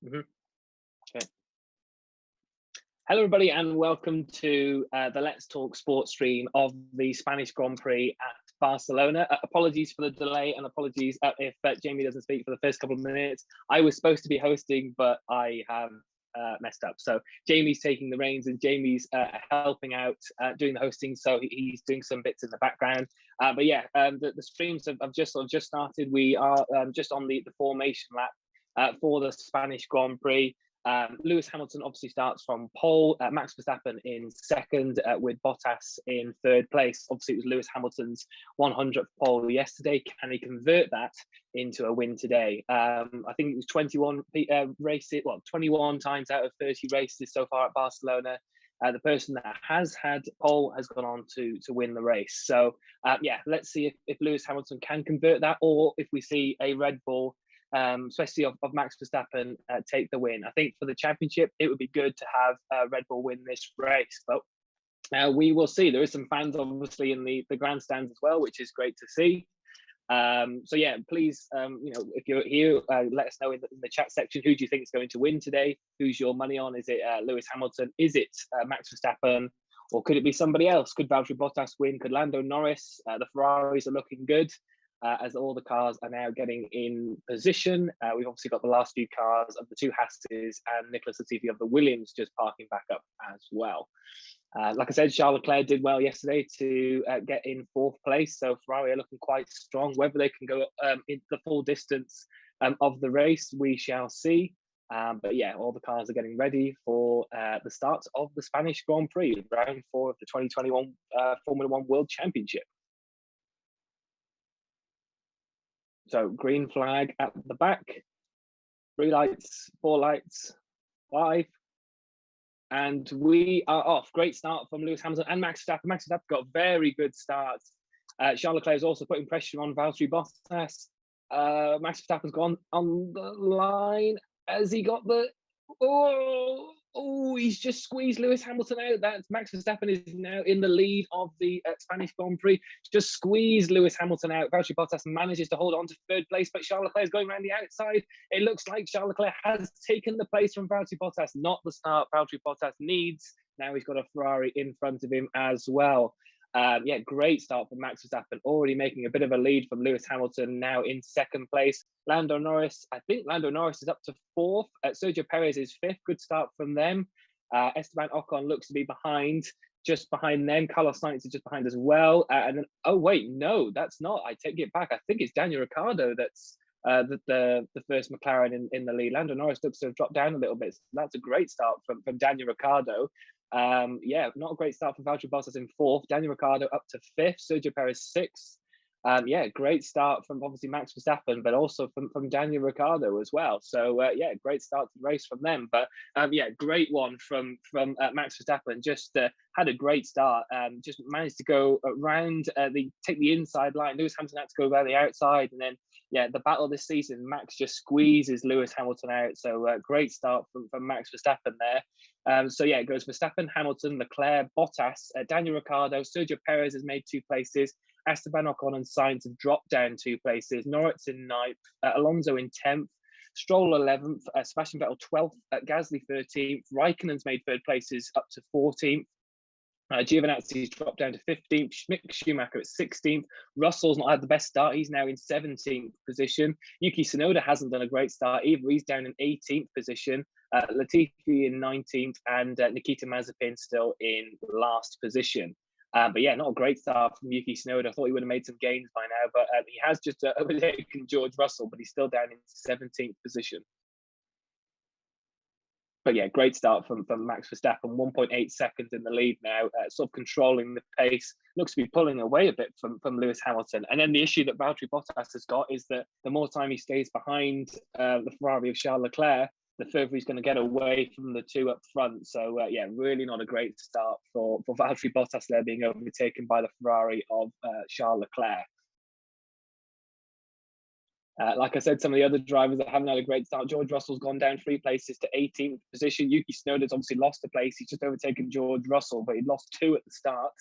Mhm. Okay. Hello, everybody, and welcome to the Let's Talk Sports stream of the Spanish Grand Prix at Barcelona. Apologies for the delay, and apologies if Jamie doesn't speak for the first couple of minutes. I was supposed to be hosting, but I have messed up. So Jamie's taking the reins, and Jamie's helping out doing the hosting. So he's doing some bits in the background. But yeah, the streams have just started. We are just on the formation lap for the Spanish Grand Prix. Lewis Hamilton obviously starts from pole, Max Verstappen in second, with Bottas in third place. Obviously, it was Lewis Hamilton's 100th pole yesterday. Can he convert that into a win today? I think it was 21 races, 21 times out of 30 races so far at Barcelona. The person that has had pole has gone on to win the race. So, yeah, let's see if Lewis Hamilton can convert that, or if we see a Red Bull, especially of Max Verstappen, take the win. I think for the championship, it would be good to have Red Bull win this race, but we will see. There is some fans obviously in the grandstands as well, which is great to see. So yeah, please, if you're here, let us know in the chat section, who do you think is going to win today? Who's your money on? Is it Lewis Hamilton? Is it Max Verstappen? Or could it be somebody else? Could Valtteri Bottas win? Could Lando Norris? The Ferraris are looking good. As all the cars are now getting in position. We've obviously got the last few cars of the two Hasses and Nicholas Latifi of the Williams just parking back up as well. Like I said, Charles Leclerc did well yesterday to get in fourth place. So Ferrari are looking quite strong. Whether they can go in the full distance of the race, we shall see. But yeah, all the cars are getting ready for the start of the Spanish Grand Prix, round 4 of the 2021 Formula One World Championship. So green flag at the back, 3 lights, 4 lights, 5. And we are off. Great start from Lewis Hamilton and Max Verstappen. Max Verstappen got a very good start. Charles Leclerc is also putting pressure on Valtteri Bottas. Max Verstappen's gone on the line. Has he got the... Oh, he's just squeezed Lewis Hamilton out. That's Max Verstappen is now in the lead of the Spanish Grand Prix. Just squeezed Lewis Hamilton out. Valtteri Bottas manages to hold on to third place, but Charles Leclerc is going around the outside. It looks like Charles Leclerc has taken the place from Valtteri Bottas. Not the start Valtteri Bottas needs. Now he's got a Ferrari in front of him as well. Yeah, great start for Max Verstappen, already making a bit of a lead from Lewis Hamilton, now in second place. Lando Norris, I think Lando Norris is up to 4th. Sergio Perez is 5th. Good start from them. Esteban Ocon looks to be behind, just behind them. Carlos Sainz is just behind as well. And then, oh wait, no, that's not. I take it back. I think it's Daniel Ricciardo that's the first McLaren in the lead. Lando Norris looks to have dropped down a little bit. So that's a great start from Daniel Ricciardo. Yeah, not a great start for Valtteri Bottas in 4th. Daniel Ricciardo up to 5th. Sergio Perez 6th. Yeah, great start from obviously Max Verstappen, but also from Daniel Ricciardo as well. So yeah, great start to the race from them. But yeah, great one from Max Verstappen. Just had a great start. Just managed to go around take the inside line. Lewis Hamilton had to go by the outside, and then yeah, the battle this season, Max just squeezes Lewis Hamilton out. So great start from Max Verstappen there. So yeah, it goes Verstappen, Hamilton, Leclerc, Bottas, Daniel Ricciardo, Sergio Perez has made 2 places. Esteban Ocon and Sainz have dropped down 2 places. Norris in 9th, Alonso in 10th, Stroll 11th, Sebastian Vettel 12th, Gasly 13th. Raikkonen's made 3rd places up to 14th. Giovinazzi's dropped down to 15th. Schumacher at 16th. Russell's not had the best start. He's now in 17th position. Yuki Tsunoda hasn't done a great start either. He's down in 18th position. Latifi in 19th, and Nikita Mazepin still in last position. But yeah, not a great start from Yuki Tsunoda. I thought he would have made some gains by now, but he has just overtaken George Russell, but he's still down in 17th position. But yeah, great start from Max Verstappen, 1.8 seconds in the lead now, sort of controlling the pace. Looks to be pulling away a bit from Lewis Hamilton. And then the issue that Valtteri Bottas has got is that the more time he stays behind the Ferrari of Charles Leclerc, the further he's going to get away from the 2 up front. So yeah, really not a great start for Valtteri Bottas there, being overtaken by the Ferrari of Charles Leclerc. Like I said, some of the other drivers that haven't had a great start. George Russell's gone down 3 places to 18th position. Yuki Tsunoda's obviously lost a place. He's just overtaken George Russell, but he'd lost 2 at the start.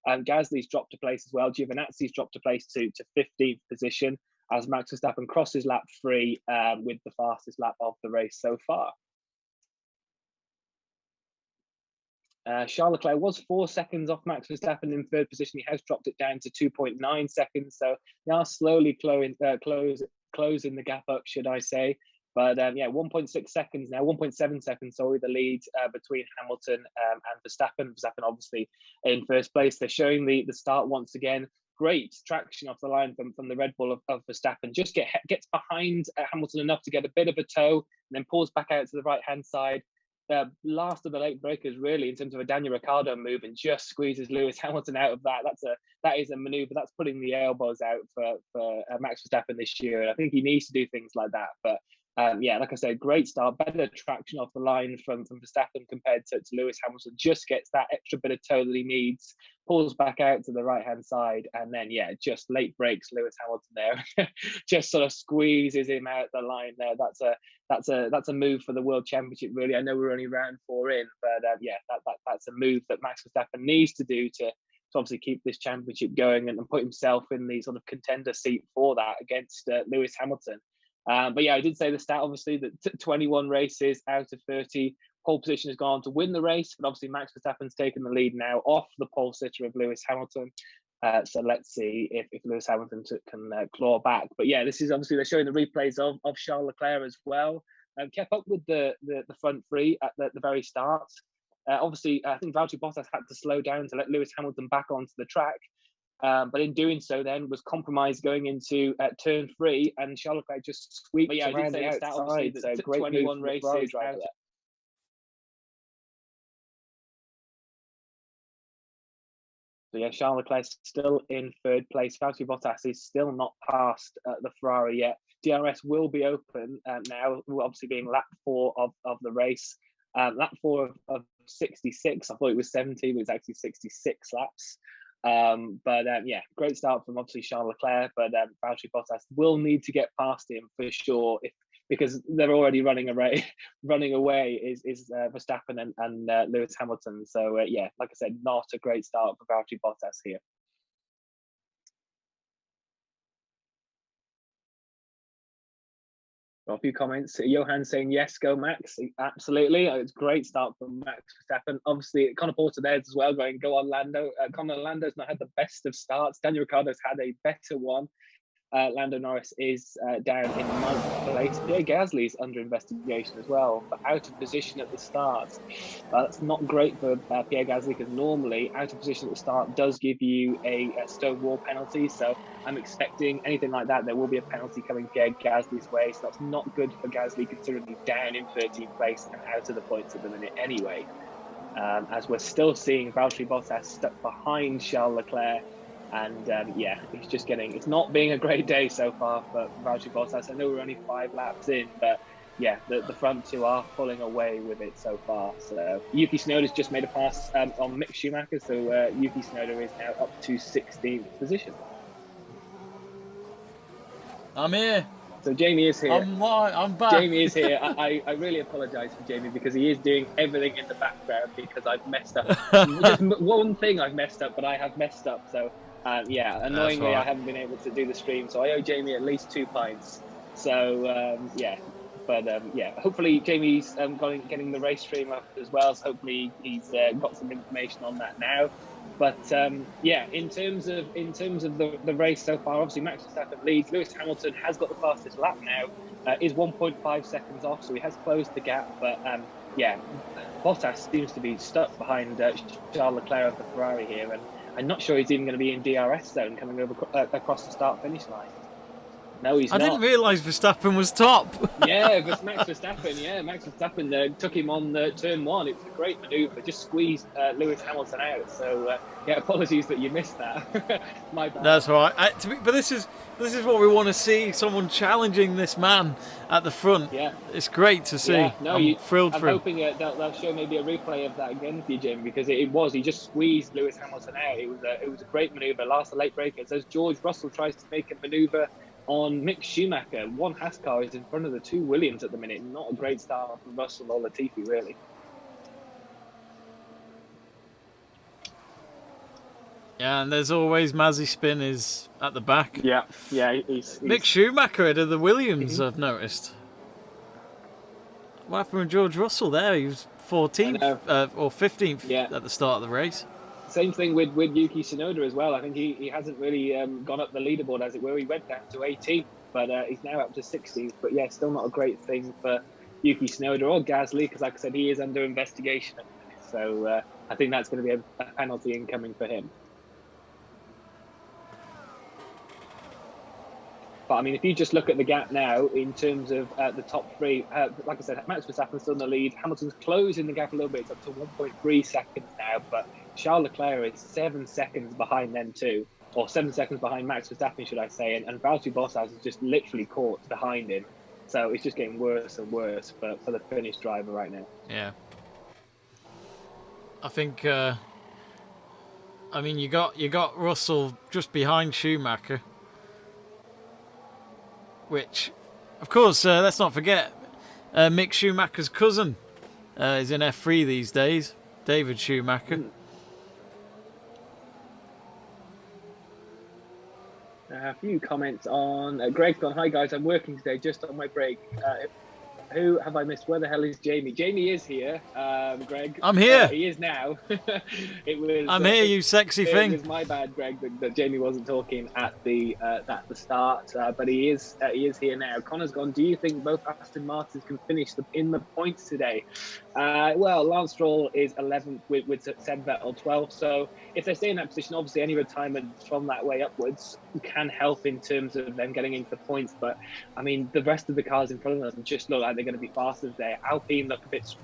Gasly's dropped a place as well. Giovinazzi's dropped a place to 15th position. as Max Verstappen crosses lap 3 with the fastest lap of the race so far. Charles Leclerc was 4 seconds off Max Verstappen in third position. He has dropped it down to 2.9 seconds. So they are slowly closing the gap up, should I say. But yeah, 1.6 seconds now, 1.7 seconds, sorry, the lead between Hamilton and Verstappen. Verstappen obviously in first place. They're showing the start once again. Great traction off the line from the Red Bull of Verstappen. Just gets behind Hamilton enough to get a bit of a tow, and then pulls back out to the right-hand side. Last of the late breakers, really, in terms of a Daniel Ricciardo move, and just squeezes Lewis Hamilton out of that. That is a manoeuvre that's putting the elbows out for Max Verstappen this year. And I think he needs to do things like that. But yeah, like I said, great start, better traction off the line from Verstappen compared to Lewis Hamilton. Just gets that extra bit of tow that he needs, pulls back out to the right-hand side, and then yeah, just late breaks Lewis Hamilton there. Just sort of squeezes him out the line there. That's a move for the World Championship, really. I know we're only round 4 in, but yeah, that's a move that Max Verstappen needs to do to obviously keep this championship going and put himself in the sort of contender seat for that against Lewis Hamilton. But yeah, I did say the stat, obviously, that 21 races out of 30, pole position has gone on to win the race, but obviously Max Verstappen's taken the lead now off the pole sitter of Lewis Hamilton. So let's see if Lewis Hamilton can claw back. But yeah, this is obviously, they're showing the replays of Charles Leclerc as well. Kept up with the front three at the very start. Obviously, I think Valtteri Bottas had to slow down to let Lewis Hamilton back onto the track. But in doing so, then was compromised going into turn 3, and Charles Leclerc just squeaked around the outside. So great 21 races out. So yeah, Charles Leclerc still in third place. Valtteri Bottas is still not past the Ferrari yet. DRS will be open now, obviously being lap 4 of the race. Lap 4 of 66. I thought it was 70, but it's actually 66 laps. But yeah, great start from obviously Charles Leclerc, but Valtteri Bottas will need to get past him for sure, because they're already running away is Verstappen and Lewis Hamilton. So yeah, like I said, not a great start for Valtteri Bottas here. Well, a few comments. Johan saying, yes, go Max. Absolutely. It's a great start from Max Verstappen. Obviously, Connor Porter there as well going, go on, Lando. Connor Lando's not had the best of starts. Daniel Ricciardo's had a better one. Lando Norris is down in 9th place. Pierre Gasly's under investigation as well, but out of position at the start. That's not great for Pierre Gasly, because normally out of position at the start does give you a stone wall penalty. So I'm expecting anything like that. There will be a penalty coming Pierre Gasly's way. So that's not good for Gasly, considering he's down in 13th place and out of the points at the minute anyway. As we're still seeing Valtteri Bottas stuck behind Charles Leclerc. And yeah, it's not being a great day so far for Valtteri Bottas. I know we're only 5 laps in, but yeah, the front two are pulling away with it so far. So Yuki Tsunoda's just made a pass on Mick Schumacher, so Yuki Tsunoda is now up to 16th position. I'm here. So Jamie is here. I'm back. Jamie is here. I really apologise for Jamie, because he is doing everything in the background because I've messed up. Just one thing I've messed up, but I have messed up. So yeah, annoyingly, right. I haven't been able to do the stream, so I owe Jamie at least 2 pints. So yeah, but yeah, hopefully Jamie's getting the race stream up as well. So hopefully he's got some information on that now. But yeah, in terms of the race so far, obviously Max Verstappen leads. Lewis Hamilton has got the fastest lap now, is 1.5 seconds off, so he has closed the gap. But yeah, Bottas seems to be stuck behind Charles Leclerc of the Ferrari here, and I'm not sure he's even going to be in DRS zone coming over across the start-finish line. No, he's not. I didn't realise Verstappen was top. Yeah, but Max Verstappen took him on turn 1. It was a great manoeuvre, just squeezed Lewis Hamilton out. So yeah, apologies that you missed that. My bad. That's all right. But this is what we want to see, someone challenging this man at the front. Yeah, it's great to see. Yeah, no, I'm thrilled for him. I'm hoping they'll show maybe a replay of that again for you, Jim, because he just squeezed Lewis Hamilton out. It was a great manoeuvre. Last the late breakers, as George Russell tries to make a manoeuvre on Mick Schumacher. One Haas car is in front of the 2 Williams at the minute. Not a great start from Russell or Latifi, really. Yeah, and there's always Mazzy Spin is at the back. Yeah. Mick Schumacher ahead of the Williams, I've noticed. What happened with George Russell there? He was 14th or 15th at the start of the race. Same thing with Yuki Tsunoda as well. I think he hasn't really gone up the leaderboard, as it were. He went down to 18th, but he's now up to 16th. But yeah, still not a great thing for Yuki Tsunoda or Gasly, because like I said, he is under investigation at the minute. So I think that's going to be a penalty incoming for him. But I mean, if you just look at the gap now in terms of the top three, like I said, Max Verstappen's still in the lead. Hamilton's closing the gap a little bit. It's up to 1.3 seconds now, but Charles Leclerc is 7 seconds behind them too, or 7 seconds behind Max Verstappen, should I say, and Valtteri Bottas is just literally caught behind him. So it's just getting worse and worse for the Finnish driver right now. Yeah. I think, I mean, you got Russell just behind Schumacher, which, of course, let's not forget, Mick Schumacher's cousin is in F3 these days, David Schumacher. A few comments on Greg's gone, hi guys, I'm working today just on my break. Who have I missed? Where the hell is Jamie? Jamie is here, Greg. I'm here. He is now. I'm here, you sexy thing. It was my bad, Greg, that Jamie wasn't talking at the start, but he is here now. Connor's gone, do you think both Aston Martins can finish in the points today? Well, Lance Stroll is 11th with Seb Vettel 12th, so if they stay in that position, obviously any retirement from that way upwards can help in terms of them getting into the points. But I mean, the rest of the cars in front of them just look like they're going to be faster today. Alpine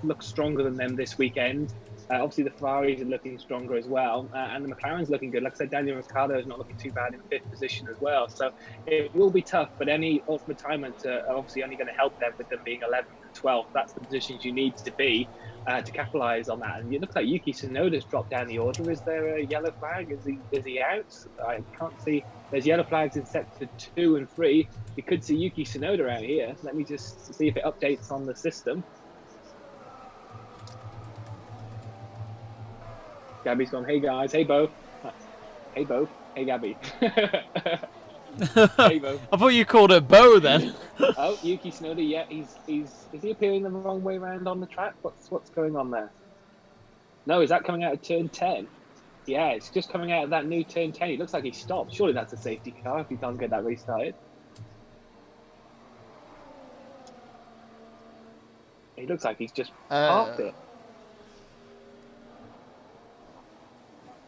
look stronger than them this weekend. Obviously, the Ferraris are looking stronger as well, and the McLaren's looking good. Like I said, Daniel Ricciardo is not looking too bad in 5th position as well. So it will be tough, but any retirements are obviously only going to help them with them being 11th and 12th. That's the positions you need to be to capitalise on that. And it looks like Yuki Tsunoda's dropped down the order. Is there a yellow flag? Is he out? I can't see. There's yellow flags in sector 2 and 3. You could see Yuki Tsunoda out here. Let me just see if it updates on the system. Gabby's gone, hey guys, hey Bo. Hey Bo, hey Gabby. Hey Bo. I thought you called it Bo then. Oh, Yuki Tsunoda, yeah, is he appearing the wrong way around on the track? What's going on there? No, is that coming out of turn 10? Yeah, it's just coming out of that new turn 10. It looks like he stopped. Surely that's a safety car if he can't get that restarted. He looks like he's just parked it.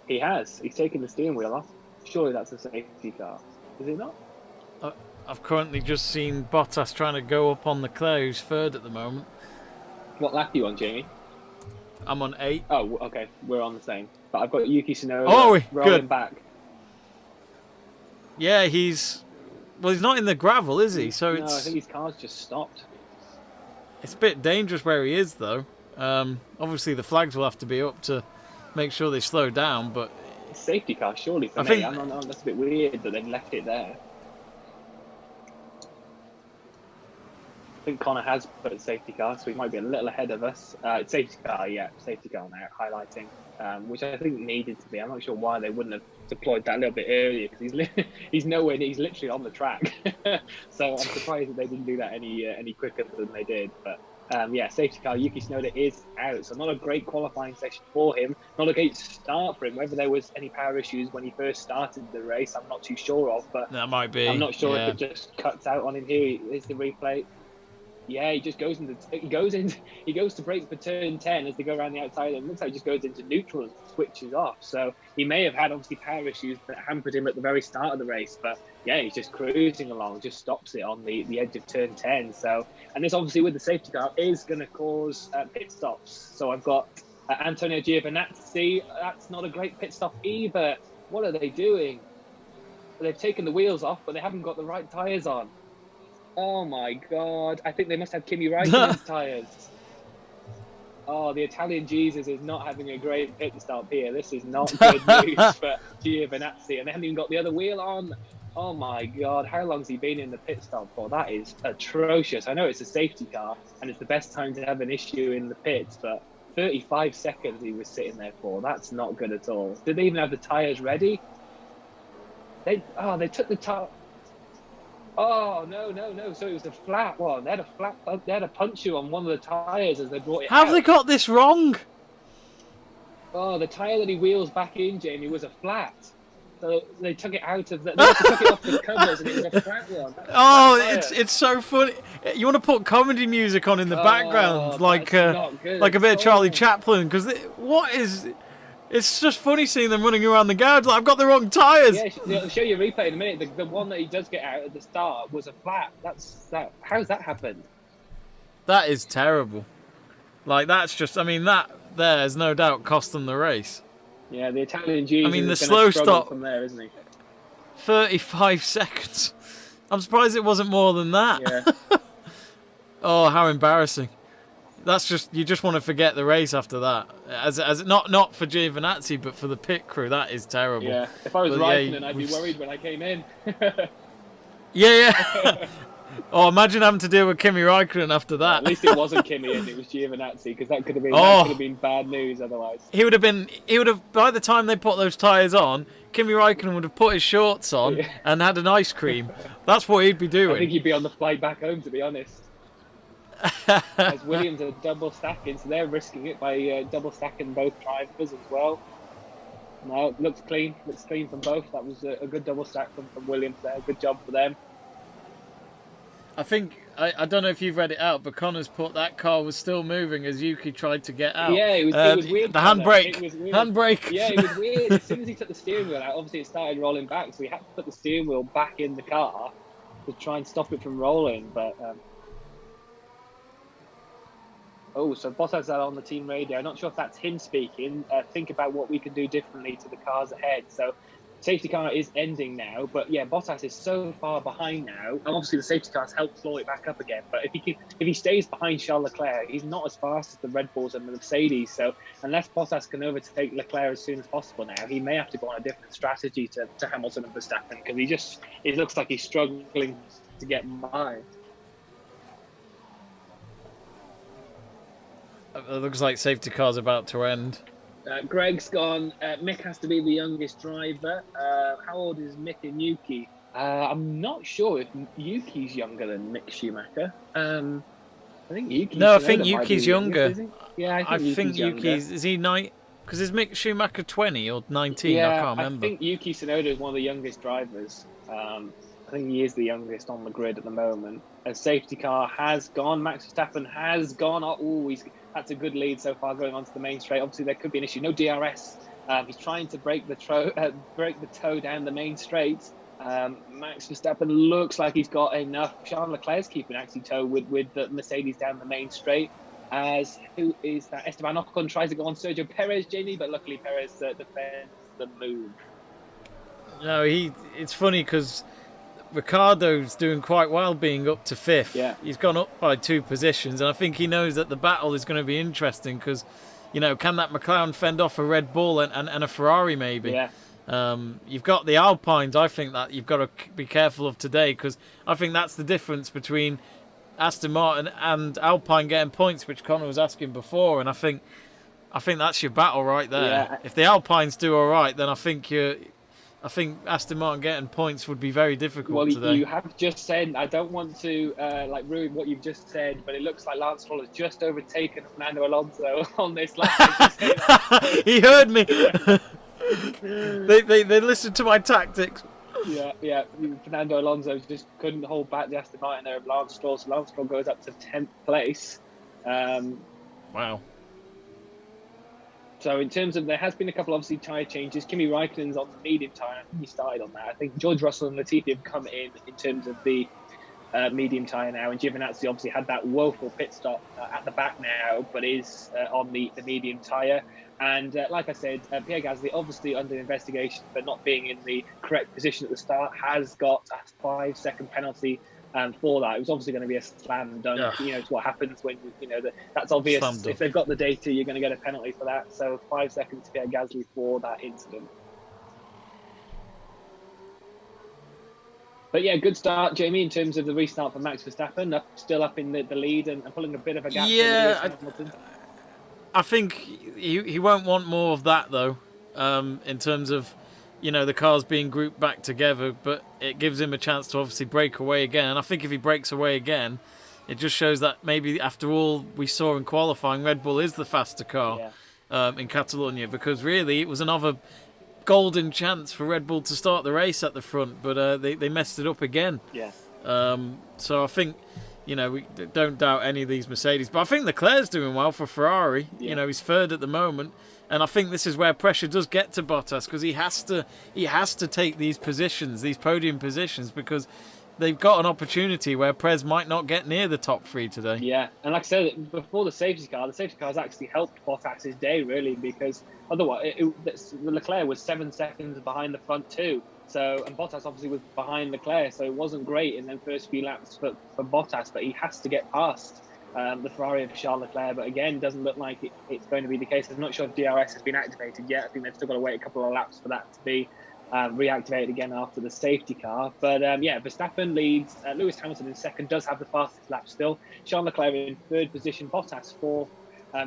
He has. He's taken the steering wheel off. Surely that's a safety car. Is it not? I've currently just seen Bottas trying to go up on Leclerc, who's 3rd at the moment. What lap are you on, Jamie? I'm on 8. Oh, okay. We're on the same. But I've got Yuki Tsunoda rolling back. Yeah, he's not in the gravel, is he? So no, I think his car's just stopped. It's a bit dangerous where he is, though. Obviously, the flags will have to be up to make sure they slow down, but safety car, surely for me. That's a bit weird that they've left it there. I think Connor has put a safety car, so he might be a little ahead of us. Safety car, yeah, safety car now, highlighting, which I think needed to be. I'm not sure why they wouldn't have deployed that a little bit earlier, because he's nowhere near, he's literally on the track. So I'm surprised that they didn't do that any quicker than they did. But yeah, safety car, Yuki Tsunoda is out. So not a great qualifying session for him. Not a great start for him. Whether there was any power issues when he first started the race, I'm not too sure of. But that might be. I'm not sure if it just cuts out on him here. Here's the replay. Yeah, he just goes to brake for turn 10 as they go around the outside, and it looks like he just goes into neutral and switches off. So he may have had obviously power issues that hampered him at the very start of the race, but yeah, he's just cruising along, just stops it on the edge of turn 10. So, and this obviously with the safety car is going to cause pit stops. So I've got Antonio Giovinazzi. That's not a great pit stop either. What are they doing? They've taken the wheels off, but they haven't got the right tyres on. Oh my God. I think they must have Kimi Raikkonen's tyres. Oh, the Italian Jesus is not having a great pit stop here. This is not good news for Giovinazzi. And they haven't even got the other wheel on. Oh my God. How long's he been in the pit stop for? That is atrocious. I know it's a safety car and it's the best time to have an issue in the pits, but 35 seconds he was sitting there for. That's not good at all. Did they even have the tyres ready? They took the tire. Oh no! So it was a flat one. They had a puncture on one of the tyres as they brought it How out. have they got this wrong? Oh, the tyre that he wheels back in, Jamie, was a flat. So they took it out of the. They took it off the covers, and it was a flat one. It's so funny. You want to put comedy music on in the background, like a bit of Charlie Chaplin, because what is? It's just funny seeing them running around the garage like I've got the wrong tyres. Yeah, I'll show you a replay in a minute. The one that he does get out at the start was a flat. How's that happened? That is terrible. Like that's just. I mean that there's no doubt cost them the race. Yeah, the Italian Jesus. I mean the is slow stop from there, isn't he? 35 seconds. I'm surprised it wasn't more than that. Yeah. Oh, how embarrassing. That's just you just want to forget the race after that. As not for Giovinazzi, but for the pit crew, that is terrible. Yeah, if I was Raikkonen, I'd be worried when I came in. yeah. Oh, imagine having to deal with Kimi Raikkonen after that. At least it wasn't Kimi and it was Giovinazzi, because that could have been bad news otherwise. He would have by the time they put those tyres on, Kimi Raikkonen would have put his shorts on and had an ice cream. That's what he'd be doing. I think he'd be on the flight back home, to be honest. As Williams are double stacking, so they're risking it by double stacking both drivers as well. No, it looks clean. Looks clean from both. That was a good double stack from Williams there. Good job for them. I think I don't know if you've read it out, but Connor's put that car was still moving as Yuki tried to get out. Yeah, it was weird. The handbrake. Handbrake. Yeah, it was weird. As soon as he took the steering wheel out, obviously it started rolling back, so he had to put the steering wheel back in the car to try and stop it from rolling. But so Bottas that on the team radio. I'm not sure if that's him speaking. Think about what we can do differently to the cars ahead. So safety car is ending now, but yeah, Bottas is so far behind now. And obviously, the safety cars help claw it back up again. But if he stays behind Charles Leclerc, he's not as fast as the Red Bulls and the Mercedes. So unless Bottas can overtake Leclerc as soon as possible now, he may have to go on a different strategy to Hamilton and Verstappen, because it looks like he's struggling to get by. It looks like safety car's about to end. Greg's gone. Mick has to be the youngest driver. How old is Mick and Yuki? I'm not sure if Yuki's younger than Mick Schumacher. I think Yuki's. No, I think Yuki's younger. Yeah, I think Yuki's. Is he 9? Because is Mick Schumacher 20 or 19? Yeah, I can't remember. I think Yuki Tsunoda is one of the youngest drivers. I think he is the youngest on the grid at the moment. A safety car has gone. Max Verstappen has gone. That's a good lead so far going onto the main straight. Obviously, there could be an issue. No DRS. He's trying to break the toe down the main straight. Max Verstappen looks like he's got enough. Charles Leclerc's keeping actually toe with the Mercedes down the main straight. As who is that? Esteban Ocon tries to go on Sergio Perez, Jamie, but luckily Perez defends the move. No, it's funny because Ricciardo's doing quite well being up to 5th. Yeah. He's gone up by 2 positions, and I think he knows that the battle is going to be interesting because, can that McLaren fend off a Red Bull and a Ferrari maybe? Yeah. You've got the Alpines, I think that you've got to be careful of today, because I think that's the difference between Aston Martin and Alpine getting points, which Connor was asking before, and I think that's your battle right there. Yeah. If the Alpines do all right, then I think Aston Martin getting points would be very difficult today. You have just said, I don't want to ruin what you've just said, but it looks like Lance Stroll has just overtaken Fernando Alonso on this lap. He heard me. They listened to my tactics. Yeah. Fernando Alonso just couldn't hold back the Aston Martin there of Lance Stroll, so Lance Stroll goes up to 10th place. Wow. So in terms of, there has been a couple obviously tyre changes. Kimi Raikkonen's on the medium tyre. I think he started on that. I think George Russell and Latifi have come in terms of the medium tyre now. And Giovinazzi obviously had that woeful pit stop at the back now, but is on the medium tyre. And like I said, Pierre Gasly, obviously under investigation for not being in the correct position at the start, has got a 5-second penalty for that. It was obviously going to be a slam dunk. Yeah. It's what happens when that's obvious. If they've got the data, you're going to get a penalty for that. So 5 seconds to Pierre Gasly for that incident. But yeah, good start, Jamie, in terms of the restart for Max Verstappen. Still up in the lead and pulling a bit of a gap. Yeah, I think he won't want more of that though, in terms of, the cars being grouped back together. But it gives him a chance to obviously break away again. And I think if he breaks away again, it just shows that maybe after all we saw in qualifying, Red Bull is the faster car in Catalonia, because really it was another golden chance for Red Bull to start the race at the front, but they messed it up again. Yeah. So I think, we don't doubt any of these Mercedes, but I think Leclerc's doing well for Ferrari. Yeah. He's third at the moment, and I think this is where pressure does get to Bottas, because he has to take these positions, these podium positions, because they've got an opportunity where Perez might not get near the top three today. Yeah, and like I said, before the safety car has actually helped Bottas's day, really, because otherwise Leclerc was 7 seconds behind the front two. So, and Bottas obviously was behind Leclerc, so it wasn't great in the first few laps for Bottas, but he has to get past the Ferrari of Charles Leclerc. But again, doesn't look like it's going to be the case. I'm not sure if DRS has been activated yet. I think they've still got to wait a couple of laps for that to be reactivated again after the safety car. But Verstappen leads. Lewis Hamilton in second, does have the fastest lap still. Charles Leclerc in third position, Bottas fourth.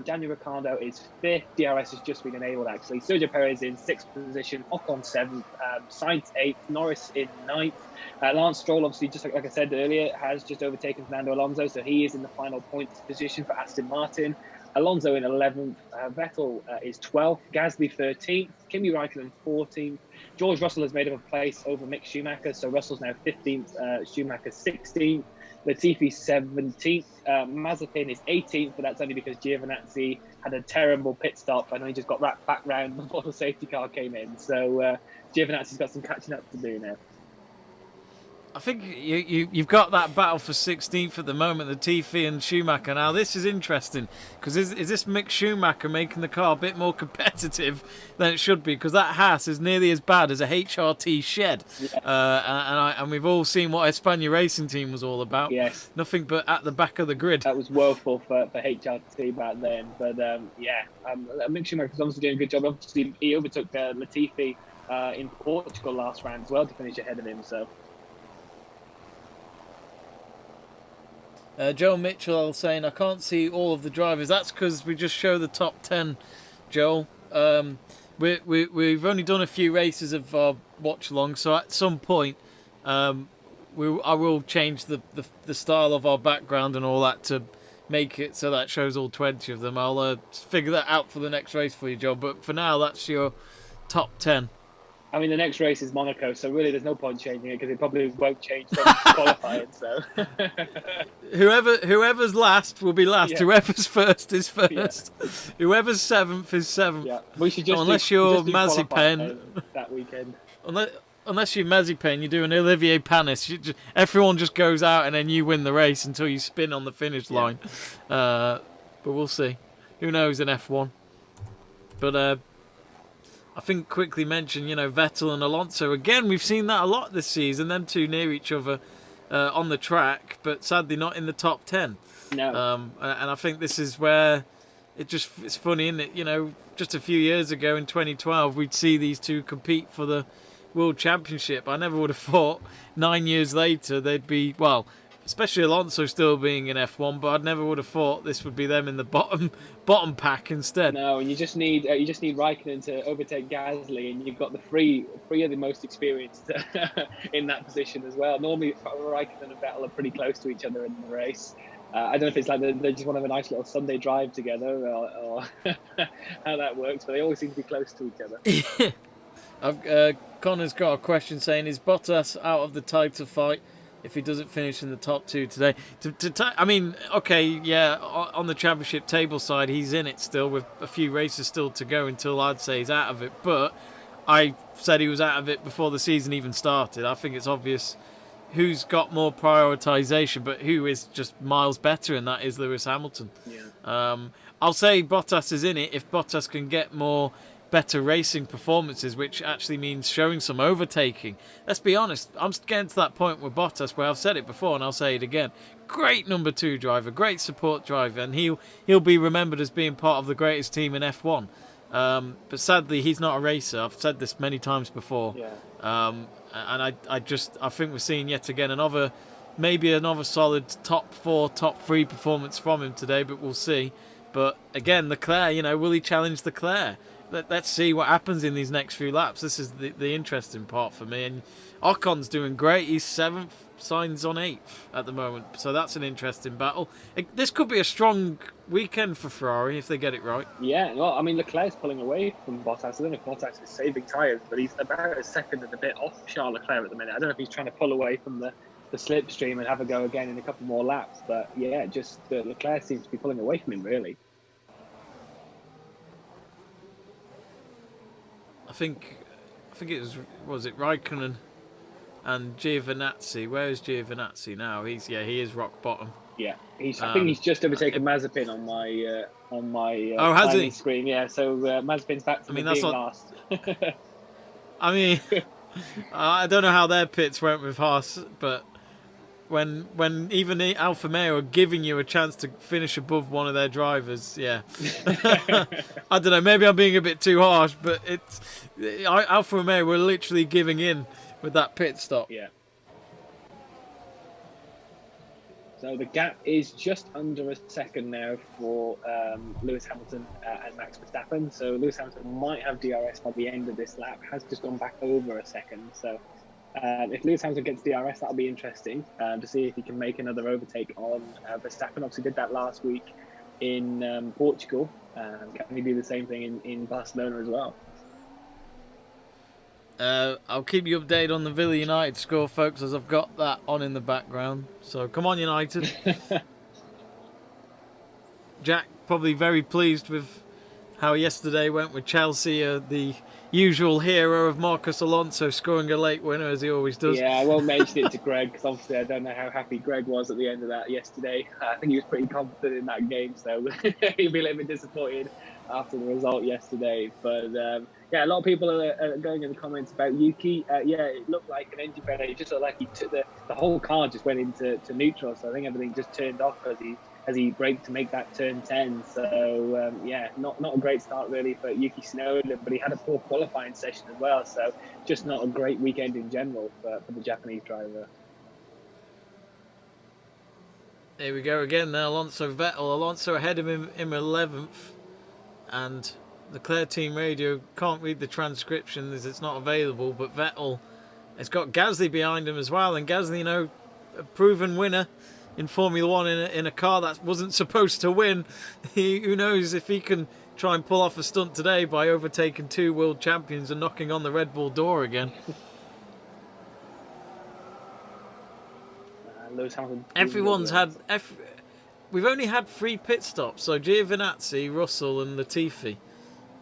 Daniel Ricciardo is fifth. DRS has just been enabled, actually. Sergio Perez in sixth position. Ocon seventh. Sainz eighth. Norris in ninth. Lance Stroll, obviously, just like I said earlier, has just overtaken Fernando Alonso, so he is in the final points position for Aston Martin. Alonso in 11th. Vettel is 12th. Gasly 13th. Kimi Raikkonen 14th. George Russell has made up a place over Mick Schumacher, so Russell's now 15th. Schumacher 16th. Latifi 17th. Mazepin is 18th, but that's only because Giovinazzi had a terrible pit stop. I know he just got that back round before the safety car came in. So Giovinazzi's got some catching up to do now. I think you've got that battle for 16th at the moment, Latifi and Schumacher. Now, this is interesting, because is this Mick Schumacher making the car a bit more competitive than it should be? Because that Haas is nearly as bad as a HRT shed. Yeah. And we've all seen what Espana Racing Team was all about. Yes. Nothing but at the back of the grid. That was woeful for HRT back then. But, Mick Schumacher's obviously doing a good job. Obviously, he overtook Latifi in Portugal last round as well to finish ahead of him, so... Joel Mitchell saying, I can't see all of the drivers. That's because we just show the top 10, Joel. We've only done a few races of our watch along, so at some point I will change the style of our background and all that to make it so that shows all 20 of them. I'll figure that out for the next race for you, Joel. But for now, that's your top 10. I mean, the next race is Monaco, so really there's no point changing it because it probably won't change from qualifying. So whoever's last will be last. Yeah. Whoever's first is first. Yeah. Whoever's seventh is seventh. Yeah, we should just unless you're Mazepin that weekend. Unless you're Mazepin, you do an Olivier Panis. Everyone just goes out and then you win the race until you spin on the finish line. But we'll see. Who knows in F1? But. I think quickly mention, Vettel and Alonso. Again, we've seen that a lot this season, them two near each other on the track, but sadly not in the top 10. No. And I think this is where it's funny, isn't it? Just a few years ago in 2012, we'd see these two compete for the World Championship. I never would have thought 9 years later they'd be, especially Alonso still being in F1, but I never would have thought this would be them in the bottom pack instead. No, and you just need Raikkonen to overtake Gasly, and you've got the three of the most experienced in that position as well. Normally, Raikkonen and Vettel are pretty close to each other in the race. I don't know if it's like they just want to have a nice little Sunday drive together or how that works, but they always seem to be close to each other. Connor's got a question saying, is Bottas out of the title fight if he doesn't finish in the top two today? On the championship table side, he's in it still with a few races still to go until I'd say he's out of it. But I said he was out of it before the season even started. I think it's obvious who's got more prioritisation, but who is just miles better, and that is Lewis Hamilton. Yeah. I'll say Bottas is in it if Bottas can get more better racing performances, which actually means showing some overtaking. Let's be honest, I'm getting to that point with Bottas where I've said it before and I'll say it again. Great number 2 driver, great support driver, and he'll be remembered as being part of the greatest team in F1. But sadly, he's not a racer. I've said this many times before. Yeah. And I think we're seeing yet again another solid top 4, top 3 performance from him today, but we'll see. But again, Leclerc, will he challenge Leclerc? Let's see what happens in these next few laps. This is the interesting part for me. And Ocon's doing great. He's 7th, Sainz on 8th at the moment. So that's an interesting battle. This could be a strong weekend for Ferrari if they get it right. Yeah, well, I mean, Leclerc's pulling away from Bottas. I don't know if Bottas is saving tyres, but he's about a second and a bit off Charles Leclerc at the minute. I don't know if he's trying to pull away from the slipstream and have a go again in a couple more laps. But yeah, just Leclerc seems to be pulling away from him, really. I think it was it Raikkonen and Giovinazzi. Where is Giovinazzi now? He is rock bottom. Yeah, I think he's just overtaken Mazepin on my has he? screen. Yeah, so Mazepin's back to being last. I mean, I don't know how their pits went with Haas, but when even Alfa Romeo are giving you a chance to finish above one of their drivers, yeah. I don't know, maybe I'm being a bit too harsh, but Alfa Romeo were literally giving in with that pit stop. Yeah. So the gap is just under a second now for Lewis Hamilton and Max Verstappen. So Lewis Hamilton might have DRS by the end of this lap, has just gone back over a second. So if Lewis Hamilton gets DRS, that'll be interesting to see if he can make another overtake on Verstappen. Obviously did that last week in Portugal. Can he do the same thing in Barcelona as well? I'll keep you updated on the Villa United score, folks, as I've got that on in the background. So come on, United. Jack probably very pleased with how yesterday went with Chelsea, the usual hero of Marcus Alonso scoring a late winner, as he always does. Yeah, I won't mention it to Greg, because obviously I don't know how happy Greg was at the end of that yesterday. I think he was pretty confident in that game, so he'll be a little bit disappointed after the result yesterday. But yeah, a lot of people are going in the comments about Yuki. Yeah, it looked like an engine failure. It just looked like he took the whole car just went into neutral, so I think everything just turned off as he braked to make that turn 10. So yeah, not a great start really for Yuki Tsunoda, but he had a poor qualifying session as well. So just not a great weekend in general for the Japanese driver. Here we go again now, Alonso Vettel. Alonso ahead of him 11th, and the Leclerc team radio can't read the transcription as it's not available, but Vettel has got Gasly behind him as well, and Gasly, a proven winner in Formula One in a car that wasn't supposed to win. Who knows if he can try and pull off a stunt today by overtaking 2 world champions and knocking on the Red Bull door again. Everyone's had... We've only had 3 pit stops, so Giovinazzi, Russell and Latifi.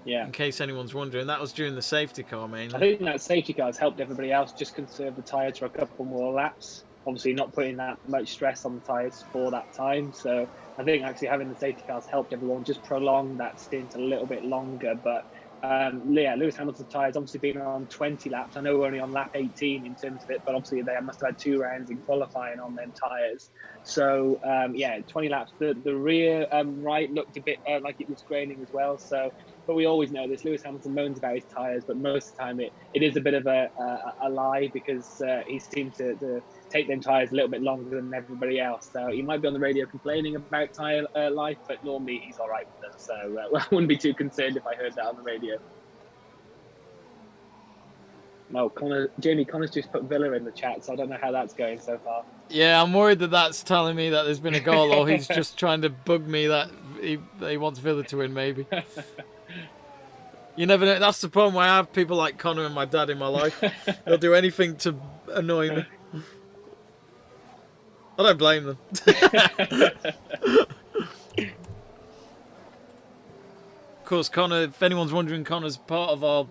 Yeah. In case anyone's wondering, that was during the safety car mainly. I think that safety car has helped everybody else just conserve the tyres for a couple more laps. Obviously not putting that much stress on the tyres for that time. So I think actually having the safety cars helped everyone just prolong that stint a little bit longer. But yeah, Lewis Hamilton's tyres obviously been on 20 laps. I know we're only on lap 18 in terms of it, but obviously they must have had 2 rounds in qualifying on them tyres. So yeah, 20 laps. The rear right looked a bit like it was graining as well. So, but we always know this. Lewis Hamilton moans about his tyres, but most of the time it is a bit of a lie, because he seems to take them tyres a little bit longer than everybody else. So he might be on the radio complaining about tyre life, but normally he's all right with them. So I wouldn't be too concerned if I heard that on the radio. Well, Jamie Connor's just put Villa in the chat, so I don't know how that's going so far. Yeah, I'm worried that's telling me that there's been a goal, or he's just trying to bug me that he wants Villa to win, maybe. You never know. That's the problem. I have people like Connor and my dad in my life. They'll do anything to annoy me. I don't blame them. Of course, Connor, if anyone's wondering, Connor's part of our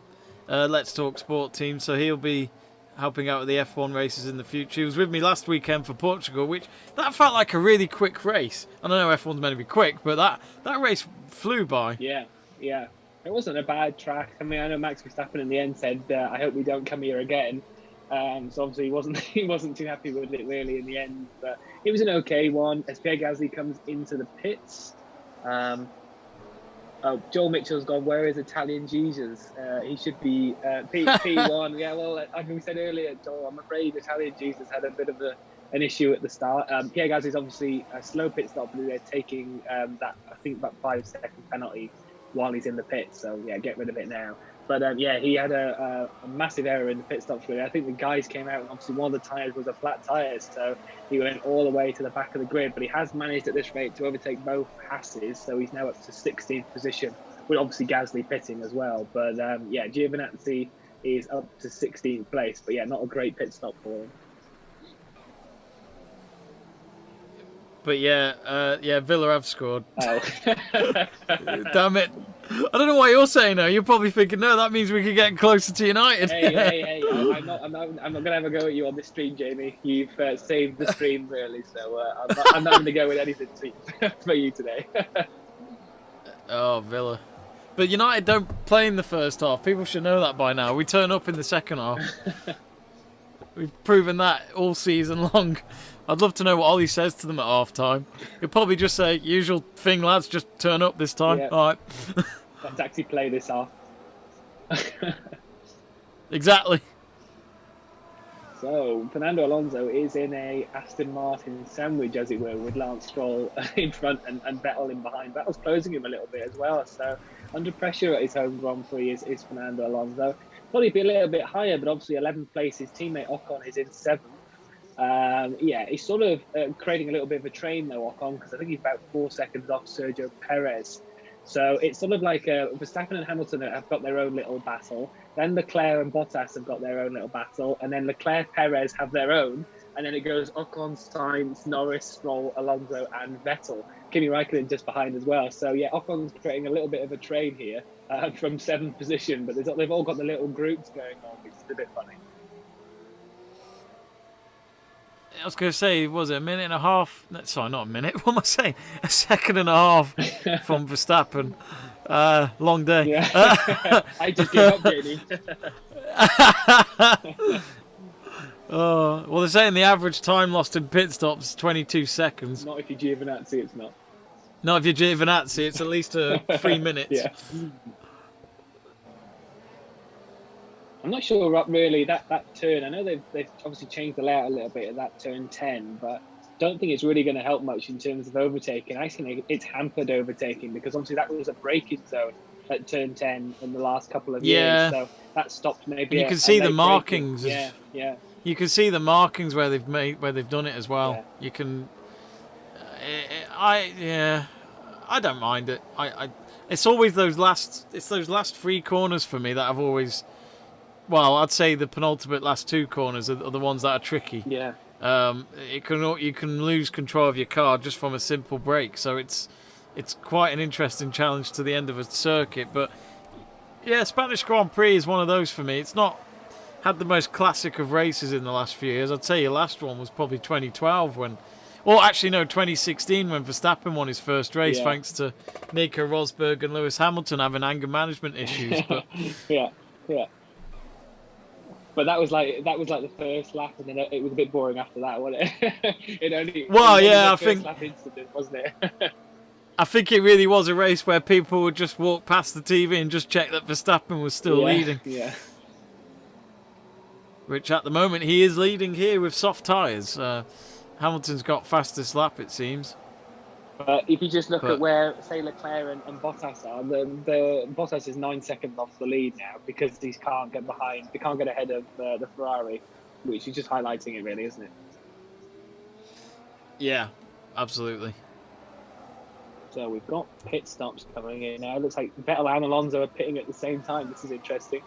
Let's Talk Sport team, so he'll be helping out with the F1 races in the future. He was with me last weekend for Portugal, which that felt like a really quick race. I don't know F1's meant to be quick, but that race flew by. Yeah. It wasn't a bad track. I mean, I know Max Verstappen in the end said, I hope we don't come here again. So obviously he wasn't too happy with it really in the end, but it was an okay one as Pierre Gasly comes into the pits. Oh, Joel Mitchell's gone. Where is Italian Jesus? He should be P1. Yeah, well, like we said earlier, Joel, I'm afraid Italian Jesus had a bit of an issue at the start. Pierre Gasly's obviously a slow pit stop, but they're taking that, I think, about 5-second penalty while he's in the pit. So, yeah, get rid of it now. But, yeah, he had a massive error in the pit stops, really. I think the guys came out, and obviously one of the tyres was a flat tyre, so he went all the way to the back of the grid. But he has managed at this rate to overtake both Hasses, so he's now up to 16th position, with obviously Gasly pitting as well. But, yeah, Giovinazzi is up to 16th place. But, yeah, not a great pit stop for him. But yeah, Villa have scored. Oh. Damn it. I don't know what you're saying now. You're probably thinking, no, that means we could get closer to United. Hey, I'm not going to have a go at you on this stream, Jamie. You've saved the stream really, so I'm not going to go with anything for you today. Oh, Villa. But United don't play in the first half. People should know that by now. We turn up in the second half. We've proven that all season long. I'd love to know what Ollie says to them at half time. He'll probably just say, usual thing, lads, just turn up this time. Yeah. All right. Let's actually play this off. Exactly. So, Fernando Alonso is in a Aston Martin sandwich, as it were, with Lance Stroll in front and Vettel in behind. Vettel's closing him a little bit as well. So, under pressure at his home Grand Prix is Fernando Alonso. Probably be a little bit higher, but obviously 11th place. His teammate Ocon is in 7th. Yeah, he's sort of creating a little bit of a train though, Ocon, because I think he's about 4 seconds off Sergio Perez. So it's sort of like Verstappen and Hamilton have got their own little battle. Then Leclerc and Bottas have got their own little battle. And then Leclerc, Perez have their own. And then it goes Ocon, Sainz, Norris, Stroll, Alonso and Vettel. Kimi Raikkonen just behind as well. So yeah, Ocon's creating a little bit of a train here from 7th position. But they've all got the little groups going on, which is a bit funny. I was going to say, was it a minute and a half? Sorry, not a minute. What am I saying? A second and a half from Verstappen. Long day. Yeah. I just gave up, Jamie. Oh, well, they're saying the average time lost in pit stops is 22 seconds. Not if you're Giovinazzi, it's not. Not if you're Giovinazzi, it's at least 3 minutes. Yeah. I'm not sure really that turn. I know they've obviously changed the layout a little bit at that turn 10, but don't think it's really going to help much in terms of overtaking. I think it's hampered overtaking because obviously that was a braking zone at turn 10 in the last couple of years. So that stopped maybe. You can see the markings. Yeah. You can see the markings where they've done it as well. Yeah. You can. I don't mind it. It's always those last 3 corners for me that I've always. Well, I'd say the penultimate last 2 corners are the ones that are tricky. Yeah. You can lose control of your car just from a simple brake. So it's quite an interesting challenge to the end of a circuit. But yeah, Spanish Grand Prix is one of those for me. It's not had the most classic of races in the last few years. I'd say your last one was probably 2012 when. Or actually, no, 2016 when Verstappen won his first race, thanks to Nico Rosberg and Lewis Hamilton having anger management issues. But yeah. But that was like the first lap, and then it was a bit boring after that, wasn't it? I think lap incident, wasn't it? I think it really was a race where people would just walk past the TV and just check that Verstappen was still leading. Yeah. Which at the moment he is leading here with soft tyres. Hamilton's got fastest lap, it seems. If you just look at where, say, Leclerc and Bottas are, the Bottas is 9 seconds off the lead now because he can't get behind. They can't get ahead of the Ferrari, which is just highlighting it, really, isn't it? Yeah, absolutely. So we've got pit stops coming in now. It looks like Vettel and Alonso are pitting at the same time. This is interesting.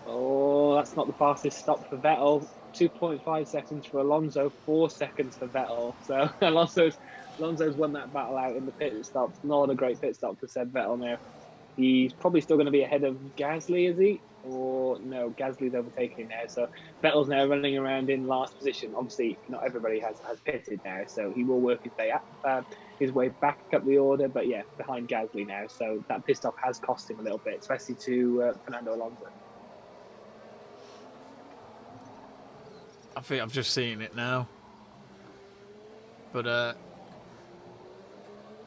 Oh, that's not the fastest stop for Vettel. 2.5 seconds for Alonso, 4 seconds for Vettel. So Alonso's won that battle out in the pit stops. Not a great pit stop for Seb Vettel now. He's probably still going to be ahead of Gasly, is he? Or no, Gasly's overtaking now. So Vettel's now running around in last position. Obviously, not everybody has pitted now, so he will work his way back up the order. But yeah, behind Gasly now. So that pit stop has cost him a little bit, especially to Fernando Alonso. I think I've just seen it now. But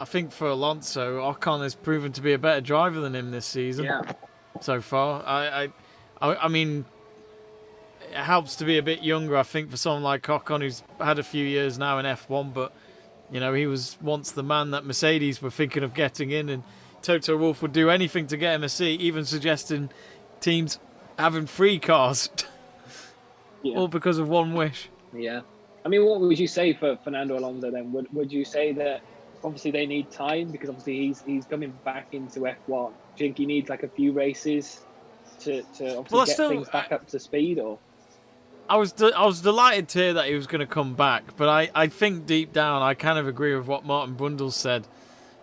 I think for Alonso, Ocon has proven to be a better driver than him this season so far. I mean, it helps to be a bit younger, I think, for someone like Ocon, who's had a few years now in F1, but you know, he was once the man that Mercedes were thinking of getting in, and Toto Wolff would do anything to get him a seat, even suggesting teams having free cars, all because of one wish. Yeah. I mean, what would you say for Fernando Alonso then? Would you say that obviously they need time because obviously he's coming back into F1? Do you think he needs like a few races to obviously get things back up to speed? Or I was delighted to hear that he was going to come back, but I think deep down I kind of agree with what Martin Brundle said,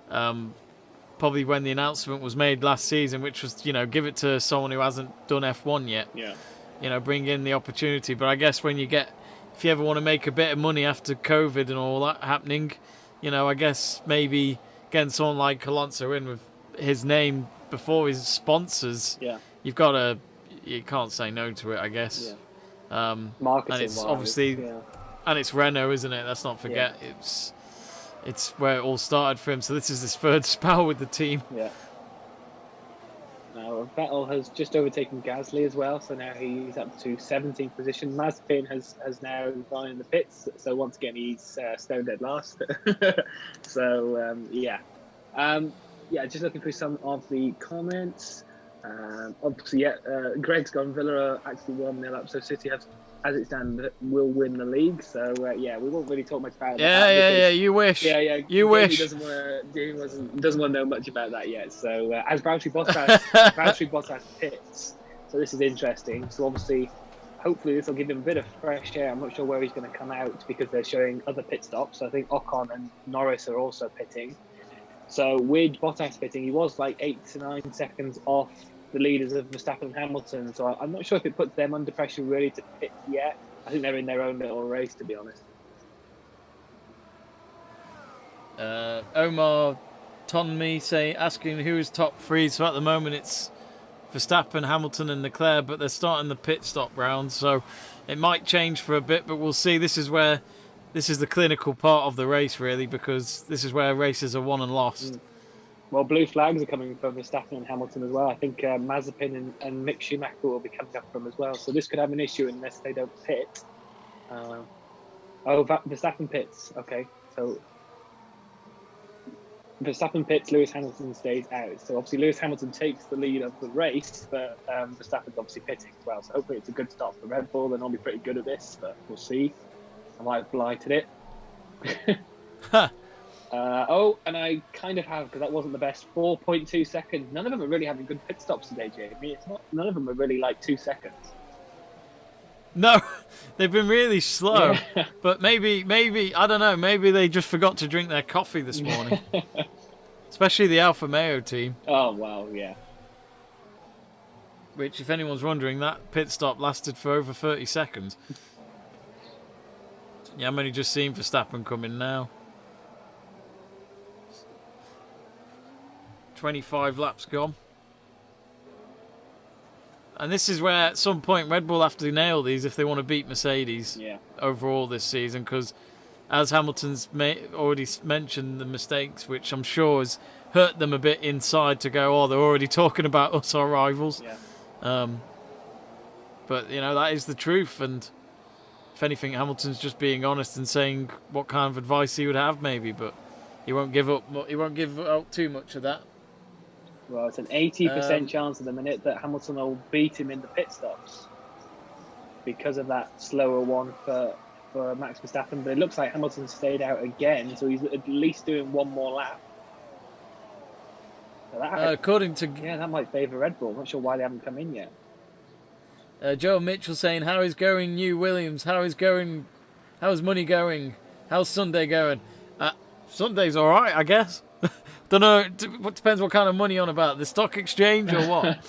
probably when the announcement was made last season, which was, you know, give it to someone who hasn't done F1 yet. Yeah. You know, bring in the opportunity. But I guess if you ever want to make a bit of money after COVID and all that happening, you know, I guess maybe getting someone like Alonso in with his name before his sponsors, you can't say no to it, I guess. Yeah. And it's obviously, and it's Renault, isn't it? Let's not forget, it's where it all started for him. So this is his third spell with the team. Yeah. Now Vettel has just overtaken Gasly as well, so now he's up to 17th position. Mazepin has now gone in the pits, so once again he's stone dead last. So just looking through some of the comments. Obviously, Greg's gone. Villa are actually 1-0 up, so City have, as it stands, will win the league. So we won't really talk much about that. You wish. You Jamie wish. Doesn't want to know much about that yet. So as Valtteri Bottas pits. So this is interesting. So obviously, hopefully this will give him a bit of fresh air. I'm not sure where he's going to come out because they're showing other pit stops. So I think Ocon and Norris are also pitting. So with Bottas pitting, he was like 8 to 9 seconds off the leaders of Verstappen and Hamilton. So I'm not sure if it puts them under pressure really to pit yet. I think they're in their own little race, to be honest. Omar Tonmi asking who is top three. So at the moment it's Verstappen, Hamilton and Leclerc, but they're starting the pit stop round. So it might change for a bit, but we'll see. This is the clinical part of the race, really, because this is where races are won and lost. Well, blue flags are coming from Verstappen and Hamilton as well. I think Mazepin and Mick Schumacher will be coming up from as well. So this could have an issue unless they don't pit. Verstappen pits. Okay, so Verstappen pits, Lewis Hamilton stays out. So obviously Lewis Hamilton takes the lead of the race, but Verstappen's obviously pitting as well. So hopefully it's a good stop for Red Bull. They're normally pretty good at this, but we'll see. I might have blighted it. And I kind of have, because that wasn't the best. 4.2 seconds. None of them are really having good pit stops today, Jamie. None of them are really like 2 seconds. No, they've been really slow. Yeah. But maybe I don't know. Maybe they just forgot to drink their coffee this morning. Especially the Alfa Romeo team. Oh wow, yeah. Which, if anyone's wondering, that pit stop lasted for over 30 seconds. Yeah, I'm only just seeing Verstappen coming now. 25 laps gone. And this is where, at some point, Red Bull have to nail these if they want to beat Mercedes overall this season. Because, as Hamilton's already mentioned, the mistakes, which I'm sure has hurt them a bit inside to go, they're already talking about us, our rivals. Yeah. But, you know, that is the truth. And if anything, Hamilton's just being honest and saying what kind of advice he would have, maybe. But he won't give up. He won't give out too much of that. Well, it's an 80% chance at the minute that Hamilton will beat him in the pit stops because of that slower one for Max Verstappen. But it looks like Hamilton stayed out again, so he's at least doing one more lap. So that might favour Red Bull. I'm not sure why they haven't come in yet. Joe Mitchell saying, "How is going, New Williams? How's money going? How's Sunday going?" Sunday's all right, I guess. Don't know. It depends what kind of money you're on about. The stock exchange or what?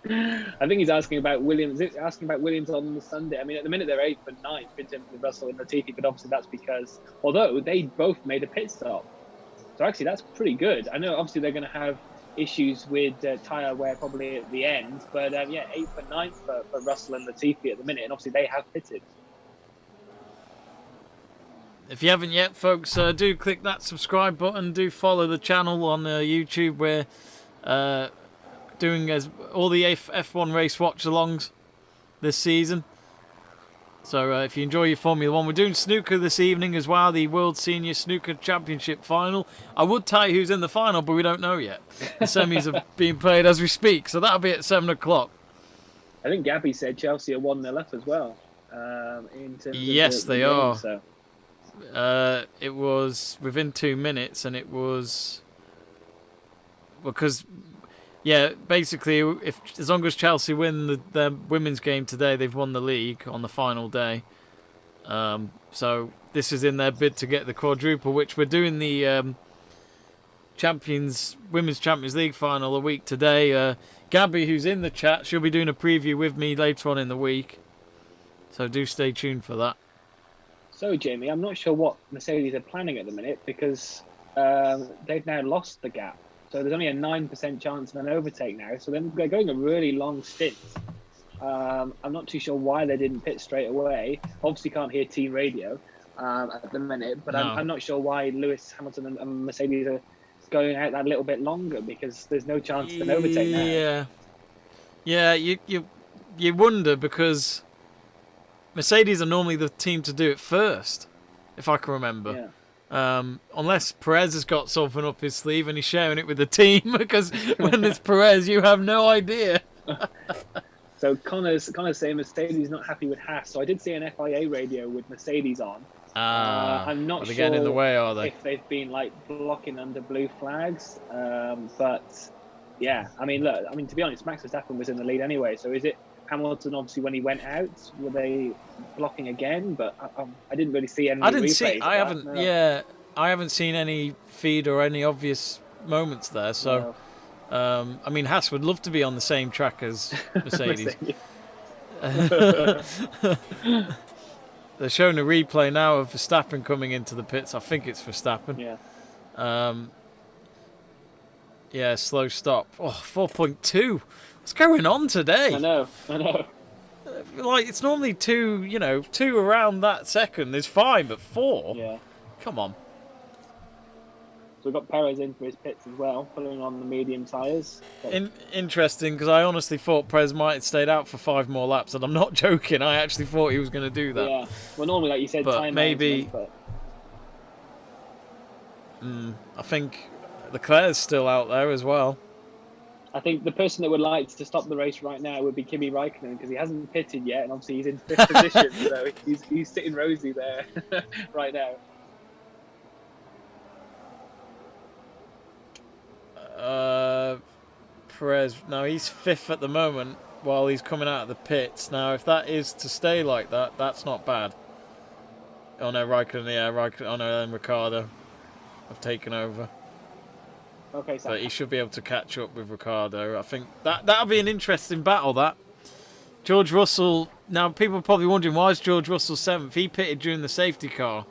I think he's asking about Williams. On the Sunday. I mean, at the minute they're 8th and 9th in terms of Russell and Latifi, but obviously that's because although they both made a pit stop, so actually that's pretty good. I know obviously they're going to have issues with tyre wear probably at the end, but 8th and 9th for Russell and Latifi at the minute, and obviously they have pitted. if you haven't yet, folks, do click that subscribe button. Do follow the channel on YouTube. We're doing all the F1 race watch-alongs this season. So if you enjoy your Formula 1, we're doing snooker this evening as well, the World Senior Snooker Championship final. I would tell you who's in the final, but we don't know yet. The semis are being played as we speak, so that'll be at 7 o'clock. I think Gabby said Chelsea are 1-0 up as well. Yes, they are. So. It was within 2 minutes, and it was because, basically, as long as Chelsea win the women's game today, they've won the league on the final day. So this is in their bid to get the quadruple, which we're doing the Women's Champions League final a week today. Gabby, who's in the chat, she'll be doing a preview with me later on in the week. So do stay tuned for that. So, Jamie, I'm not sure what Mercedes are planning at the minute because they've now lost the gap. So there's only a 9% chance of an overtake now. So then they're going a really long stint. I'm not too sure why they didn't pit straight away. Obviously can't hear team radio at the minute. But no. I'm not sure why Lewis Hamilton and Mercedes are going out that little bit longer because there's no chance of an overtake now. Yeah, you wonder because Mercedes are normally the team to do it first, if I can remember. Yeah. Unless Perez has got something up his sleeve and he's sharing it with the team, because when it's Perez, you have no idea. So Connor's saying Mercedes not happy with Haas. So I did see an FIA radio with Mercedes on. I'm not sure getting in the way, are they? If they've been blocking under blue flags. But yeah, to be honest, Max Verstappen was in the lead anyway. So is it Hamilton? Obviously, when he went out, were they blocking again? But I didn't really see any. I haven't seen any feed or any obvious moments there. So, no. Haas would love to be on the same track as Mercedes. They're showing a replay now of Verstappen coming into the pits. I think it's Verstappen. Yeah. Slow stop. 4.2. What's going on today? I know. It's normally 2 around that second. There's 5 at 4. Yeah. Come on. So we've got Perez in for his pits as well, pulling on the medium tyres. Interesting, because I honestly thought Perez might have stayed out for 5 more laps, and I'm not joking. I actually thought he was going to do that. Yeah. Well, normally, like you said, but time maybe. But... I think Leclerc's still out there as well. I think the person that would like to stop the race right now would be Kimi Raikkonen because he hasn't pitted yet, and obviously he's in 5th position, so he's sitting rosy there right now. Perez, now he's 5th at the moment while he's coming out of the pits. Now, if that is to stay like that, that's not bad. Oh no, Raikkonen. Oh no, then Ricciardo have taken over. Okay, so but he should be able to catch up with Ricciardo. I think that'll be an interesting battle. That George Russell. Now people are probably wondering why is George Russell 7th? He pitted during the safety car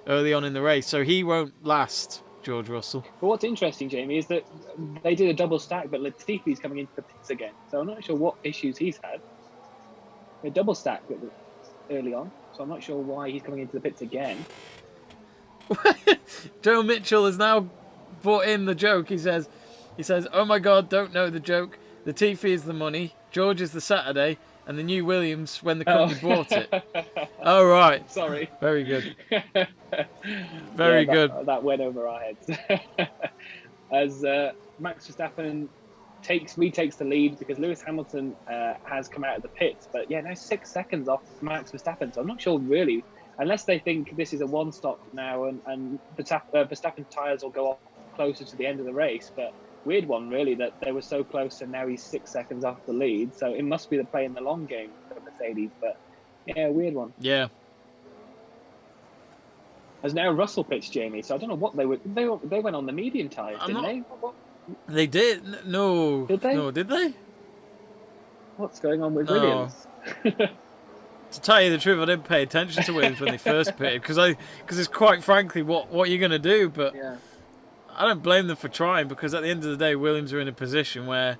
early on in the race, so he won't last. George Russell. But what's interesting, Jamie, is that they did a double stack, but Latifi's coming into the pits again. So I'm not sure what issues he's had. They double stacked early on, so I'm not sure why he's coming into the pits again. Joe Mitchell has now brought in the joke. He says, "Oh my God, don't know the joke. Latifi is the money, George is the Saturday, and the new Williams when the company bought it." Oh right. Sorry. Very good. Very good. That went over our heads. As Max Verstappen retakes the lead because Lewis Hamilton has come out of the pits, but now 6 seconds off Max Verstappen. So I'm not sure really, unless they think this is a one-stop now and Verstappen tyres will go off closer to the end of the race. But weird one really that they were so close and now he's 6 seconds off the lead. So it must be the play in the long game for Mercedes. But weird one. Yeah. As now Russell pitched, Jamie. So I don't know what they were. They went on the medium tyres, didn't they? What? They did. No. Did they? No, did they? What's going on with Williams? To tell you the truth, I didn't pay attention to Williams when they first pitted because it's quite frankly what you're going to do. But I don't blame them for trying because at the end of the day, Williams are in a position where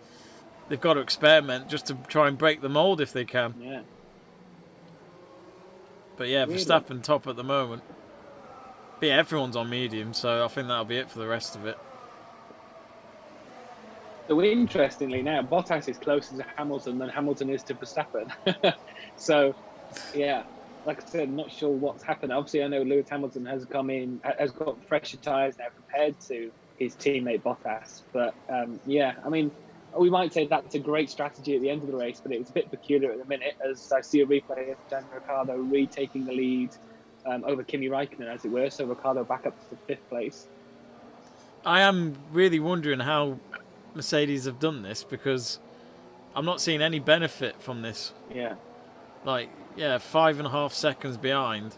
they've got to experiment just to try and break the mould if they can. Yeah. But Verstappen top at the moment. But yeah, everyone's on medium, so I think that'll be it for the rest of it. So interestingly now, Bottas is closer to Hamilton than Hamilton is to Verstappen. So, yeah, like I said, not sure what's happened. Obviously, I know Lewis Hamilton has got fresher tyres now compared to his teammate Bottas. But yeah, I mean, we might say that's a great strategy at the end of the race, but it was a bit peculiar at the minute, as I see a replay of Daniel Ricciardo retaking the lead over Kimi Raikkonen, as it were. So Ricciardo back up to 5th place. I am really wondering how Mercedes have done this, because I'm not seeing any benefit from this. Yeah. Like, yeah, 5.5 seconds behind.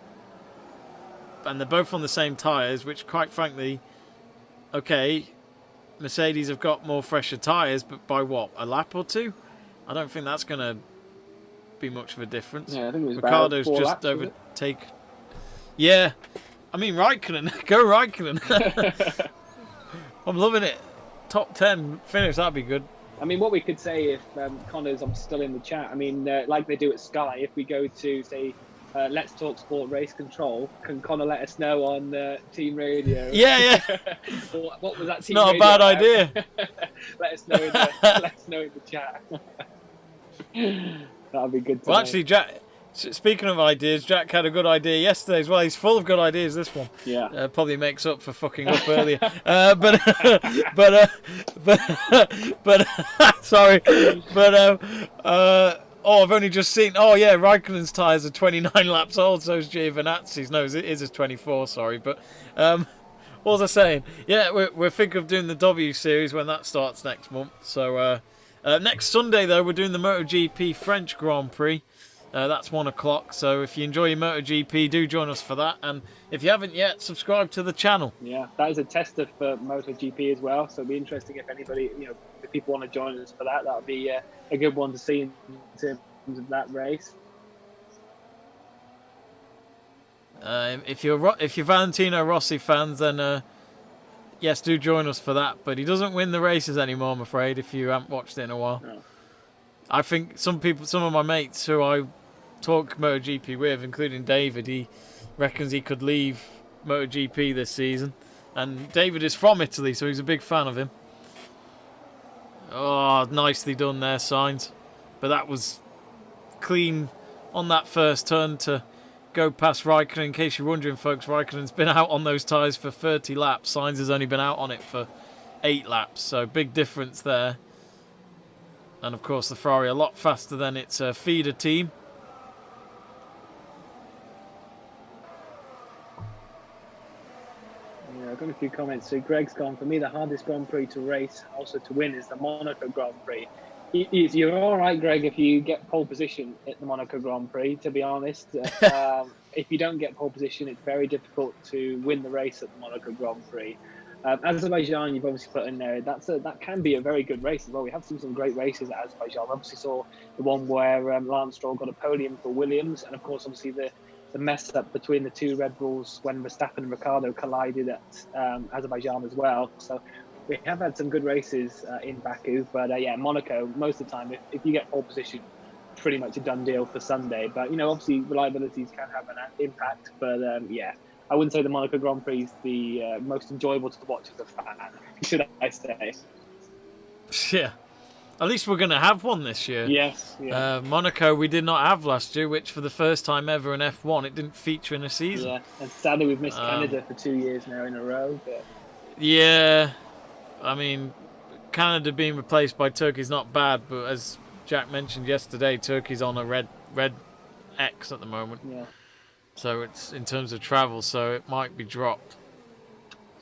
And they're both on the same tyres, which, quite frankly, okay, Mercedes have got more fresher tyres, but by what, a lap or two? I don't think that's going to be much of a difference. Yeah, I think it was Ricciardo's about 4 just laps, overtake. Yeah, I mean, Raikkonen, go Raikkonen. I'm loving it. Top 10 finish, that'd be good. I mean, what we could say if Connor's still in the chat, I mean, like they do at Sky, if we go to, say, Let's Talk Sport Race Control, can Connor let us know on team radio? Yeah. What was that team Not radio a bad about? idea. let us know in the chat. That'll be good to Well, know. actually, Jack, speaking of ideas, Jack had a good idea yesterday as well. He's full of good ideas, this one. Yeah. Probably makes up for fucking up earlier. Sorry. I've only just seen. Oh yeah, Raikkonen's tyres are 29 laps old. So is Giovinazzi's. No, it is 24. Sorry, but what was I saying? Yeah, we're thinking of doing the W series when that starts next month. So next Sunday though, we're doing the MotoGP French Grand Prix. That's 1 o'clock. So if you enjoy your MotoGP, do join us for that. And if you haven't yet, subscribe to the channel. Yeah, that is a tester for MotoGP as well. So it'll be interesting if anybody, if people want to join us for that, that'll be a good one to see in terms of that race. If you're Valentino Rossi fans, then yes, do join us for that. But he doesn't win the races anymore, I'm afraid. If you haven't watched it in a while, No. I think some of my mates who I talk MotoGP with, including David, he reckons he could leave MotoGP this season. And David is from Italy, so he's a big fan of him. Oh, nicely done there, Sainz. But that was clean on that first turn to go past Raikkonen. In case you're wondering, folks, Raikkonen's been out on those tyres for 30 laps. Sainz has only been out on it for 8 laps, so big difference there. And of course, the Ferrari a lot faster than its feeder team. Yeah, I've got a few comments. So Greg's gone, for me, the hardest Grand Prix to race, also to win, is the Monaco Grand Prix. You're all right, Greg, if you get pole position at the Monaco Grand Prix, to be honest. If you don't get pole position, it's very difficult to win the race at the Monaco Grand Prix. Azerbaijan, you've obviously put in there. That can be a very good race as well. We have seen some great races at Azerbaijan. Obviously saw the one where Lance Stroll got a podium for Williams, and of course, obviously the mess up between the two Red Bulls when Verstappen and Ricciardo collided at Azerbaijan as well. So we have had some good races in Baku, but yeah, Monaco, most of the time, if you get pole position, pretty much a done deal for Sunday. But obviously reliabilities can have an impact. But yeah, I wouldn't say the Monaco Grand Prix is the most enjoyable to watch as a fan, should I say? Yeah. At least we're going to have one this year. Yes. Yeah. Monaco we did not have last year, which for the first time ever in F1, it didn't feature in a season. Yeah, and sadly we've missed Canada for 2 years now in a row. But... Yeah, I mean, Canada being replaced by Turkey is not bad, but as Jack mentioned yesterday, Turkey's on a red X at the moment. Yeah. So it's in terms of travel, so it might be dropped.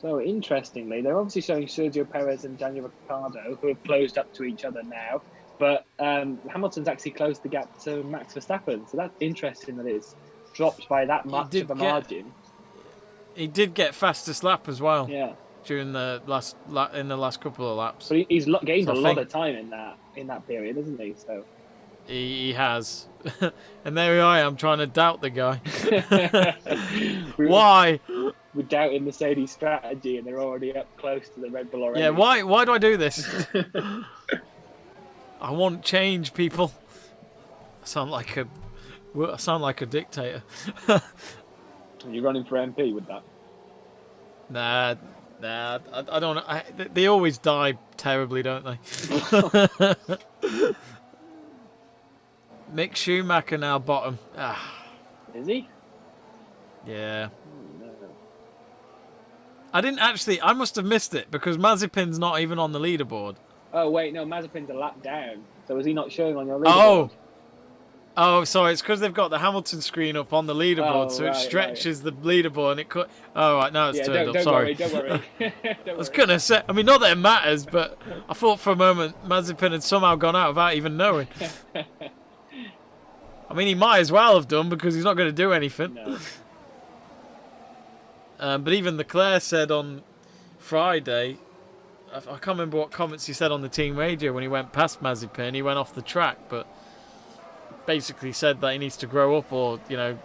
So interestingly, they're obviously showing Sergio Perez and Daniel Ricciardo, who have closed up to each other now. But Hamilton's actually closed the gap to Max Verstappen. So that's interesting that it's dropped by that much of a margin. He did get fastest lap as well. Yeah. During the last couple of laps. But he's gained a lot of time in that period, hasn't he? So he has. And there I am trying to doubt the guy. Why? We're doubting Mercedes' strategy, and they're already up close to the Red Bull already. Yeah, why do I do this? I want change, people. I sound like a dictator. You're running for MP with that. Nah, I don't know. They always die terribly, don't they? Mick Schumacher now bottom. Is he? Yeah. No. I must have missed it because Mazepin's not even on the leaderboard. Oh, wait, no, Mazepin's a lap down. So is he not showing on your leaderboard? Oh, sorry, it's because they've got the Hamilton screen up on the leaderboard, so it stretches the leaderboard and it cut. Oh, right, now it's turned up. Sorry. Don't worry. I was going to say, I mean, not that it matters, but I thought for a moment Mazepin had somehow gone out without even knowing. I mean, he might as well have done because he's not going to do anything. No. But even Leclerc said on Friday, I can't remember what comments he said on the team radio when he went past Mazepin. He went off the track, but basically said that he needs to grow up or, I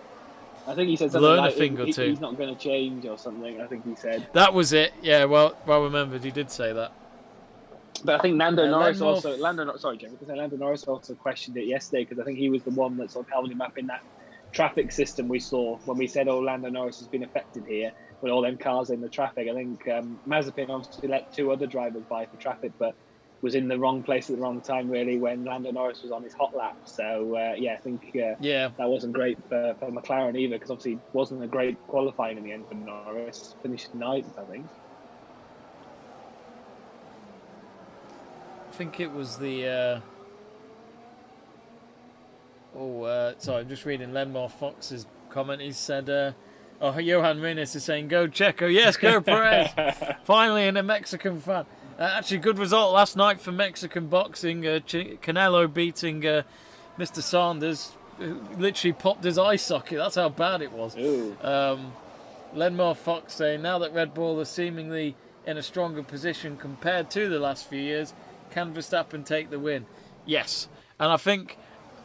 think he said something learn like a thing or two. He's not going to change or something, I think he said. That was it. Yeah, well remembered. He did say that. But I think Lando Norris also questioned it yesterday because I think he was the one that sort of held him up in that traffic system we saw when we said, Lando Norris has been affected here with all them cars in the traffic. I think Mazepin obviously let two other drivers by for traffic, but was in the wrong place at the wrong time, really, when Lando Norris was on his hot lap. So, I think that wasn't great for McLaren either, because obviously it wasn't a great qualifying in the end for Norris. Finished ninth, I think. I think it was the... sorry, I'm just reading Lenmore Fox's comment. He said... Johan Reynes is saying, go Checo. Yes, go Perez. Finally, in a Mexican fan. Actually, good result last night for Mexican boxing. Canelo beating Mr. Sanders, who literally popped his eye socket. That's how bad it was. Lenmore Fox saying, now that Red Bull are seemingly in a stronger position compared to the last few years, can Verstappen take the win? Yes. And I think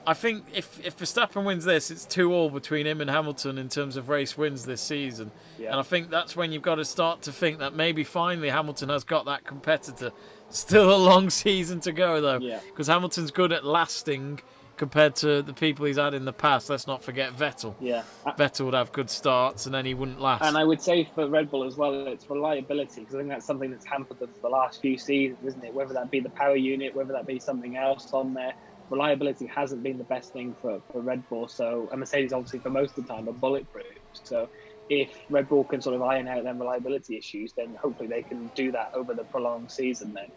if Verstappen wins this, it's 2-2 between him and Hamilton in terms of race wins this season. Yeah. And I think that's when you've got to start to think that maybe finally Hamilton has got that competitor. Still a long season to go, though. Because Hamilton's good at lasting compared to the people he's had in the past. Let's not forget Vettel. Yeah. Vettel would have good starts and then he wouldn't last. And I would say for Red Bull as well, it's reliability, because I think that's something that's hampered them for the last few seasons, isn't it? Whether that be the power unit, whether that be something else on there. Reliability hasn't been the best thing for Red Bull. So, and Mercedes obviously for most of the time are bulletproof. So if Red Bull can sort of iron out them reliability issues, then hopefully they can do that over the prolonged season then.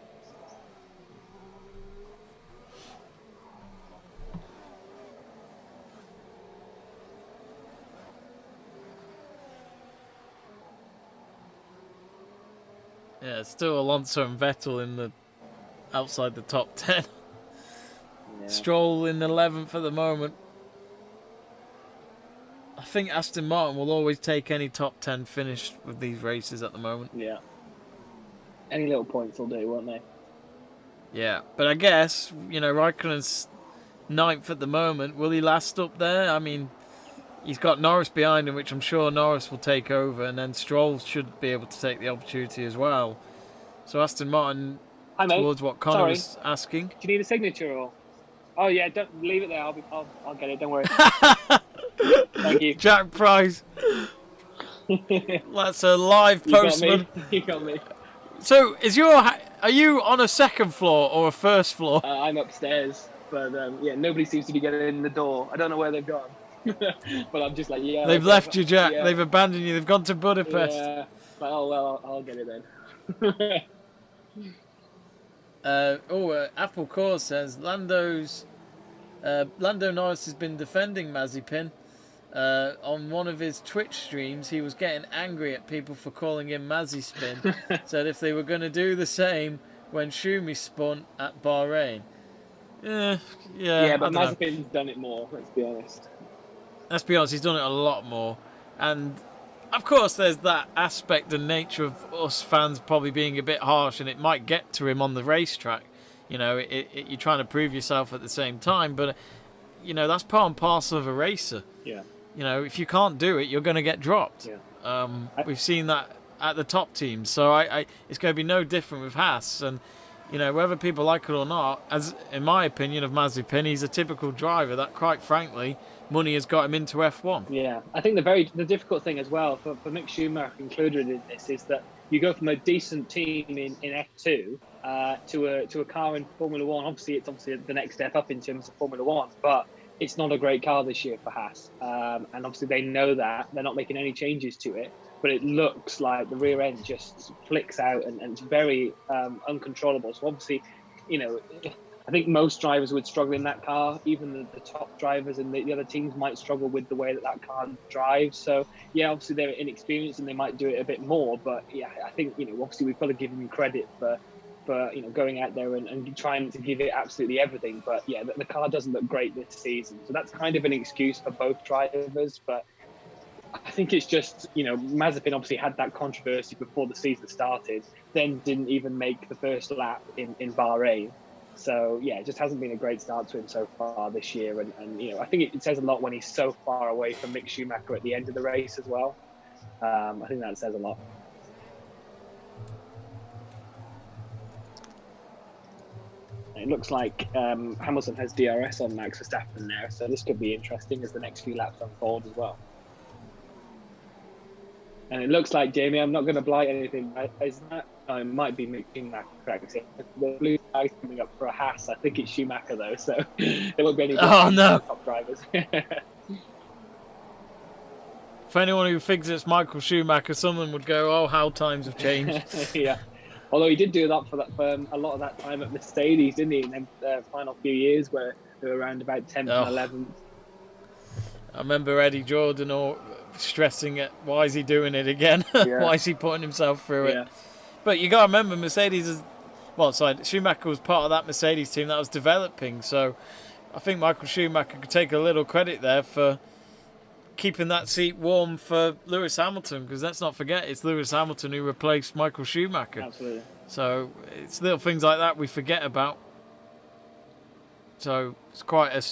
Yeah, still Alonso and Vettel in the outside the top 10. Yeah. Stroll in 11th at the moment. I think Aston Martin will always take any top 10 finish with these races at the moment. Yeah. Any little points will do, won't they? Yeah, but I guess, Raikkonen's 9th at the moment. Will he last up there? I mean, he's got Norris behind him, which I'm sure Norris will take over, and then Stroll should be able to take the opportunity as well. So Aston Martin, towards what Connor was asking. Do you need a signature or? Oh yeah, don't leave it there. I'll get it. Don't worry. Thank you, Jack Price. That's a live postman. You got me. So, are you on a second floor or a first floor? I'm upstairs, but nobody seems to be getting in the door. I don't know where they've gone, but I'm just like, yeah. They've left you, Jack. Yeah. They've abandoned you. They've gone to Budapest. Yeah. Like, oh well, I'll get it then. Apple Core says Lando Norris has been defending Mazepin. On one of his Twitch streams, he was getting angry at people for calling him Mazespin. Said if they were going to do the same when Schumi spun at Bahrain. Yeah, but Mazepin's done it more, let's be honest. Let's be honest, he's done it a lot more. And of course, there's that aspect and nature of us fans probably being a bit harsh, and it might get to him on the racetrack. You're trying to prove yourself at the same time, but that's part and parcel of a racer. Yeah. If you can't do it, you're going to get dropped. Yeah. We've seen that at the top teams, so it's going to be no different with Haas. And whether people like it or not, as in my opinion of Mazepin, he's a typical driver that, quite frankly, money has got him into F1. Yeah, I think the difficult thing as well for Mick Schumacher included in this is that you go from a decent team in F2 to a car in Formula One. Obviously, it's the next step up in terms of Formula One, but it's not a great car this year for Haas. And obviously they know that. They're not making any changes to it, but it looks like the rear end just flicks out and it's very uncontrollable. So obviously, I think most drivers would struggle in that car. Even the top drivers and the other teams might struggle with the way that car drives. So, yeah, obviously they're inexperienced and they might do it a bit more. But, yeah, I think, obviously we've got to give them credit for going out there and trying to give it absolutely everything. But, yeah, the car doesn't look great this season. So that's kind of an excuse for both drivers. But I think it's just, Mazepin obviously had that controversy before the season started, then didn't even make the first lap in Bahrain. So, yeah, it just hasn't been a great start to him so far this year. And I think it says a lot when he's so far away from Mick Schumacher at the end of the race as well. I think that says a lot. It looks like Hamilton has DRS on Max Verstappen now, so this could be interesting as the next few laps unfold as well. And it looks like, Jamie, I'm not going to blight anything. Is that? It might be Mick Schumacher. The blue flag coming up for a Haas. I think it's Schumacher though, so there won't be any top drivers. For anyone who thinks it's Michael Schumacher, someone would go, "Oh, how times have changed." Yeah. Although he did do that for a lot of that time at Mercedes, didn't he? In the final few years, where they were around about 10th and 11th. I remember Eddie Jordan stressing it. Why is he doing it again? Yeah. Why is he putting himself through it? But you got to remember, Schumacher was part of that Mercedes team that was developing. So I think Michael Schumacher could take a little credit there for keeping that seat warm for Lewis Hamilton, because let's not forget it's Lewis Hamilton who replaced Michael Schumacher. Absolutely. So it's little things like that we forget about. So it's quite a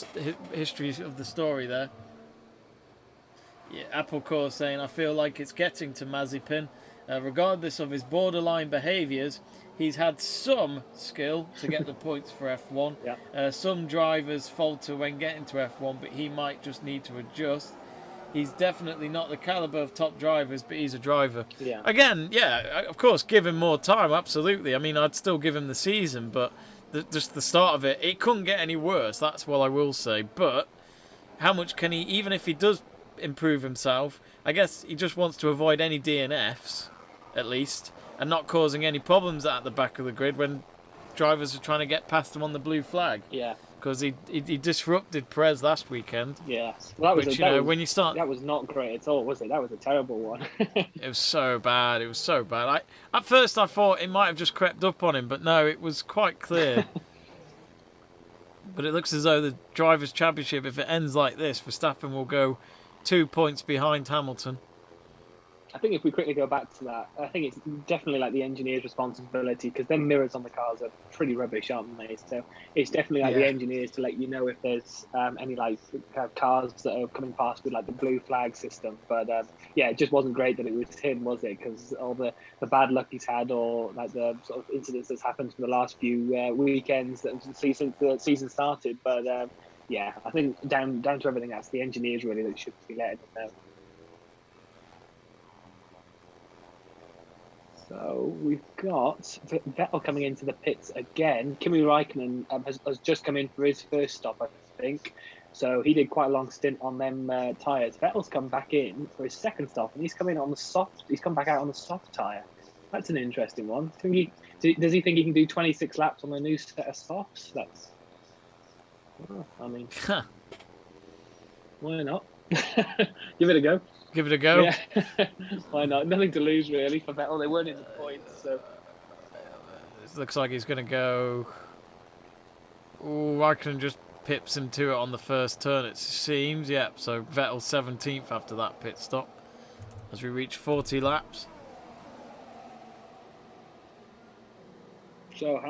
history of the story there. Yeah, Apple Core saying, I feel like it's getting to Mazepin. Regardless of his borderline behaviours, he's had some skill to get the points for F1. Yeah. Some drivers falter when getting to F1, but he might just need to adjust. He's definitely not the calibre of top drivers, but he's a driver. Yeah. Again, yeah, of course, give him more time, absolutely. I mean, I'd still give him the season, but just the start of it, it couldn't get any worse, that's what I will say. But how much can he, even if he does improve himself, I guess he just wants to avoid any DNFs, at least, and not causing any problems at the back of the grid when drivers are trying to get past him on the blue flag. Yeah. Because he disrupted Perez last weekend. Yeah. Well, that was not great at all, was it? That was a terrible one. It was so bad. It was so bad. At first I thought it might have just crept up on him, but no, it was quite clear. But it looks as though the Drivers' Championship, if it ends like this, Verstappen will go 2 points behind Hamilton. I think if we quickly go back to that, I think it's definitely like the engineer's responsibility, because them mirrors on the cars are pretty rubbish, aren't they? So it's definitely like the engineers to let you know if there's any cars that are coming past with like the blue flag system. But it just wasn't great that it was him, was it? Because all the bad luck he's had, or like the sort of incidents that's happened from the last few weekends since the season started. But I think down to everything else, the engineers really that should be letting them know. So we've got Vettel coming into the pits again. Kimi Räikkönen has just come in for his first stop, I think. So he did quite a long stint on them tyres. Vettel's come back in for his second stop, and he's come in on the soft. He's come back out on the soft tyre. That's an interesting one. Does he think he can do 26 laps on a new set of softs? Why not? Give it a go. Give it a go. Yeah. Why not? Nothing to lose really for Vettel. They weren't in the points, so it looks like he's going to go. Oh, Raikkonen just pips him to it on the first turn, it seems. Yep. So Vettel 17th after that pit stop as we reach 40 laps. So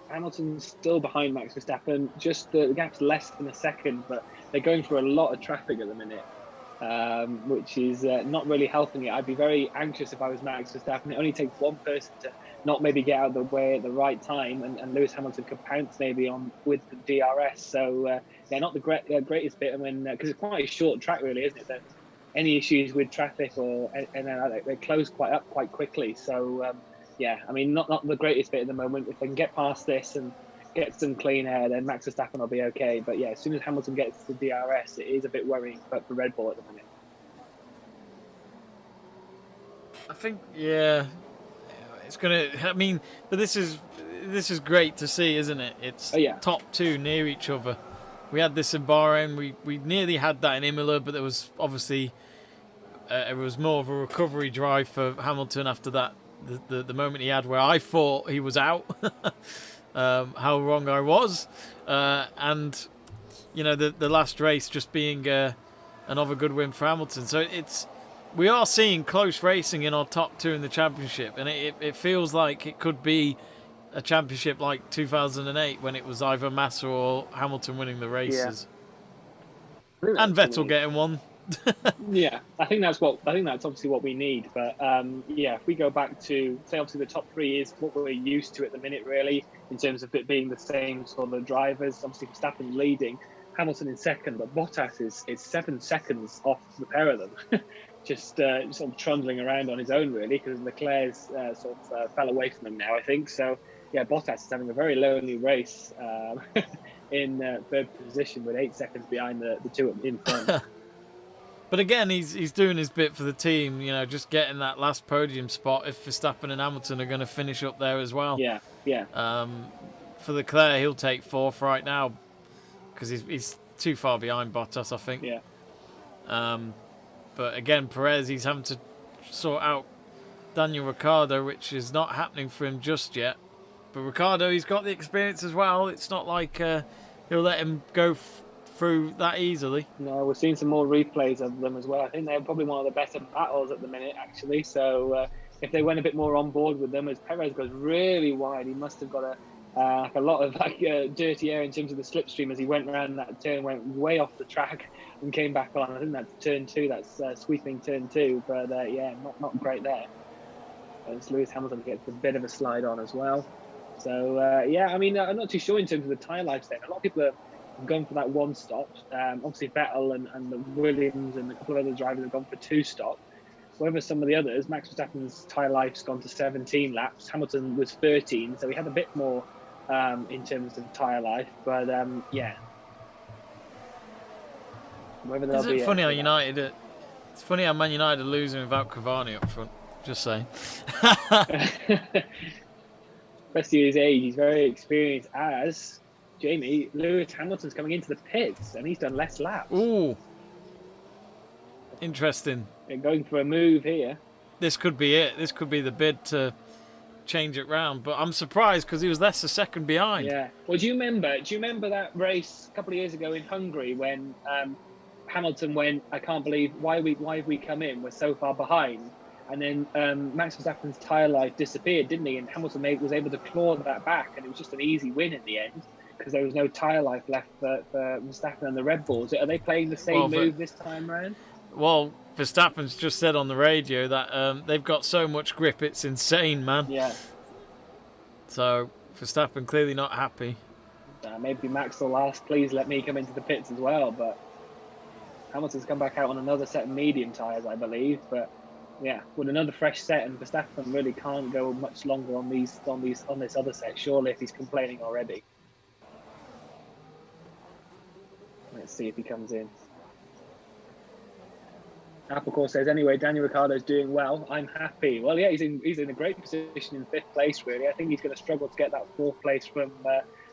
Hamilton's still behind Max Verstappen. Just the gap's less than a second, but they're going through a lot of traffic at the minute. Which is not really helping it. I'd be very anxious if I was Max Verstappen. It only takes one person not maybe get out of the way at the right time, and Lewis Hamilton could pounce maybe on with the DRS. So yeah, not the greatest bit. I mean, because it's quite a short track, really, isn't it? So any issues with traffic they close quite quickly. So yeah, I mean, not the greatest bit at the moment. If they can get past this and get some clean air, then Max Verstappen will be okay. But yeah, as soon as Hamilton gets to the DRS, it is a bit worrying for Red Bull at the minute. I think, yeah, it's gonna. I mean, but this is great to see, isn't it? It's top two near each other. We had this in Bahrain. We nearly had that in Imola, but there was obviously it was more of a recovery drive for Hamilton after that. The moment he had where I thought he was out. How wrong I was, and you know the last race just being another good win for Hamilton. So we are seeing close racing in our top two in the championship, and it feels like it could be a championship like 2008 when it was either Massa or Hamilton winning the races, and Vettel getting one. Yeah, I think that's obviously what we need. But yeah, if we go back to say obviously the top three is what we're used to at the minute, really, in terms of it being the same sort of drivers. Obviously Verstappen leading, Hamilton in second, but Bottas is 7 seconds off the pair of them. just sort of trundling around on his own, really, because Leclerc's sort of fell away from him now, I think. So yeah, Bottas is having a very lonely race in third position with 8 seconds behind the two in front. But again, he's doing his bit for the team, you know, just getting that last podium spot if Verstappen and Hamilton are going to finish up there as well. Yeah. For Leclerc, he'll take fourth right now because he's too far behind Bottas, I think. Yeah. But again, Perez, he's having to sort out Daniel Ricciardo, which is not happening for him just yet. But Ricciardo, he's got the experience as well. It's not like he'll let him go through that easily. No, we're seeing some more replays of them as well. I think they're probably one of the better battles at the minute, actually. So if they went a bit more on board with them, as Perez goes really wide, he must have got a lot of dirty air in terms of the slipstream as he went around that turn, went way off the track and came back on. I think that's turn 2, that's sweeping turn 2. But yeah, not great there. As Lewis Hamilton gets a bit of a slide on as well. So yeah, I mean, I'm not too sure in terms of the tyre life then. A lot of people have gone for that 1 stop. Obviously Vettel and the Williams and a couple of other drivers have gone for 2 stop. However, some of the others, Max Verstappen's tyre life's gone to 17 laps. Hamilton was 13, so he had a bit more in terms of tyre life. But yeah, whether Is it funny how United? It's funny how Man United are losing without Cavani up front. Just saying. Especially his age, he's very experienced. As Jamie, Lewis Hamilton's coming into the pits and he's done less laps. Ooh, interesting. They're going for a move here. This could be it. This could be the bid to change it round. But I'm surprised because he was less a second behind. Yeah. Well, do you remember that race a couple of years ago in Hungary when Hamilton went, I can't believe why have we come in? We're so far behind. And then Max Verstappen's tyre life disappeared, didn't he? And Hamilton was able to claw that back, and it was just an easy win in the end because there was no tyre life left for Verstappen and the Red Bulls. Are they playing the same move this time round? Well, Verstappen's just said on the radio that they've got so much grip, it's insane, man. Yeah. So Verstappen clearly not happy. Maybe Max will ask, please let me come into the pits as well. But Hamilton's come back out on another set of medium tyres, I believe. But yeah, with another fresh set, and Verstappen really can't go much longer on this other set, surely, if he's complaining already. Let's see if he comes in. Applecore says, anyway, Daniel Ricciardo's doing well. I'm happy. Well, yeah, he's in a great position in 5th place, really. I think he's going to struggle to get that 4th place from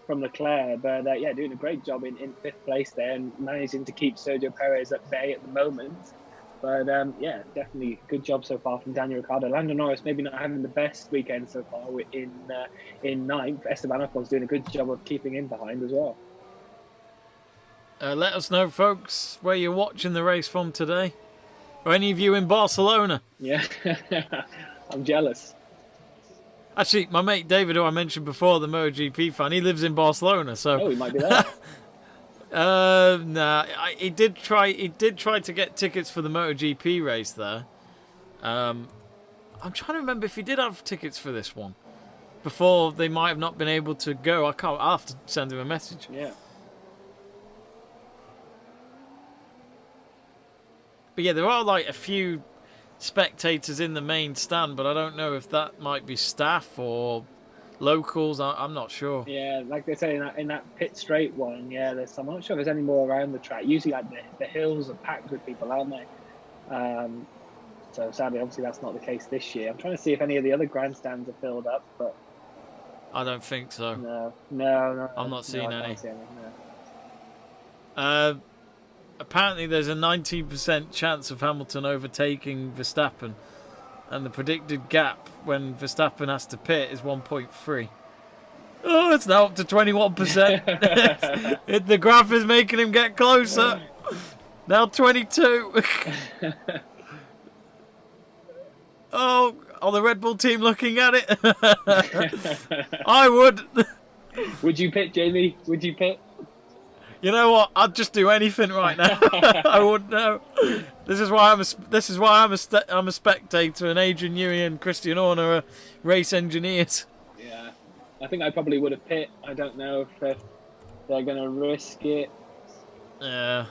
Leclerc. But yeah, doing a great job in 5th place there and managing to keep Sergio Perez at bay at the moment. But yeah, definitely good job so far from Daniel Ricciardo. Lando Norris maybe not having the best weekend so far in 9th. Esteban Ocon's doing a good job of keeping him behind as well. Let us know, folks, where you're watching the race from today. Or any of you in Barcelona. Yeah, I'm jealous. Actually, my mate David, who I mentioned before, the MotoGP fan, he lives in Barcelona. So he might be there. Nah, he did try to get tickets for the MotoGP race there. I'm trying to remember if he did have tickets for this one. before they might have not been able to go. I'll have to send him a message. Yeah. But yeah, there are like a few spectators in the main stand, but I don't know if that might be staff or locals. I'm not sure. Yeah, like they say in that pit straight one, yeah, there's some. I'm not sure if there's any more around the track. Usually, like the hills are packed with people, aren't they? So sadly, obviously, that's not the case this year. I'm trying to see if any of the other grandstands are filled up, but I don't think so. No. I'm not seeing I any. can't see any, no. Apparently, there's a 19% chance of Hamilton overtaking Verstappen, and the predicted gap when Verstappen has to pit is 1.3. Oh, it's now up to 21%. The graph is making him get closer. Now 22. Oh, the Red Bull team looking at it. I would. Would you pit, Jamie? Would you pit? You know what? I'd just do anything right now. I wouldn't know. This is why I'm a spectator, and Adrian Newey and Christian Horner are race engineers. Yeah, I think I probably would have pit. I don't know if they're going to risk it. Yeah.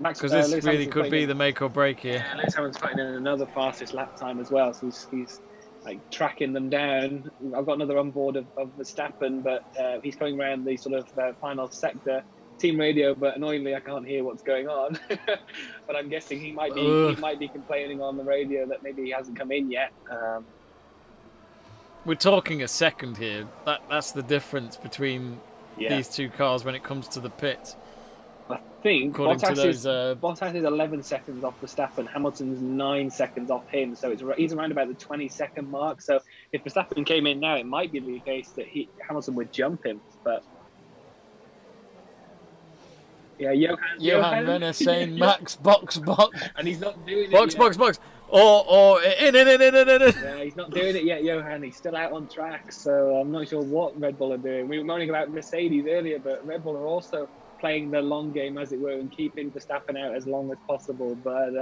Because this really could be the make or break here. Yeah, Lewis Hamilton's putting in another fastest lap time as well, so he's like tracking them down. I've got another on board of Verstappen, but he's coming around the sort of final sector. Team radio, but annoyingly I can't hear what's going on. But I'm guessing he might be complaining on the radio that maybe he hasn't come in yet. We're talking a second here. That's the difference between these two cars when it comes to the pits. I think Bottas is 11 seconds off Verstappen. Hamilton's 9 seconds off him, so he's around about the 20-second mark. So if Verstappen came in now, it might be the case that Hamilton would jump him, but. Yeah, Johan Renner saying Max box, and he's not doing it. Box. Or in. Yeah, he's not doing it yet, Johan. He's still out on track, so I'm not sure what Red Bull are doing. We were moaning about Mercedes earlier, but Red Bull are also playing the long game, as it were, and keeping Verstappen out as long as possible. But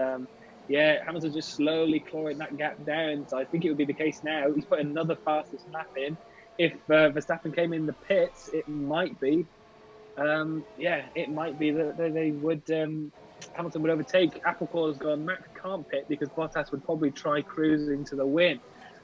Hamilton's just slowly clawing that gap down. So I think it would be the case now. He's put another fastest lap in. If Verstappen came in the pits, it might be. It might be that they would Hamilton would overtake. Applecore has gone, Max can't pit because Bottas would probably try cruising to the win.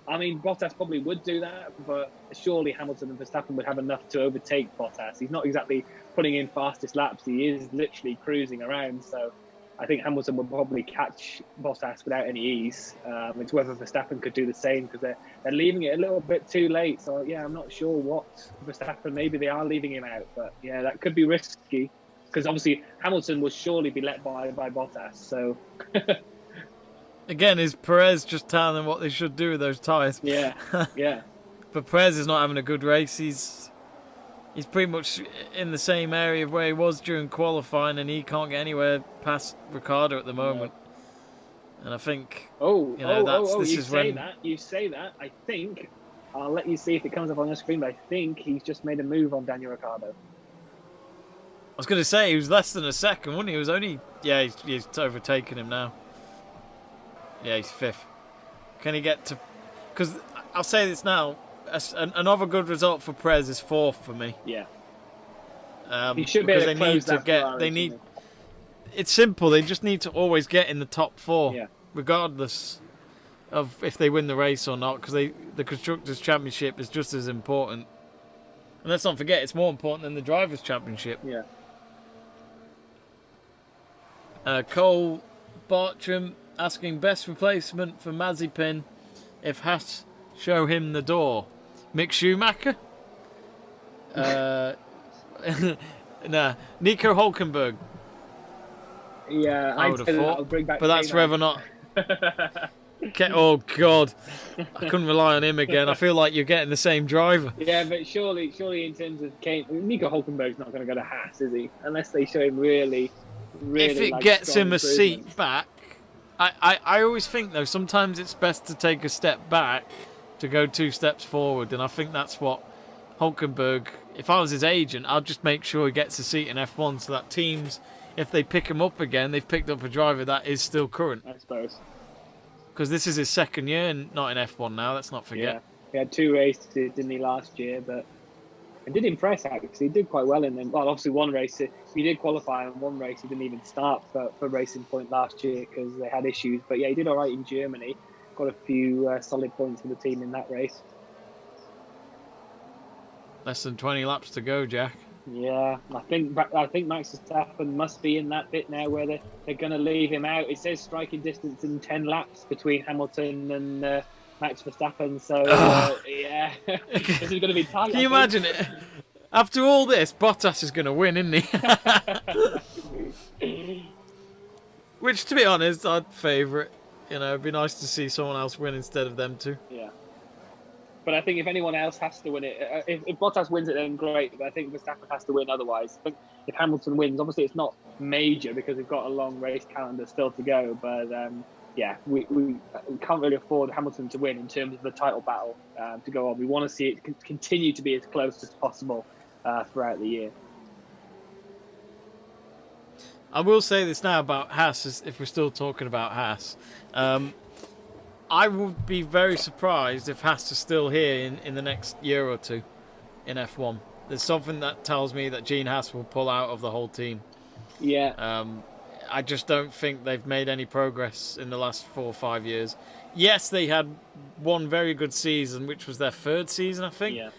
I mean, Bottas probably would do that, but surely Hamilton and Verstappen would have enough to overtake Bottas. He's not exactly putting in fastest laps. He is literally cruising around. So I think Hamilton would probably catch Bottas without any ease. It's whether Verstappen could do the same because they're leaving it a little bit too late. So, yeah, I'm not sure what Verstappen, maybe they are leaving him out. But, yeah, that could be risky because obviously Hamilton will surely be let by Bottas. So, again, is Perez just telling them what they should do with those tyres? Yeah. But Perez is not having a good race. He's pretty much in the same area of where he was during qualifying, and he can't get anywhere past Ricciardo at the moment. No. And I think, you say that. I think I'll let you see if it comes up on your screen. But I think he's just made a move on Daniel Ricciardo. I was going to say he was less than a second, wasn't he? He was only he's overtaken him now. Yeah, he's fifth. Can he get to? Because I'll say this now. Another good result for Perez is fourth for me. Yeah. He should be able to close that Ferrari. It's simple. They just need to always get in the top four, regardless of if they win the race or not. Because the Constructors' Championship is just as important. And let's not forget, it's more important than the Drivers' Championship. Yeah. Cole Bartram asking best replacement for Mazepin if Haas show him the door. Mick Schumacher? Nico Hulkenberg. Yeah, I would have thought. I'll bring back but that's whether not. Oh God, I couldn't rely on him again. I feel like you're getting the same driver. Yeah, but surely in terms of Kane, Nico Hulkenberg's not going to go to Haas, is he? Unless they show him really. If it gets him a seat back, I always think though sometimes it's best to take a step back to go 2 steps forward, and I think that's what Hulkenberg. If I was his agent, I'd just make sure he gets a seat in F1 so that teams, if they pick him up again, they've picked up a driver that is still current. I suppose. Because this is his second year and not in F1 now. Let's not forget. He had 2 races, didn't he, last year? But and did impress, actually. He did quite well in them. Well, obviously one race, he did qualify, and one race he didn't even start for Racing Point last year because they had issues. But yeah, he did all right in Germany. Got a few solid points for the team in that race. Less than 20 laps to go, Jack. Yeah, I think Max Verstappen must be in that bit now where they're going to leave him out. It says striking distance in 10 laps between Hamilton and Max Verstappen. So yeah, this is going to be tight. Can you imagine it? After all this, Bottas is going to win, isn't he? Which, to be honest, I'd favour it. You know, it'd be nice to see someone else win instead of them two. Yeah. But I think if anyone else has to win it, if Bottas wins it, then great. But I think Verstappen has to win otherwise. I think if Hamilton wins, obviously it's not major because we've got a long race calendar still to go. But yeah, we can't really afford Hamilton to win in terms of the title battle to go on. We want to see it continue to be as close as possible throughout the year. I will say this now about Haas, if we're still talking about Haas. I would be very surprised if Haas is still here in the next year or two in F1. There's something that tells me that Gene Haas will pull out of the whole team. Yeah. I just don't think they've made any progress in the last 4 or 5 years. Yes, they had one very good season, which was their 3rd season, I think. Yeah.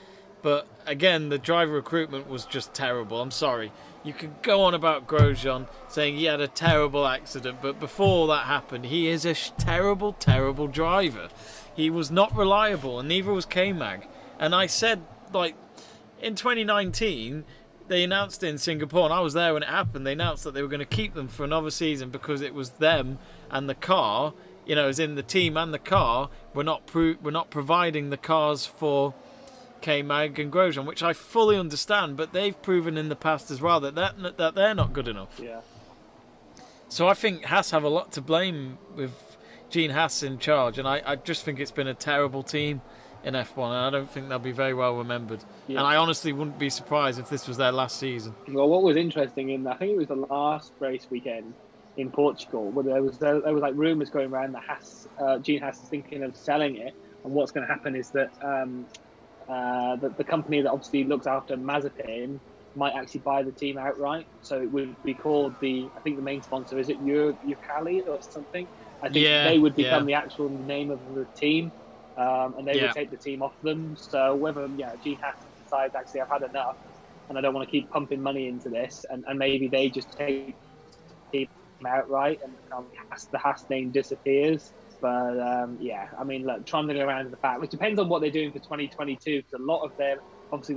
But again, the driver recruitment was just terrible. I'm sorry. You could go on about Grosjean saying he had a terrible accident, but before that happened, he is a terrible, terrible driver. He was not reliable, and neither was K-Mag. And I said, like, in 2019, they announced it in Singapore, and I was there when it happened. They announced that they were going to keep them for another season because it was them and the car, you know, as in the team and the car, were not providing the cars for K-Mag and Grosjean, which I fully understand, but they've proven in the past as well that they're not good enough. Yeah. So I think Haas have a lot to blame with Gene Haas in charge, and I just think it's been a terrible team in F1, and I don't think they'll be very well remembered. Yeah. And I honestly wouldn't be surprised if this was their last season. Well, what was interesting I think it was the last race weekend in Portugal, where there was like rumours going around that Gene Haas is thinking of selling it, and what's going to happen is that the company that obviously looks after Mazepin might actually buy the team outright. So it would be called I think the main sponsor, is it Uralkali or something? I think they would become the actual name of the team, and they would take the team off them. So whether Gene Haas decides, actually I've had enough and I don't want to keep pumping money into this, and maybe they just take the team outright and the Haas name disappears. But I mean, look, trying to go around to the fact, which depends on what they're doing for 2022, because a lot of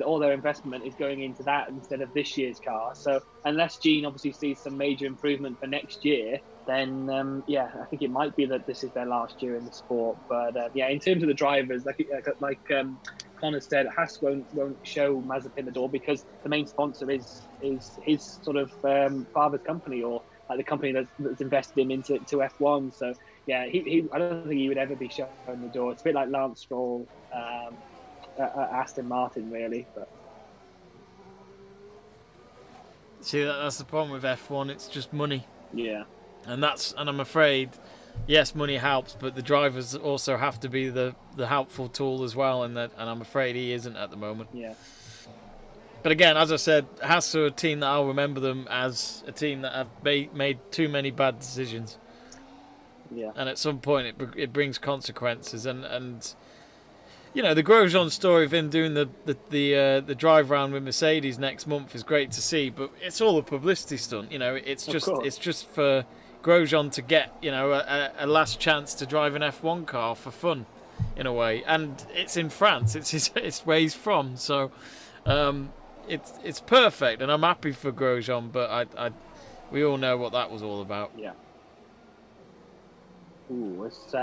all their investment is going into that instead of this year's car. So unless Gene obviously sees some major improvement for next year, then I think it might be that this is their last year in the sport. But in terms of the drivers, like Connor said, Haas won't show Mazepin the door because the main sponsor is his sort of father's company, or like the company that's invested him into F1. So yeah, I don't think he would ever be shown the door. It's a bit like Lance Stroll at Aston Martin, really. But see, that's the problem with F1. It's just money. Yeah, and I'm afraid, yes, money helps, but the drivers also have to be the helpful tool as well, and I'm afraid he isn't at the moment. Yeah. But again, as I said, Haas are a team that I'll remember them as a team that have made too many bad decisions. Yeah. And at some point it brings consequences, and you know, the Grosjean story of him doing the drive round with Mercedes next month is great to see, but it's all a publicity stunt. You know, it's just for Grosjean to get, you know, a last chance to drive an F1 car for fun, in a way. And it's in France. It's where he's from, so it's perfect, and I'm happy for Grosjean. But we all know what that was all about. Yeah. Ooh, it's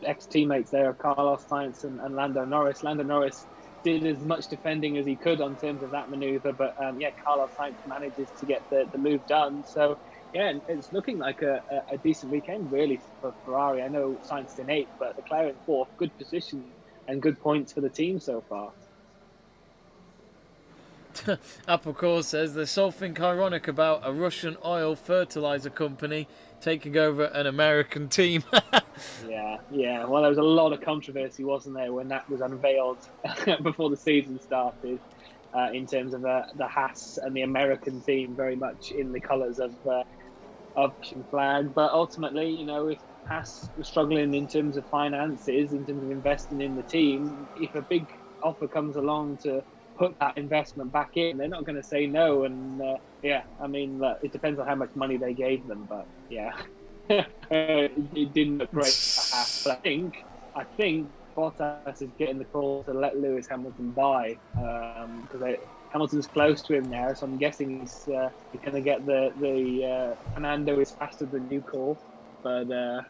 ex-teammates there of Carlos Sainz and Lando Norris. Lando Norris did as much defending as he could on terms of that manoeuvre, but Carlos Sainz manages to get the move done. So yeah, it's looking like a decent weekend really for Ferrari. I know Sainz in 8th, but Leclerc in 4th. Good position and good points for the team so far. Apple Core says there's something ironic about a Russian oil fertilizer company taking over an American team. Yeah. Well, there was a lot of controversy, wasn't there, when that was unveiled before the season started, in terms of the Haas and the American team very much in the colours of Russian flag. But ultimately, you know, if Haas was struggling in terms of finances, in terms of investing in the team, if a big offer comes along to put that investment back in, they're not going to say no. And I mean, it depends on how much money they gave them, but yeah, it didn't look great for Haas. But I think Bottas is getting the call to let Lewis Hamilton buy, because Hamilton's close to him now, so I'm guessing he's going to get the Fernando is faster than you call, but.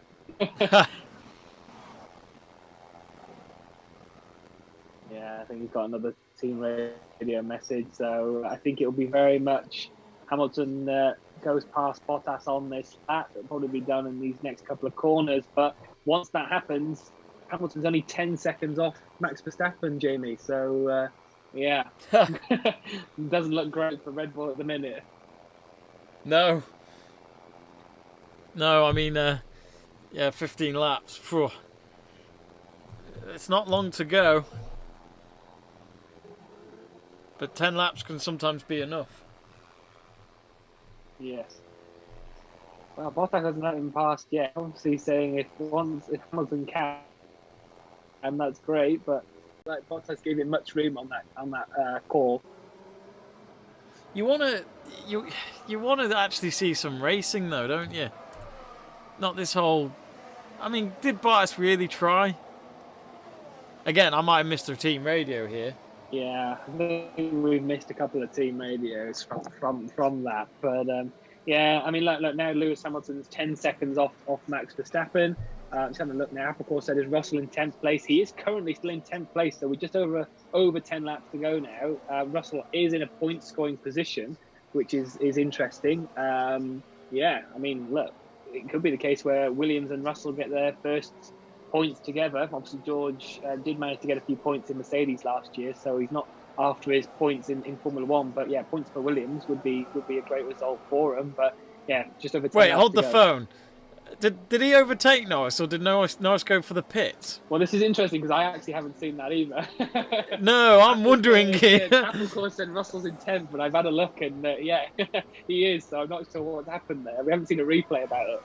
Yeah, I think he's got another team radio message. So I think it'll be very much Hamilton goes past Bottas on this lap. It'll probably be done in these next couple of corners. But once that happens, Hamilton's only 10 seconds off Max Verstappen, Jamie. So, yeah, it doesn't look great for Red Bull at the minute. No, I mean, 15 laps. Phew. It's not long to go. But 10 laps can sometimes be enough. Yes. Well, Bottas hasn't let him past yet. Obviously saying if Hamilton can, and that's great, but like Bottas gave him much room on that call. You want to actually see some racing though, don't you? Not this whole. I mean, did Bottas really try? Again, I might have missed the team radio here. Yeah, I think we've missed a couple of team radios from that, but yeah, I mean, look now Lewis Hamilton's 10 seconds off Max Verstappen. Just having a look now. Apple Core said is Russell in 10th place. He is currently still in 10th place, so we're just over 10 laps to go now. Russell is in a point scoring position, which is interesting. Yeah, I mean, look, it could be the case where Williams and Russell get their first points together. Obviously, George did manage to get a few points in Mercedes last year, so he's not after his points in Formula One. But yeah, points for Williams would be a great result for him. But yeah, just over 10 Wait, laps hold to the go. phone. Did he overtake Norris, or did Norris go for the pits? Well, this is interesting because I actually haven't seen that either. No, I'm wondering here. Apple Core said Russell's in 10th, but I've had a look and yeah, he is. So I'm not sure what's happened there. We haven't seen a replay about it.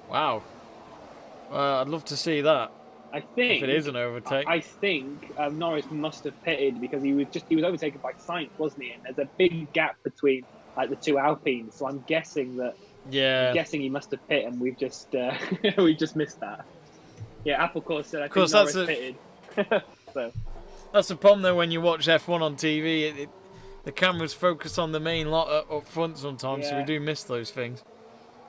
Wow. I'd love to see that. I think if it is an overtake. I think Norris must have pitted because he was overtaken by Sainz, wasn't he? And there's a big gap between like the two Alpines, so I'm guessing that. Yeah. I'm guessing he must have pit, and we've just missed that. Yeah, Apple Core said I think Norris pitted. So. That's the problem though when you watch F1 on TV. The cameras focus on the main lot up front sometimes, so we do miss those things.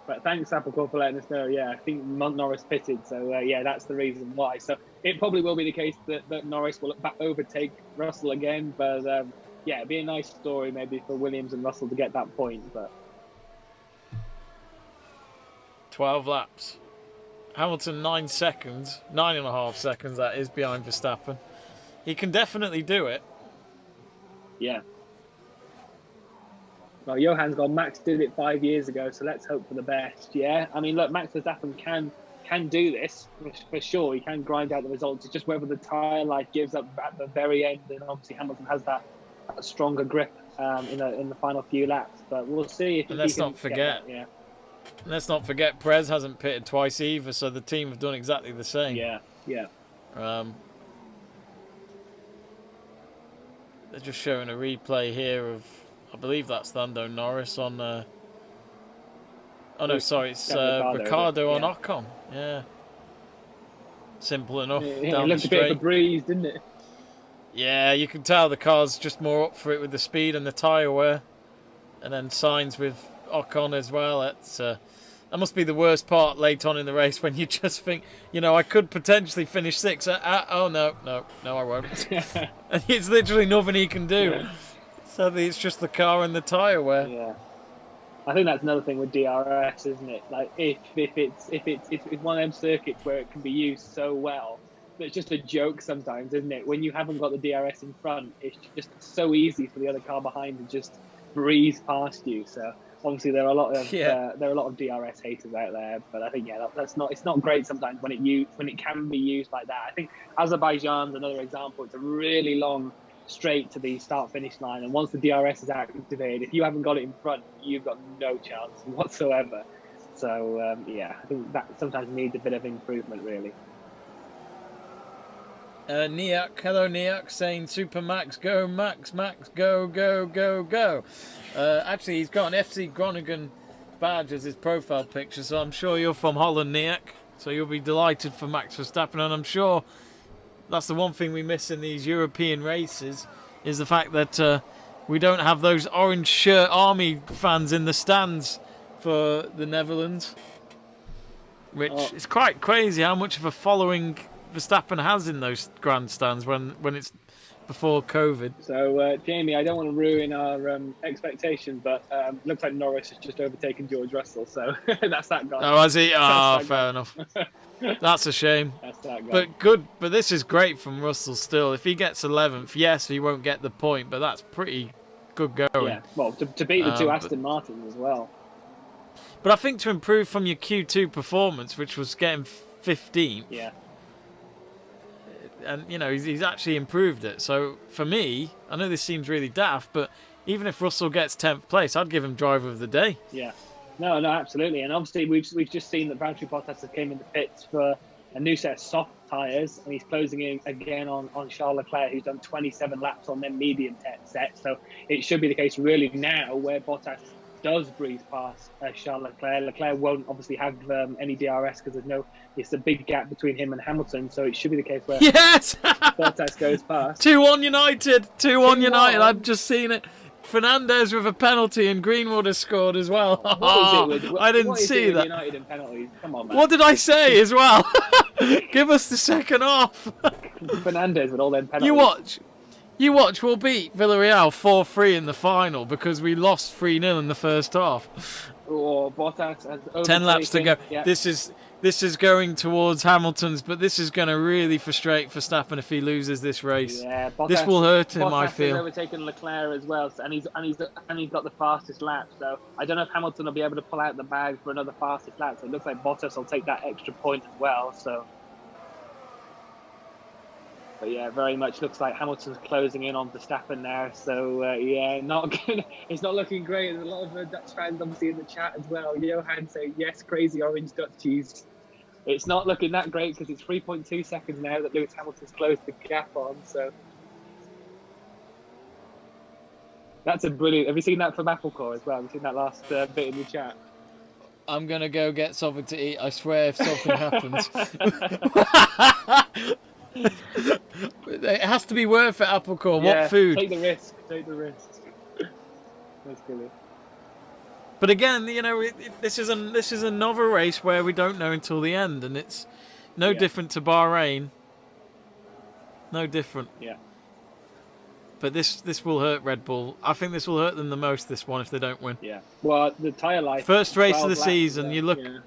But thanks, Apple Corp, for letting us know. Yeah, I think Norris pitted, so yeah, that's the reason why. So it probably will be the case that Norris will overtake Russell again. But yeah, it'd be a nice story maybe for Williams and Russell to get that point. But 12 laps. Hamilton 9.5 seconds. That is behind Verstappen. He can definitely do it. Yeah. Well, Johan's gone. Max did it 5 years ago, so let's hope for the best. Yeah, I mean, look, Max Verstappen can do this for sure. He can grind out the results. It's just whether the tyre life gives up at the very end, and obviously Hamilton has that stronger grip in the final few laps. But we'll see if. And let's not forget. Yeah. Let's not forget, Perez hasn't pitted twice either, so the team have done exactly the same. Yeah. They're just showing a replay here of. I believe that's Lando Norris on. Oh no, sorry, it's Ricciardo on Ocon. Yeah, simple enough. It down looked the a bit of a breeze, didn't it? Yeah, you can tell the car's just more up for it with the speed and the tyre wear, and then Sainz with Ocon as well. That must be the worst part late on in the race when you just think, I could potentially finish 6th. Oh no, I won't. And it's literally nothing he can do. Yeah. Sadly, it's just the car and the tyre wear. Yeah, I think that's another thing with DRS, isn't it? Like if it's one of them circuits where it can be used so well, it's just a joke sometimes, isn't it? When you haven't got the DRS in front, it's just so easy for the other car behind to just breeze past you. So obviously there are a lot of DRS haters out there, but I think it's not great sometimes when it can be used like that. I think Azerbaijan's another example. It's a really long straight to the start finish line, and once the DRS is activated, if you haven't got it in front, you've got no chance whatsoever. So I think that sometimes needs a bit of improvement, really. Niak, hello Niak, saying Super Max, go Max, go, go, go, go. Actually, he's got an FC Groningen badge as his profile picture, so I'm sure you're from Holland, Niak. So you'll be delighted for Max Verstappen, and I'm sure that's the one thing we miss in these European races, is the fact that we don't have those orange shirt army fans in the stands for the Netherlands. Which is quite crazy how much of a following Verstappen has in those grandstands when it's before COVID. So, Jamie, I don't want to ruin our expectations, but looks like Norris has just overtaken George Russell, so that's that guy. Oh, has he? Oh, fair enough. That's a shame. That's that guy. But good. But this is great from Russell still. If he gets 11th, yes, he won't get the point, but that's pretty good going. Yeah, well, to beat the two Aston Martins as well. But I think to improve from your Q2 performance, which was getting 15th, yeah. And, he's actually improved it. So, for me, I know this seems really daft, but even if Russell gets 10th place, I'd give him driver of the day. Yeah. No, absolutely. And obviously, we've just seen that Valtteri Bottas has came in the pits for a new set of soft tyres, and he's closing in again on Charles Leclerc, who's done 27 laps on their medium set. So, it should be the case really now where Bottas does breeze past Charles Leclerc. Leclerc won't obviously have any DRS because it's a big gap between him and Hamilton, so it should be the case where Bottas goes past. 2-1 United, 2-1 United. I've just seen it. Fernandez with a penalty, and Greenwood has scored as well. I didn't see that. United and penalties. Come on, man. What did I say as well? Give us the second half. Fernandez with all them penalties. You watch, we'll beat Villarreal 4-3 in the final because we lost 3-0 in the first half. Oh, Bottas has 10 laps to go. Yeah. This is going towards Hamilton's, but this is going to really frustrate Verstappen if he loses this race. Yeah, Bottas, this will hurt him, I feel. Bottas has overtaken Leclerc as well, and he's got the fastest lap. So I don't know if Hamilton will be able to pull out the bag for another fastest lap. So it looks like Bottas will take that extra point as well. So. But yeah, very much looks like Hamilton's closing in on Verstappen now. So not good. It's not looking great. There's a lot of Dutch fans obviously in the chat as well. Johan saying yes, crazy orange Dutch cheese. It's not looking that great because it's 3.2 seconds now that Lewis Hamilton's closed the gap on. So that's a brilliant. Have you seen that from Applecore as well? Have you seen that last bit in the chat? I'm gonna go get something to eat. I swear, if something happens. It has to be worth it, Applecore. Yeah, what food? Take the risk. That's brilliant. But again, this is another race where we don't know until the end, and it's no different to Bahrain. No different. Yeah. But this will hurt Red Bull. I think this will hurt them the most, this one, if they don't win. Yeah. Well, the tyre life. First race of the season, you look... Yeah.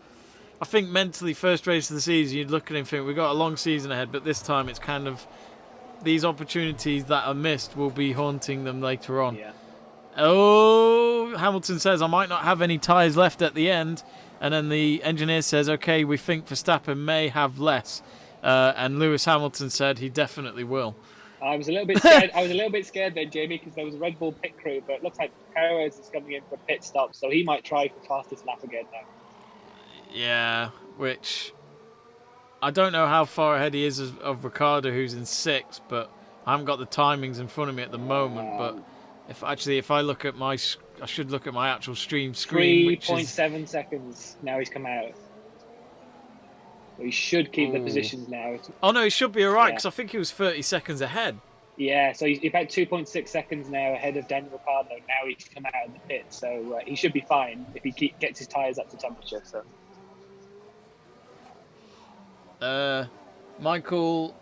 I think mentally, first race of the season, you'd look at him and think, we've got a long season ahead, but this time it's kind of... These opportunities that are missed will be haunting them later on. Yeah. Oh, Hamilton says, I might not have any tyres left at the end. And then the engineer says, okay, we think Verstappen may have less. And Lewis Hamilton said he definitely will. I was a little bit scared. I was a little bit scared then, Jamie, because there was a Red Bull pit crew, but it looks like Perez is coming in for a pit stop, so he might try for fastest lap again now. Yeah, which I don't know how far ahead he is of Ricciardo, who's in 6th, but I haven't got the timings in front of me at the moment. But if I look at I should look at my actual stream screen. 3.7 seconds now he's come out. So he should keep the positions now. Oh no, he should be alright because I think he was 30 seconds ahead. Yeah, so he's about 2.6 seconds now ahead of Daniel Ricciardo. Now he's come out of the pit, so he should be fine if he gets his tyres up to temperature. So. Michael,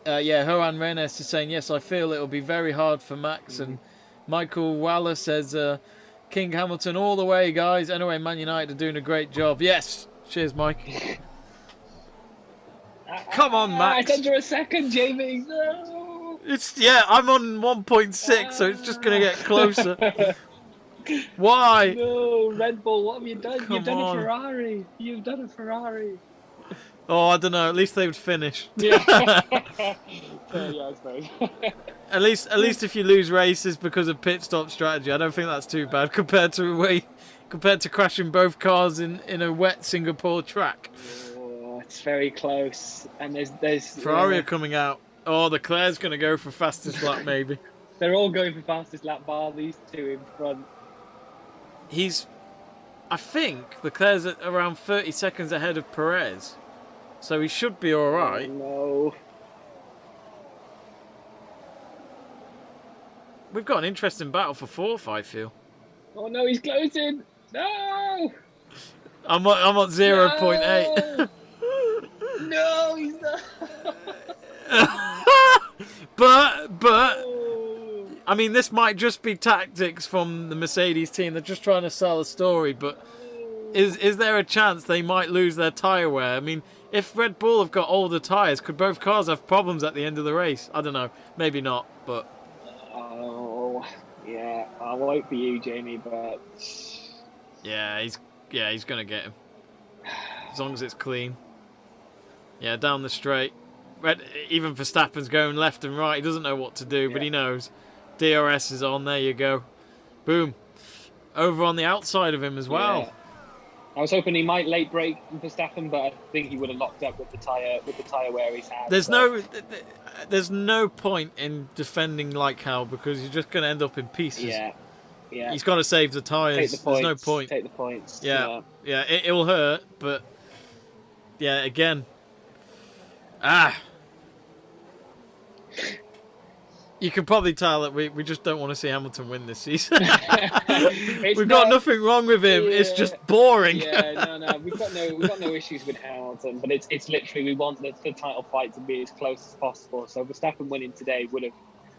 Johan Renes is saying, yes, I feel it'll be very hard for Max. And Michael Waller says, King Hamilton all the way, guys. Anyway, Man United are doing a great job. Yes. Cheers, Mike. Come on, Max. It's under a second, Jamie. No. I'm on 1.6, so it's just going to get closer. Why? No, Red Bull, what have you done? Come You've done on. a Ferrari. You've done a Ferrari. Oh, I don't know. At least they would finish. Yeah. I suppose. At least if you lose races because of pit stop strategy, I don't think that's too bad compared to crashing both cars in a wet Singapore track. Oh, it's very close, and there's Ferrari are coming out. Oh, Leclerc's going to go for fastest lap, maybe. They're all going for fastest lap, bar these two in front. I think Leclerc's at around 30 seconds ahead of Perez, so he should be all right. Oh, no. We've got an interesting battle for fourth, I feel. Oh no, he's closing. No. I'm at 0.8. No, he's not. But I mean, this might just be tactics from the Mercedes team. They're just trying to sell a story. But is there a chance they might lose their tyre wear? I mean, if Red Bull have got older tyres, could both cars have problems at the end of the race? I don't know. Maybe not. But yeah, I won't for you, Jamie. But yeah, he's gonna get him as long as it's clean. Yeah, down the straight. Even Verstappen's going left and right. He doesn't know what to do, but he knows. DRS is on. There you go. Boom. Over on the outside of him as well. Yeah. I was hoping he might late brake Verstappen, but I think he would have locked up with the tyre wear he's had. There's no point in defending like hell because you're just going to end up in pieces. Yeah. He's got to save the tyres. There's no point. Take the points. Yeah. It will hurt, but yeah, again. You can probably tell that we just don't want to see Hamilton win this season. We've got nothing wrong with him. It's just boring. No. We've got no issues with Hamilton, but it's literally we want the title fight to be as close as possible. So Verstappen winning today would have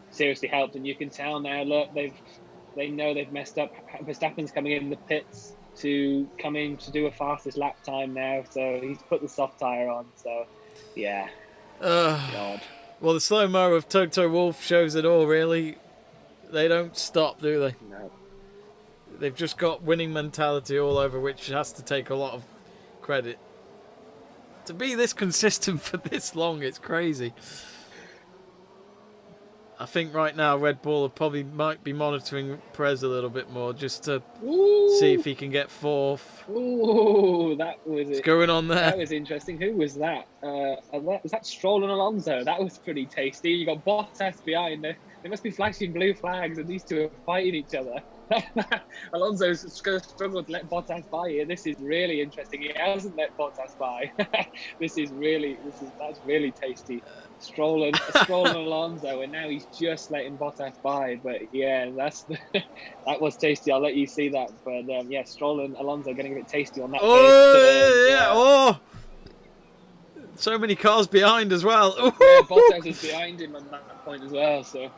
seriously helped, and you can tell now. Look, they know they've messed up. Verstappen's coming in the pits to come in to do a fastest lap time now, so he's put the soft tyre on. So yeah. God. Well, the slow-mo of Toto Wolff shows it all, really. They don't stop, do they? No. They've just got winning mentality all over, which has to take a lot of credit. To be this consistent for this long, it's crazy. I think right now Red Bull might be monitoring Perez a little bit more just to see if he can get fourth. Ooh, that was What's going on there? That was interesting. Who was that? Was that Stroll and Alonso? That was pretty tasty. You got Bottas behind. They must be flashing blue flags, and these two are fighting each other. Alonso's struggled to let Bottas by here. This is really interesting. He hasn't let Bottas by. That's really tasty. Stroll and Alonso, and now he's just letting Bottas by. But yeah, that was tasty. I'll let you see that. But yeah, Stroll and Alonso getting a bit tasty on that. Oh, so many cars behind as well. Yeah, Bottas is behind him on that point as well. So.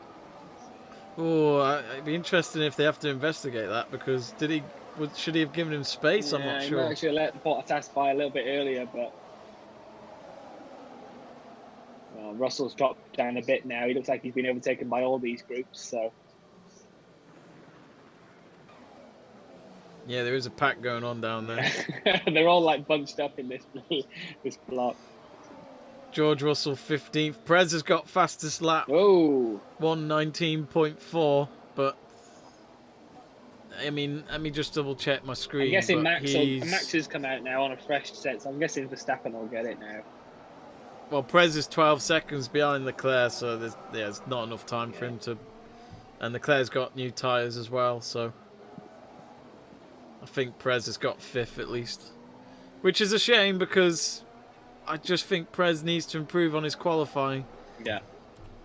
Oh, it'd be interesting if they have to investigate that because should he have given him space? I'm not sure. He might actually let Bottas by a little bit earlier, but Russell's dropped down a bit now. He looks like he's been overtaken by all these groups. So yeah, there is a pack going on down there. They're all like bunched up in this block. George Russell 15th. Perez has got fastest lap. Oh, 1:19.4. But I mean, let me just double check my screen. I'm guessing Max has come out now on a fresh set, so I'm guessing Verstappen will get it now. Well, Perez is 12 seconds behind Leclerc, so there's not enough time for him to. And Leclerc's got new tyres as well, so I think Perez has got fifth at least, which is a shame because I just think Perez needs to improve on his qualifying. Yeah.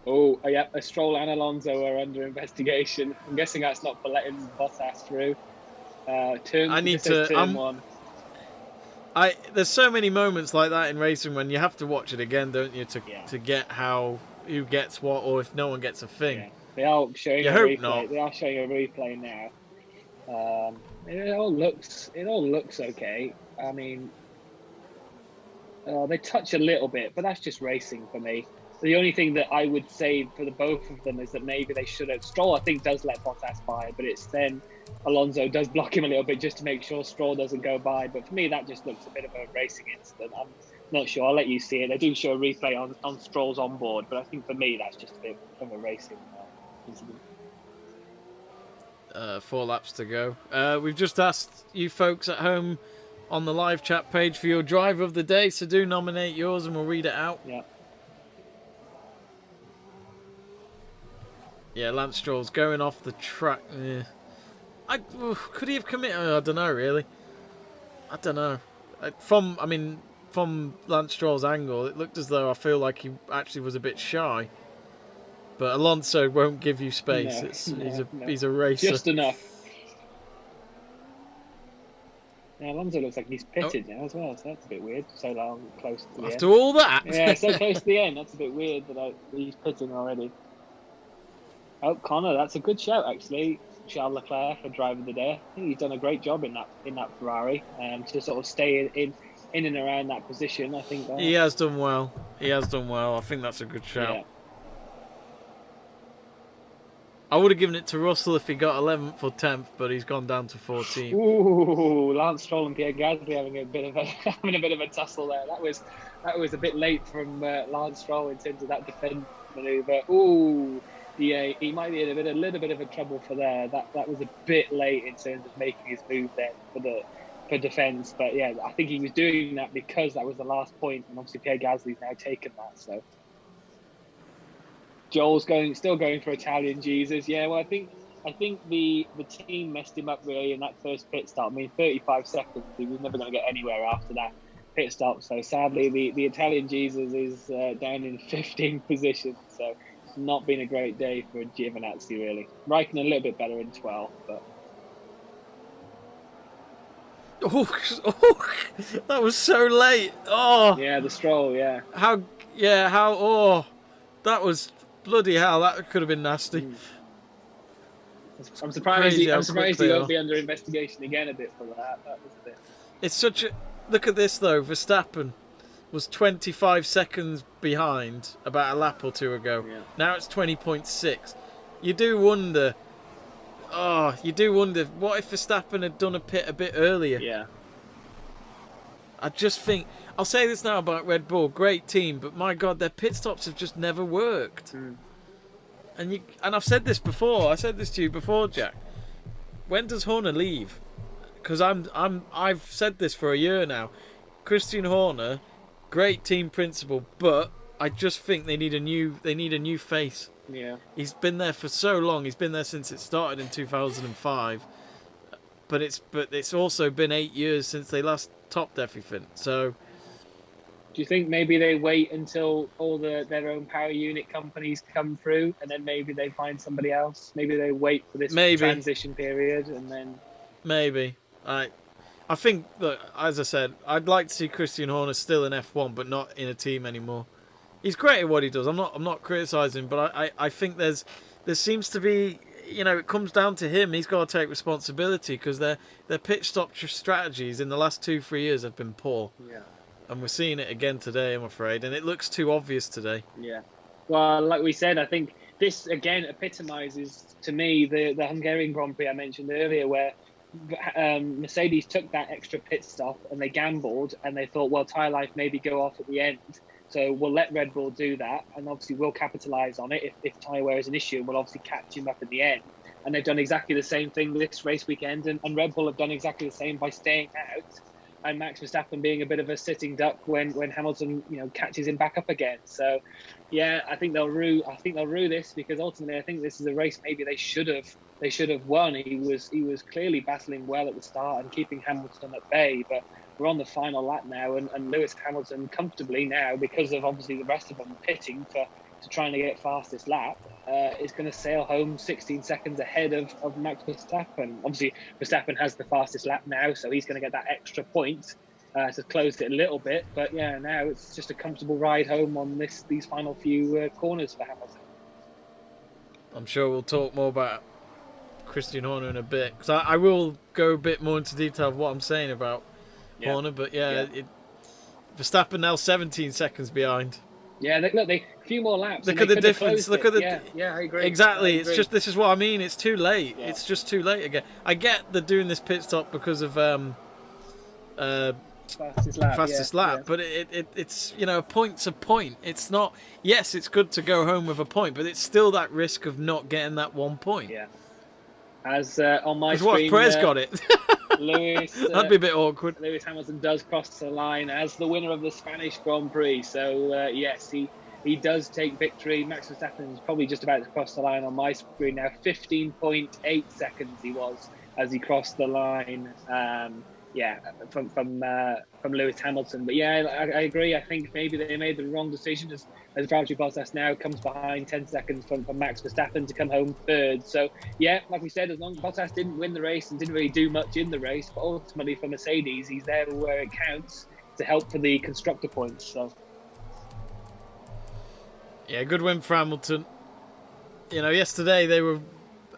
Oh, yeah. Stroll and Alonso are under investigation. I'm guessing that's not for letting Bottas through. Turn one. There's so many moments like that in racing when you have to watch it again, don't you, to get who gets what, or if no one gets a thing. Yeah. They are showing a replay. Not. They are showing a replay now. It all looks okay. I mean, They touch a little bit, but that's just racing for me. The only thing that I would say for the both of them is that maybe they should have. Stroll, I think, does let Bottas by, but it's then Alonso does block him a little bit just to make sure Stroll doesn't go by. But for me, that just looks a bit of a racing incident. I'm not sure. I'll let you see it. They do show a replay on Stroll's onboard, but I think for me, that's just a bit of a racing incident. 4 laps to go. We've just asked you folks at home on the live chat page for your driver of the day, so do nominate yours and we'll read it out. Yeah, Lance Stroll's going off the track. Could he have committed? I don't know, really. I don't know. From Lance Stroll's angle, it looked as though I feel like he actually was a bit shy. But Alonso won't give you space. He's a racer. Just enough. Yeah, Alonso looks like he's pitted now as well, so that's a bit weird. So long, close to the After all that? Yeah, so close to the end. That's a bit weird that he's pitting already. Oh, Connor, that's a good shout, actually. Charles Leclerc for driver of the day. I think he's done a great job in that Ferrari, to sort of stay in and around that position. I think he has done well. I think that's a good shout. Yeah. I would have given it to Russell if he got 11th or 10th, but he's gone down to 14th. Ooh, Lance Stroll and Pierre Gasly having a bit of a tussle there. That was a bit late from Lance Stroll in terms of that defend manoeuvre. Ooh, yeah, he might be in a little bit of a trouble for there. That was a bit late in terms of making his move there for defence. But yeah, I think he was doing that because that was the last point, and obviously Pierre Gasly's now taken that. So Joel's still going for Italian Jesus. Yeah, well, I think the team messed him up really in that first pit stop. I mean, 35 seconds. He was never going to get anywhere after that pit stop. So sadly, the Italian Jesus is down in 15th position. So it's not been a great day for Giovinazzi really. Raikkonen a little bit better in 12th, but. Oh, that was so late. Oh. Yeah, the Stroll. Yeah. That was bloody hell. That could have been nasty. I'm surprised he won't be under investigation again a bit for that. That was a bit. It's such a look at this though. Verstappen was 25 seconds behind about a lap or two ago. Yeah. Now it's 20.6. You do wonder. What if Verstappen had done a pit a bit earlier? Yeah. I just think I'll say this now about Red Bull, great team, but my God, their pit stops have just never worked. And I've said this before. I said this to you before, Jack. When does Horner leave? Because I've said this for a year now. Christian Horner, great team principal, but I just think they need a new face. Yeah. He's been there for so long. He's been there since it started in 2005. But it's also been 8 years since they last topped everything. So do you think maybe they wait until all their own power unit companies come through and then maybe they find somebody else? Maybe they wait for this transition period and then maybe. I think that, as I said, I'd like to see Christian Horner still in F1 but not in a team anymore. He's great at what he does. I'm not criticising, but I think there seems to be, it comes down to him. He's got to take responsibility because their pit stop strategies in the last 2-3 years have been poor. Yeah. And we're seeing it again today, I'm afraid, and it looks too obvious today. Yeah. Well, like we said, I think this again epitomises to me the Hungarian Grand Prix I mentioned earlier, where Mercedes took that extra pit stop and they gambled and they thought, well, tyre life maybe go off at the end. So we'll let Red Bull do that, and obviously we'll capitalise on it. If tyre wear is an issue, we'll obviously catch him up at the end. And they've done exactly the same thing this race weekend, and Red Bull have done exactly the same by staying out, and Max Verstappen being a bit of a sitting duck when Hamilton catches him back up again. So yeah, I think they'll rue this, because ultimately I think this is a race maybe they should have won. He was clearly battling well at the start and keeping Hamilton at bay, but we're on the final lap now, and Lewis Hamilton comfortably now, because of obviously the rest of them pitting to trying to get fastest lap, is going to sail home 16 seconds ahead of Max Verstappen. Obviously, Verstappen has the fastest lap now, so he's going to get that extra point to close it a little bit. But yeah, now it's just a comfortable ride home on these final few corners for Hamilton. I'm sure we'll talk more about Christian Horner in a bit, because I will go a bit more into detail of what I'm saying about Horner, but Verstappen now 17 seconds behind. Yeah, look, a few more laps. Look at the difference. Look at the. Yeah, I agree. Exactly. I agree. It's just, this is what I mean. It's too late. Yeah. It's just too late again. I get they're doing this pit stop because of fastest lap, but it's, you know, a point's a point. It's not. Yes, it's good to go home with a point, but it's still that risk of not getting that 1 point. Yeah. As on my screen, what if Perez got it? Lewis, that'd be a bit awkward. Lewis Hamilton does cross the line as the winner of the Spanish Grand Prix. So yes, he does take victory. Max Verstappen is probably just about to cross the line on my screen now. 15.8 seconds he was as he crossed the line. From Lewis Hamilton. But yeah, I agree. I think maybe they made the wrong decision as Valtteri Bottas now comes behind 10 seconds from Max Verstappen to come home third. So yeah, like we said, as long as Bottas didn't win the race and didn't really do much in the race, but ultimately for Mercedes, he's there where it counts to help for the constructor points. So yeah, good win for Hamilton. You know, yesterday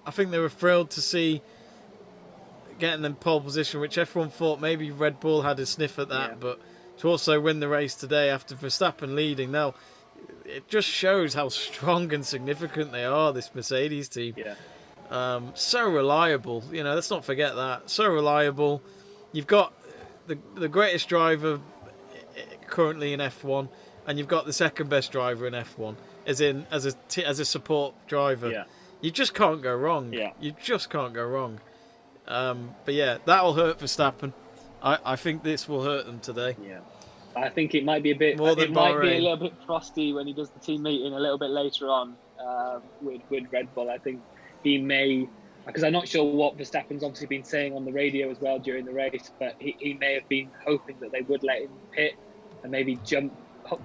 I think they were thrilled to see getting them pole position, which everyone thought maybe Red Bull had a sniff at that, but to also win the race today after Verstappen leading, now it just shows how strong and significant they are, this Mercedes team. Yeah. So reliable, you know, let's not forget that. So reliable. You've got the greatest driver currently in F1, and you've got the second best driver in F1, as a support driver. Yeah. You just can't go wrong. Yeah. You just can't go wrong. But yeah, that'll hurt Verstappen. I think this will hurt them today. Yeah, I think it might be a little bit frosty when he does the team meeting a little bit later on with Red Bull. I think he may, because I'm not sure what Verstappen's obviously been saying on the radio as well during the race, but he may have been hoping that they would let him pit and maybe jump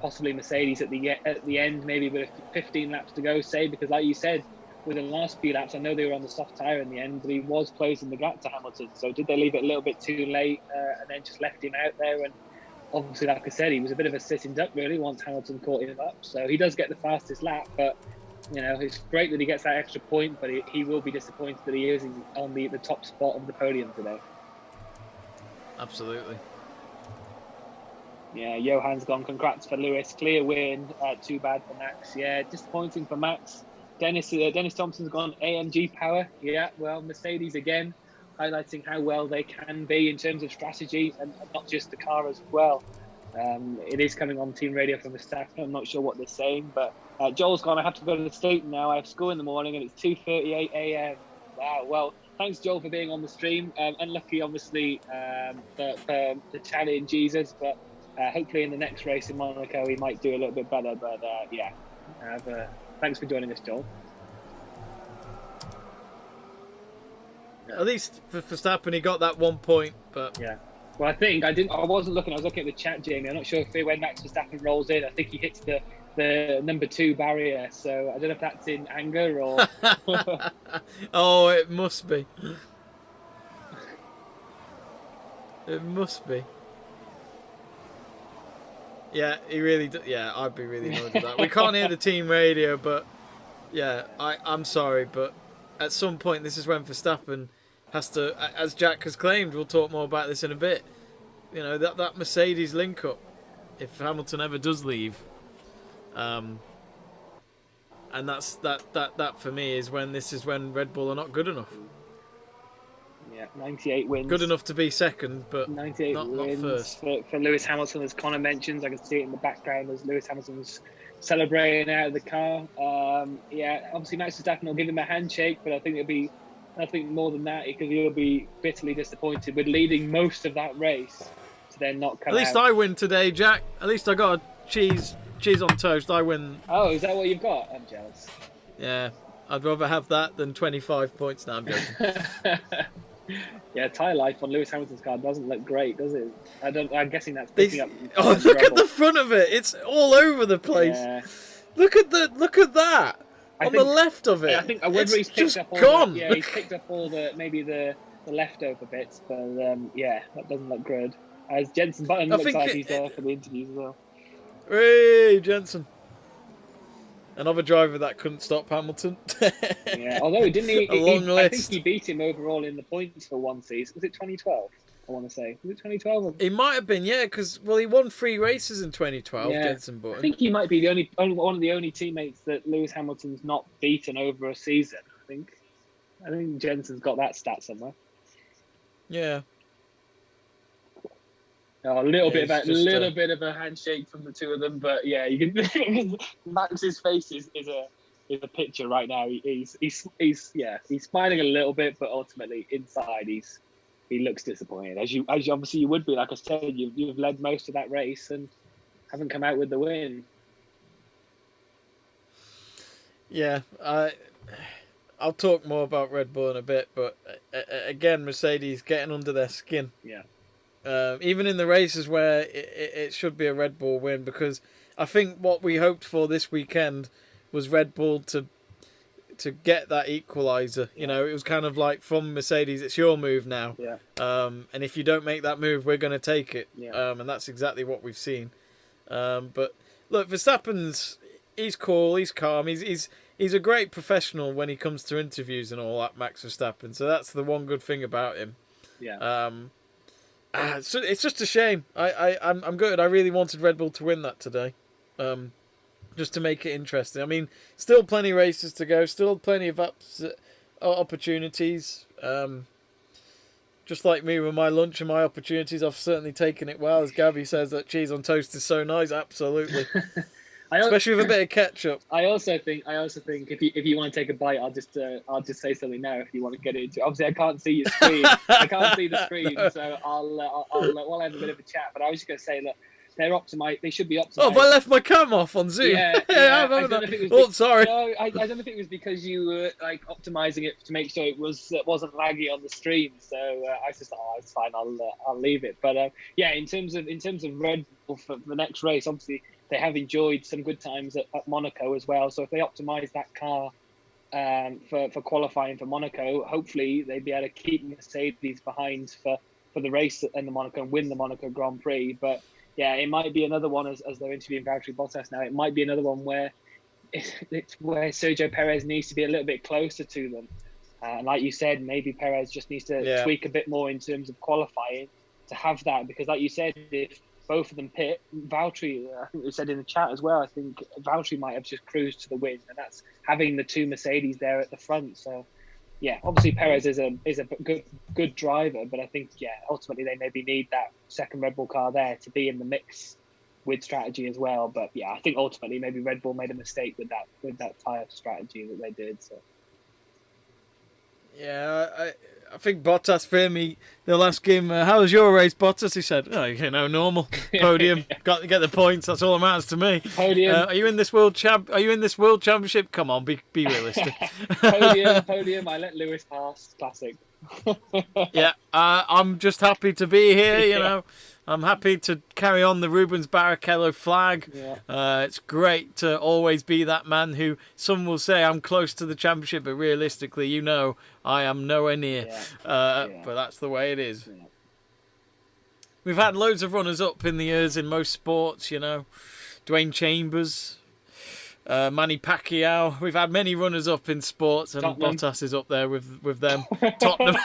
possibly Mercedes at the end, maybe with 15 laps to go, say, because like you said, with the last few laps, I know they were on the soft tyre in the end, but he was closing the gap to Hamilton. So did they leave it a little bit too late and then just left him out there? And obviously, like I said, he was a bit of a sitting duck, really, once Hamilton caught him up. So he does get the fastest lap, but, you know, it's great that he gets that extra point, but he will be disappointed that he is on the top spot of the podium today. Absolutely. Yeah, Johan's gone. Congrats for Lewis. Clear win. Too bad for Max. Yeah, disappointing for Max. Dennis Thompson's gone AMG power. Yeah, well, Mercedes again, highlighting how well they can be in terms of strategy and not just the car as well. It is coming on team radio from Verstappen. I'm not sure what they're saying, but Joel's gone. I have to go to the station now. I have school in the morning and it's 2:38 a.m. Wow. Well, thanks, Joel, for being on the stream. Unlucky, obviously, for the challenge, Jesus, but hopefully in the next race in Monaco, he might do a little bit better. But thanks for joining us, Joel. At least for Verstappen, he got that 1 point, but yeah. Well, I wasn't looking. I was looking at the chat, Jamie. I'm not sure if when Max Verstappen rolls in, I think he hits the number 2 barrier. So I don't know if that's in anger or. Oh, it must be. It must be. Yeah, he really. Yeah, I'd be really annoyed with that. We can't hear the team radio, but yeah, I'm sorry, but at some point, this is when Verstappen has to, as Jack has claimed, we'll talk more about this in a bit. You know, that Mercedes link up, if Hamilton ever does leave, and that for me is when Red Bull are not good enough. Yeah, 98 wins. Good enough to be second, but 98 not wins first. For Lewis Hamilton, as Connor mentions. I can see it in the background as Lewis Hamilton's celebrating out of the car. Obviously Max Verstappen will give him a handshake, but I think it'll be nothing more than that, because he'll be bitterly disappointed with leading most of that race to then not come out. At least I win today, Jack. At least I got a cheese on toast. I win. Oh, is that what you've got? I'm jealous. Yeah, I'd rather have that than 25 points. Now I'm joking. Yeah, tyre life on Lewis Hamilton's car doesn't look great, does it? I'm guessing that's picking up. Oh, look at the front of it! It's all over the place. Yeah. Look at the left of it. I think whether he's picked up all gone. He's picked up all the leftover bits, but that doesn't look good. As Jenson Button looks like he's there for the interviews as well. Hey, Jenson. Another driver that couldn't stop Hamilton. Yeah, although didn't he? A long list. I think he beat him overall in the points for one season. Was it 2012? I want to say. Was it 2012? He might have been, yeah, because he won 3 races in 2012, Yeah. Jenson Button. I think he might be the only one of the only teammates that Lewis Hamilton's not beaten over a season. I think Jensen's got that stat somewhere. Yeah. A little bit of a handshake from the two of them, but yeah, you can. Max's face is a picture right now. He's smiling a little bit, but ultimately inside he looks disappointed. As you obviously you would be. Like I said, you've led most of that race and haven't come out with the win. Yeah, I'll talk more about Red Bull in a bit, but again, Mercedes getting under their skin. Yeah. Even in the races where it should be a Red Bull win, because I think what we hoped for this weekend was Red Bull to get that equaliser. You know, it was kind of like from Mercedes, it's your move now. Yeah. And if you don't make that move, we're going to take it. Yeah. And that's exactly what we've seen. But look, Verstappen's he's cool, he's calm, he's a great professional when he comes to interviews and all that, Max Verstappen. So that's the one good thing about him. Yeah. So it's just a shame. I'm good. I really wanted Red Bull to win that today, just to make it interesting. I mean, still plenty of races to go. Still plenty of opportunities. Just like me with my lunch and my opportunities, I've certainly taken it well. As Gabby says, that cheese on toast is so nice. Absolutely. Especially with a bit of ketchup. I also think if you want to take a bite, I'll just say something now if you want to get into it. Obviously, I can't see your screen. I can't see the screen, no. So we'll have a bit of a chat. But I was just going to say that they're optimized. They should be optimized. Oh, but I left my cam off on Zoom. Yeah. I don't know if it was sorry. No, I don't know if it was because you were like optimizing it to make sure it wasn't laggy on the stream. So I just thought, oh, it's fine. I'll leave it. But yeah, in terms of Red Bull for the next race, obviously. They have enjoyed some good times at Monaco as well. So if they optimise that car for qualifying for Monaco, hopefully they'd be able to keep Mercedes behind for the race in the Monaco and win the Monaco Grand Prix. But yeah, it might be another one as they're interviewing Valtteri Bottas now. It might be another one where it's where Sergio Perez needs to be a little bit closer to them. And like you said, maybe Perez just needs to tweak a bit more in terms of qualifying to have that. Because like you said, if both of them pit, Valtteri, I think we said in the chat as well, I think Valtteri might have just cruised to the win, and that's having the two Mercedes there at the front. So, yeah, obviously Perez is a good driver, but I think, ultimately they maybe need that second Red Bull car there to be in the mix with strategy as well. But yeah, I think ultimately maybe Red Bull made a mistake with that tyre strategy that they did. So. Yeah, I think Bottas for him, they'll ask him, how was your race, Bottas? He said, normal. Podium, got to get the points, that's all that matters to me. Podium. Are you in this world championship? Come on, be realistic. Podium, I let Lewis pass, classic. Yeah, I'm just happy to be here, you know. I'm happy to carry on the Rubens Barrichello flag. Yeah. It's great to always be that man who some will say I'm close to the championship, but realistically, I am nowhere near. But that's the way it is. Yeah. We've had loads of runners-up in the years in most sports, Dwayne Chambers, Manny Pacquiao. We've had many runners-up in sports, and Tottenham. Bottas is up there with them. Tottenham.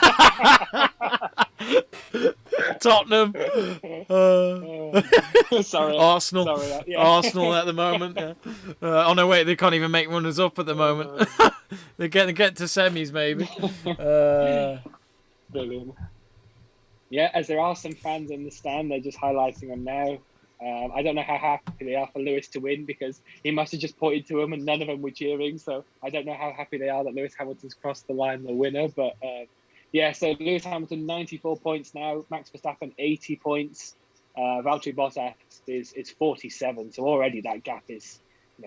Tottenham. Sorry. Arsenal. Sorry, yeah. Arsenal at the moment. Yeah. Oh no, wait, they can't even make runners up at the moment. They get to semis maybe. Brilliant. Yeah, as there are some fans in the stand, they're just highlighting them now. I don't know how happy they are for Lewis to win, because he must have just pointed to them and none of them were cheering. So I don't know how happy they are that Lewis Hamilton's crossed the line, the winner. But yeah, so Lewis Hamilton 94 points now, Max Verstappen 80 points, Valtteri Bottas is 47. So already that gap is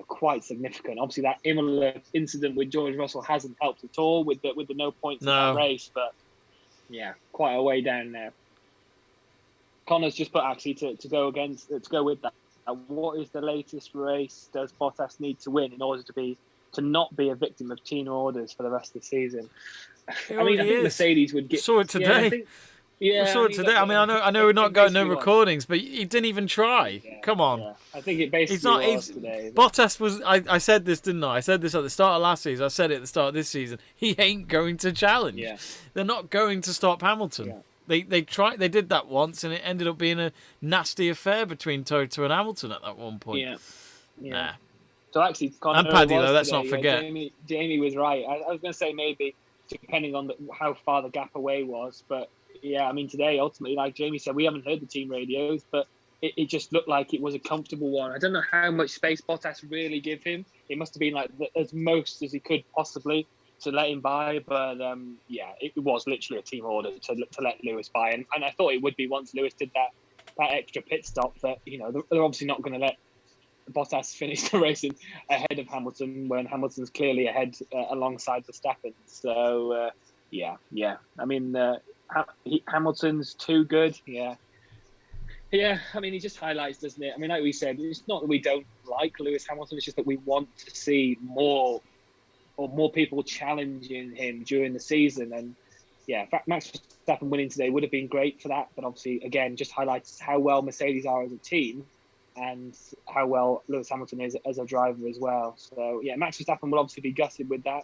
quite significant. Obviously that Imola incident with George Russell hasn't helped at all with the no points in that race, but yeah, quite a way down now. Connor's just put actually to go with that. What is the latest race does Bottas need to win in order to not be a victim of team orders for the rest of the season? I think Mercedes would get. Saw it today. We saw it today. I mean, I know we're not going no recordings, but he didn't even try. Yeah, Come on. Yeah. I think it basically was today. Bottas was. I said this, didn't I? I said this at the start of last season. I said it at the start of this season. He ain't going to challenge. Yeah. They're not going to stop Hamilton. Yeah. They did that once, and it ended up being a nasty affair between Toto and Hamilton at that one point. Yeah. Nah. So actually, Connor, And Paddy, though, let's today, not forget. Jamie was right. I was going to say maybe depending on how far the gap away was, but yeah, I mean today ultimately, like Jamie said, we haven't heard the team radios, but it just looked like it was a comfortable one. I don't know how much space Bottas really give him. It must have been like as most as he could possibly to let him by, but it was literally a team order to let Lewis by, and I thought it would be once Lewis did that extra pit stop that they're obviously not going to let Bottas finished the race ahead of Hamilton when Hamilton's clearly ahead alongside Verstappen. So, I mean, Hamilton's too good. Yeah. I mean, he just highlights, doesn't it? I mean, like we said, it's not that we don't like Lewis Hamilton. It's just that we want to see more people challenging him during the season. And yeah, in fact, Max Verstappen winning today would have been great for that. But obviously, again, just highlights how well Mercedes are as a team and how well Lewis Hamilton is as a driver as well. So yeah, Max Verstappen will obviously be gutted with that,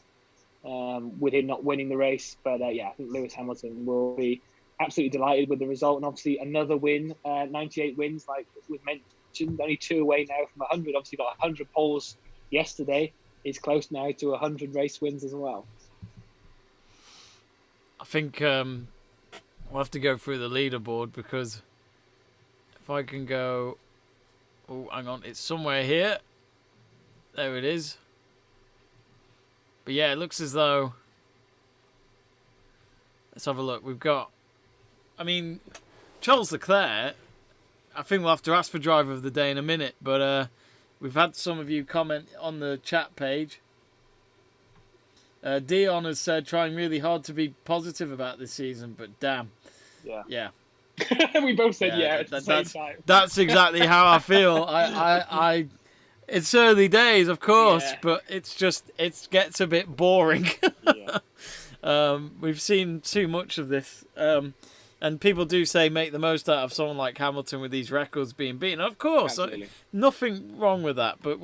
with him not winning the race. But I think Lewis Hamilton will be absolutely delighted with the result. And obviously another win, 98 wins, like we've mentioned, only 2 away now from 100. Obviously got 100 poles yesterday. He's close now to 100 race wins as well. I think we'll have to go through the leaderboard because if I can go... Oh, hang on. It's somewhere here. There it is. But yeah, it looks as though... Let's have a look. We've got... I mean, Charles Leclerc, I think we'll have to ask for driver of the day in a minute, but we've had some of you comment on the chat page. Dion has said, trying really hard to be positive about this season, but damn. Yeah. We both said at the same time. That's exactly how I feel. I it's early days, of course, but it gets a bit boring. We've seen too much of this. And people do say make the most out of someone like Hamilton with these records being beaten. Of course, nothing wrong with that. But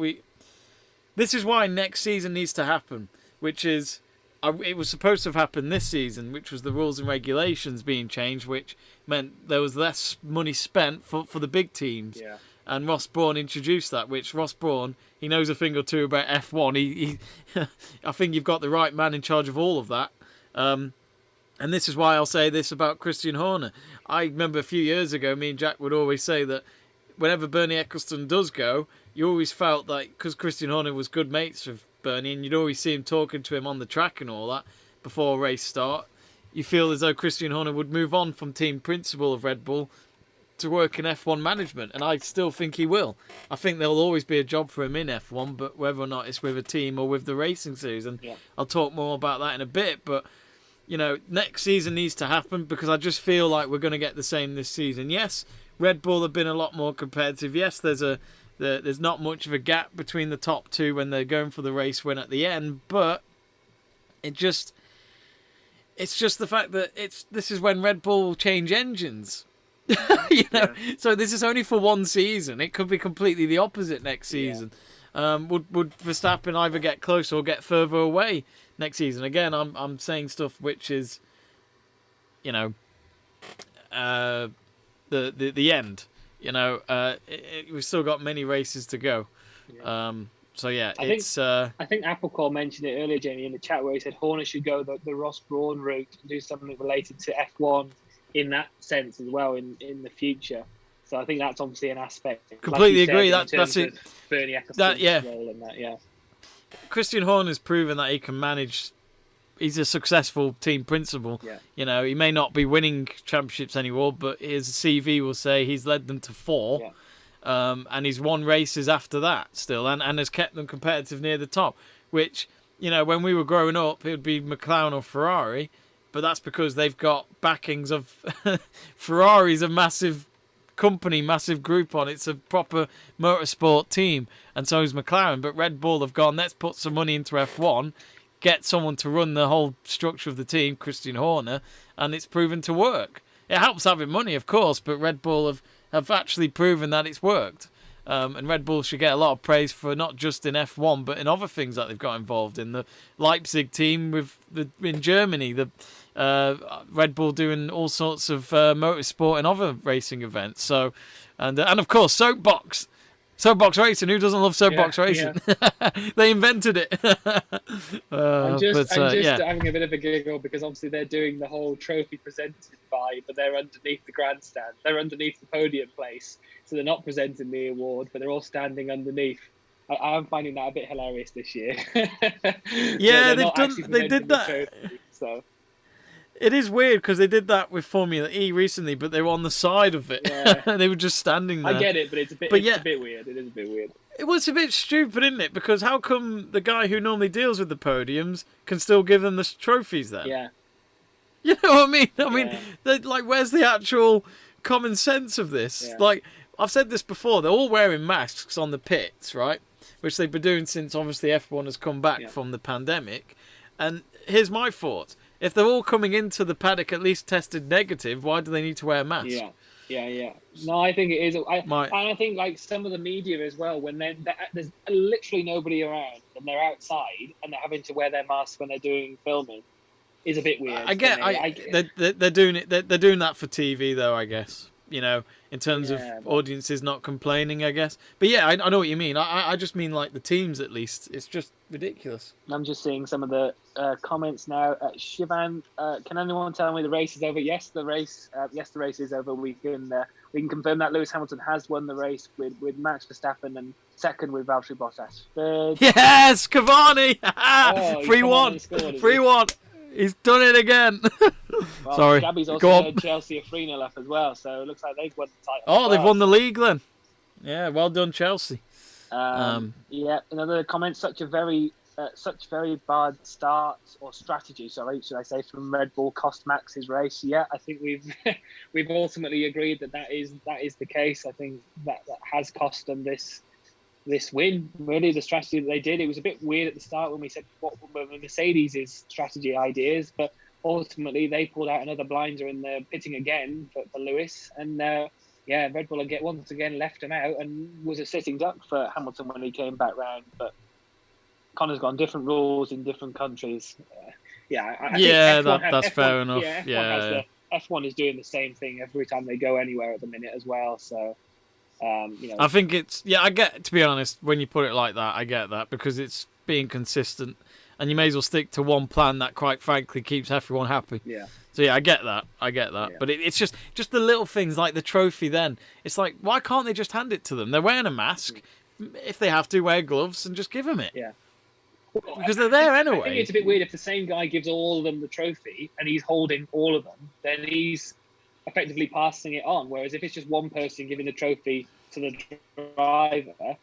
this is why next season needs to happen, which is it was supposed to have happened this season, which was the rules and regulations being changed, which meant there was less money spent for the big teams. Yeah. And Ross Brawn introduced that, which Ross Brawn, he knows a thing or two about F1. He I think you've got the right man in charge of all of that. And this is why I'll say this about Christian Horner. I remember a few years ago, me and Jack would always say that whenever Bernie Ecclestone does go, you always felt like, because Christian Horner was good mates with Bernie, and you'd always see him talking to him on the track and all that before a race start, you feel as though Christian Horner would move on from team principal of Red Bull to work in F1 management, and I still think he will. I think there'll always be a job for him in F1, but whether or not it's with a team or with the racing series, and I'll talk more about that in a bit, but next season needs to happen because I just feel like we're going to get the same this season. Yes, Red Bull have been a lot more competitive. Yes, there's not much of a gap between the top two when they're going for the race win at the end, but it's just the fact that this is when Red Bull will change engines. So this is only for one season. It could be completely the opposite next season. Would Verstappen either get close or get further away next season? Again, I'm saying stuff which is, the end. We've still got many races to go. I think Applecall mentioned it earlier, Jamie, in the chat where he said Horner should go the Ross Brawn route and do something related to F1 in that sense as well in the future. So I think that's obviously an aspect. Completely agree. That's it. Bernie Ecclestone's role in that, Christian Horner's proven that he can manage. He's a successful team principal. Yeah. He may not be winning championships anymore, but his CV will say he's led them to 4. Yeah. And he's won races after that still, and has kept them competitive near the top. Which, when we were growing up, it would be McLaren or Ferrari, but that's because they've got backings of Ferrari's a massive company, massive group on. It's a proper motorsport team, and so is McLaren. But Red Bull have gone, let's put some money into F1, get someone to run the whole structure of the team, Christian Horner, and it's proven to work. It helps having money, of course, but Red Bull have actually proven that it's worked. And Red Bull should get a lot of praise for not just in F1, but in other things that they've got involved in. The Leipzig team in Germany, Red Bull doing all sorts of motorsport and other racing events. So, and of course, soapbox racing. Who doesn't love soapbox racing? Yeah. They invented it. I'm just having a bit of a giggle because obviously they're doing the whole trophy presented by, but they're underneath the grandstand. They're underneath the podium place, so they're not presenting the award, but they're all standing underneath. I'm finding that a bit hilarious this year. Yeah, they did that. Trophy, so. It is weird because they did that with Formula E recently, but they were on the side of it. Yeah. They were just standing there. I get it, but it's a bit weird. It is a bit weird. It was a bit stupid, isn't it? Because how come the guy who normally deals with the podiums can still give them the trophies then? Yeah. You know what I mean? I mean, like, where's the actual common sense of this? Yeah. Like, I've said this before, they're all wearing masks on the pits, right? Which they've been doing since, obviously, F1 has come back from the pandemic. And here's my thought. If they're all coming into the paddock at least tested negative, why do they need to wear a mask? Yeah. No, I think it is. And I think, like, some of the media as well, when there's literally nobody around and they're outside and they're having to wear their masks when they're doing filming, is a bit weird. They're doing it. They're doing that for TV, though, I guess. You know, in terms of audiences not complaining, I guess. But yeah, I know what you mean. I just mean, like, the teams, at least. It's just ridiculous. I'm just seeing some of the comments now. Shivan, can anyone tell me the race is over? Yes, the race is over. We can confirm that Lewis Hamilton has won the race with Max Verstappen and second with Valtteri Bottas. Third. Yes, Cavani! 3-1. 3-1. He's done it again. Well, sorry. Gabby's also had Chelsea a 3-0 up as well, so it looks like they've won the title. Oh, they've won the league then. Yeah, well done, Chelsea. Yeah, another comment. Such very bad start or strategy. Sorry, should I say, from Red Bull cost Max his race? Yeah, I think we've ultimately agreed that is the case. I think that has cost them this win. Really, the strategy that they did, it was a bit weird at the start when we said what were Mercedes' strategy ideas, but ultimately they pulled out another blinder in the pitting again for Lewis, and Red Bull once again left him out and was a sitting duck for Hamilton when he came back round. But Connor's gone different rules in different countries. That's fair enough. F1 is doing the same thing every time they go anywhere at the minute as well. So. I think I get, to be honest, when you put it like that, I get that because it's being consistent and you may as well stick to one plan that quite frankly keeps everyone happy. Yeah. So I get that. Yeah. But it's just the little things like the trophy then. It's like, why can't they just hand it to them? They're wearing a mask. If they have to, wear gloves and just give them it. Yeah. Because they're there anyway. I think it's a bit weird if the same guy gives all of them the trophy and he's holding all of them, then he's effectively passing it on. Whereas if it's just one person giving the trophy to the driver,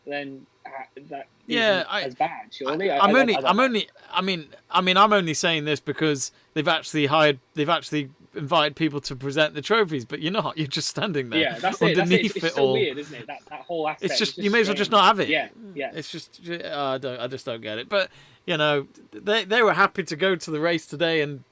then that isn't as bad, surely. I'm only saying this because they've actually invited people to present the trophies, but you're not. You're just standing there. Yeah, that's underneath it. It's so weird, isn't it? That whole aspect. It's just you may as well just not have it. Yeah. It's just I just don't get it. But you know, they were happy to go to the race today and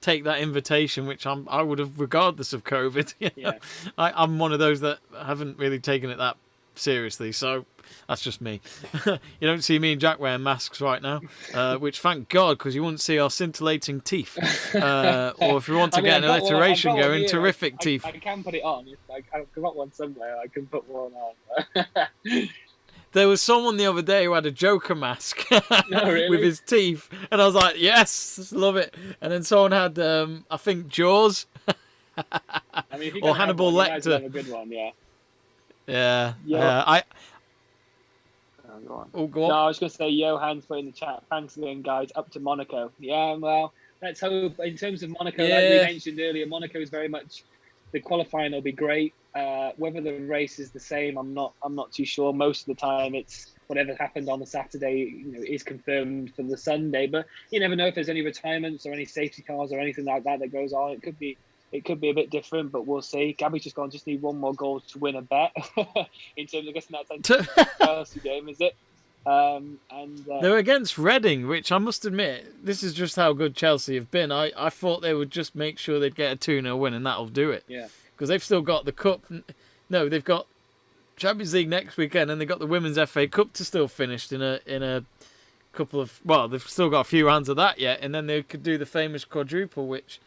take that invitation, which I would have regardless of COVID. I'm one of those that haven't really taken it that seriously, so that's just me. You don't see me and Jack wearing masks right now, which thank God, because you wouldn't see our scintillating teeth. Or if you want to get an alliteration going, here, terrific teeth. I can put it on. I've got one somewhere. I can put one on. There was someone the other day who had a Joker mask really? with his teeth, and I was like, yes, love it. And then someone had, I think, Jaws, or Hannibal Lecter. A good one, yeah. Yeah. Go on. No, I was going to say, Johan's put in the chat. Thanks again, guys. Up to Monaco. Yeah, well, let's hope. In terms of Monaco, like we mentioned earlier, Monaco is very much the qualifying will be great. Whether the race is the same, I'm not too sure. Most of the time, it's whatever happened on the Saturday, is confirmed for the Sunday. But you never know if there's any retirements or any safety cars or anything like that goes on. It could be a bit different, but we'll see. Gabby's just gone. Just need one more goal to win a bet. In terms of guessing that Chelsea game, is it? They're against Reading, which I must admit, this is just how good Chelsea have been. I thought they would just make sure they'd get a 2-0 win and that'll do it. Yeah. Because they've still got the cup. No, they've got Champions League next weekend and they've got the Women's FA Cup to still finish in a they've still got a few rounds of that yet, and then they could do the famous quadruple, which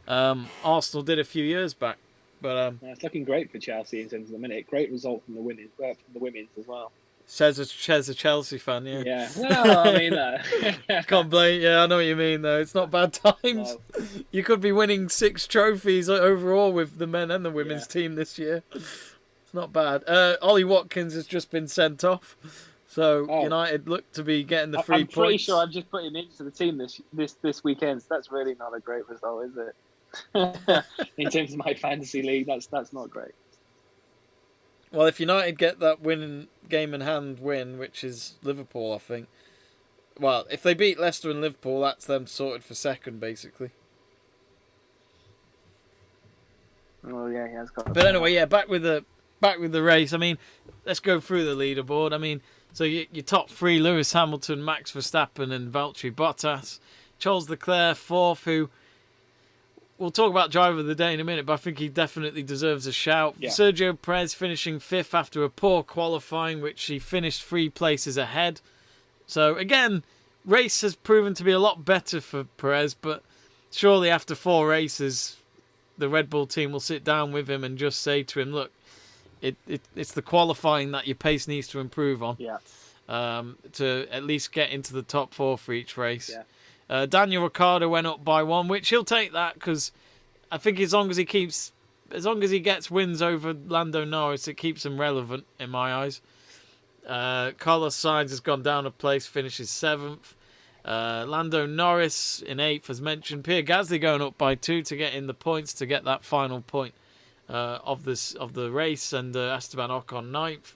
Arsenal did a few years back. But it's looking great for Chelsea in terms of the minute. Great result from the women's as well. Says a Chelsea fan, yeah. Yeah. Well, I mean, can't blame. Yeah, I know what you mean though. It's not bad times. No. You could be winning 6 trophies overall with the men and the women's team this year. It's not bad. Ollie Watkins has just been sent off, so United look to be getting the 3 points. I'm pretty sure I've just put him into the team this weekend. So that's really not a great result, is it? In terms of my fantasy league, that's not great. Well, if United get that game in hand win, which is Liverpool, I think. Well, if they beat Leicester and Liverpool, that's them sorted for second, basically. Oh yeah, he has got. But anyway, yeah, back with the race. I mean, let's go through the leaderboard. I mean, so your top 3: Lewis Hamilton, Max Verstappen, and Valtteri Bottas. Charles Leclerc, 4th, who. We'll talk about driver of the day in a minute, but I think he definitely deserves a shout. Yeah. Sergio Perez finishing 5th after a poor qualifying, which he finished 3 places ahead. So, again, race has proven to be a lot better for Perez, but surely after 4 races, the Red Bull team will sit down with him and just say to him, look, it's the qualifying that your pace needs to improve on to at least get into the top 4 for each race. Yeah. Daniel Ricciardo went up by 1, which he'll take that because I think as long as he gets wins over Lando Norris, it keeps him relevant in my eyes. Carlos Sainz has gone down a place, finishes 7th. Lando Norris in 8th, as mentioned. Pierre Gasly going up by 2 to get in the points to get that final point of the race, and Esteban Ocon 9th.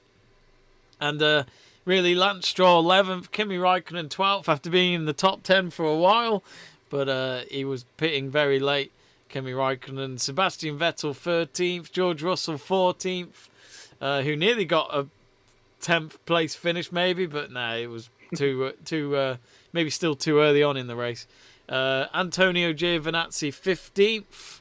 And really, Lance Stroll 11th, Kimi Raikkonen 12th after being in the top 10 for a while, but he was pitting very late, Kimi Raikkonen. Sebastian Vettel 13th, George Russell 14th, who nearly got a 10th place finish maybe, but it was too maybe still too early on in the race. Antonio Giovinazzi 15th,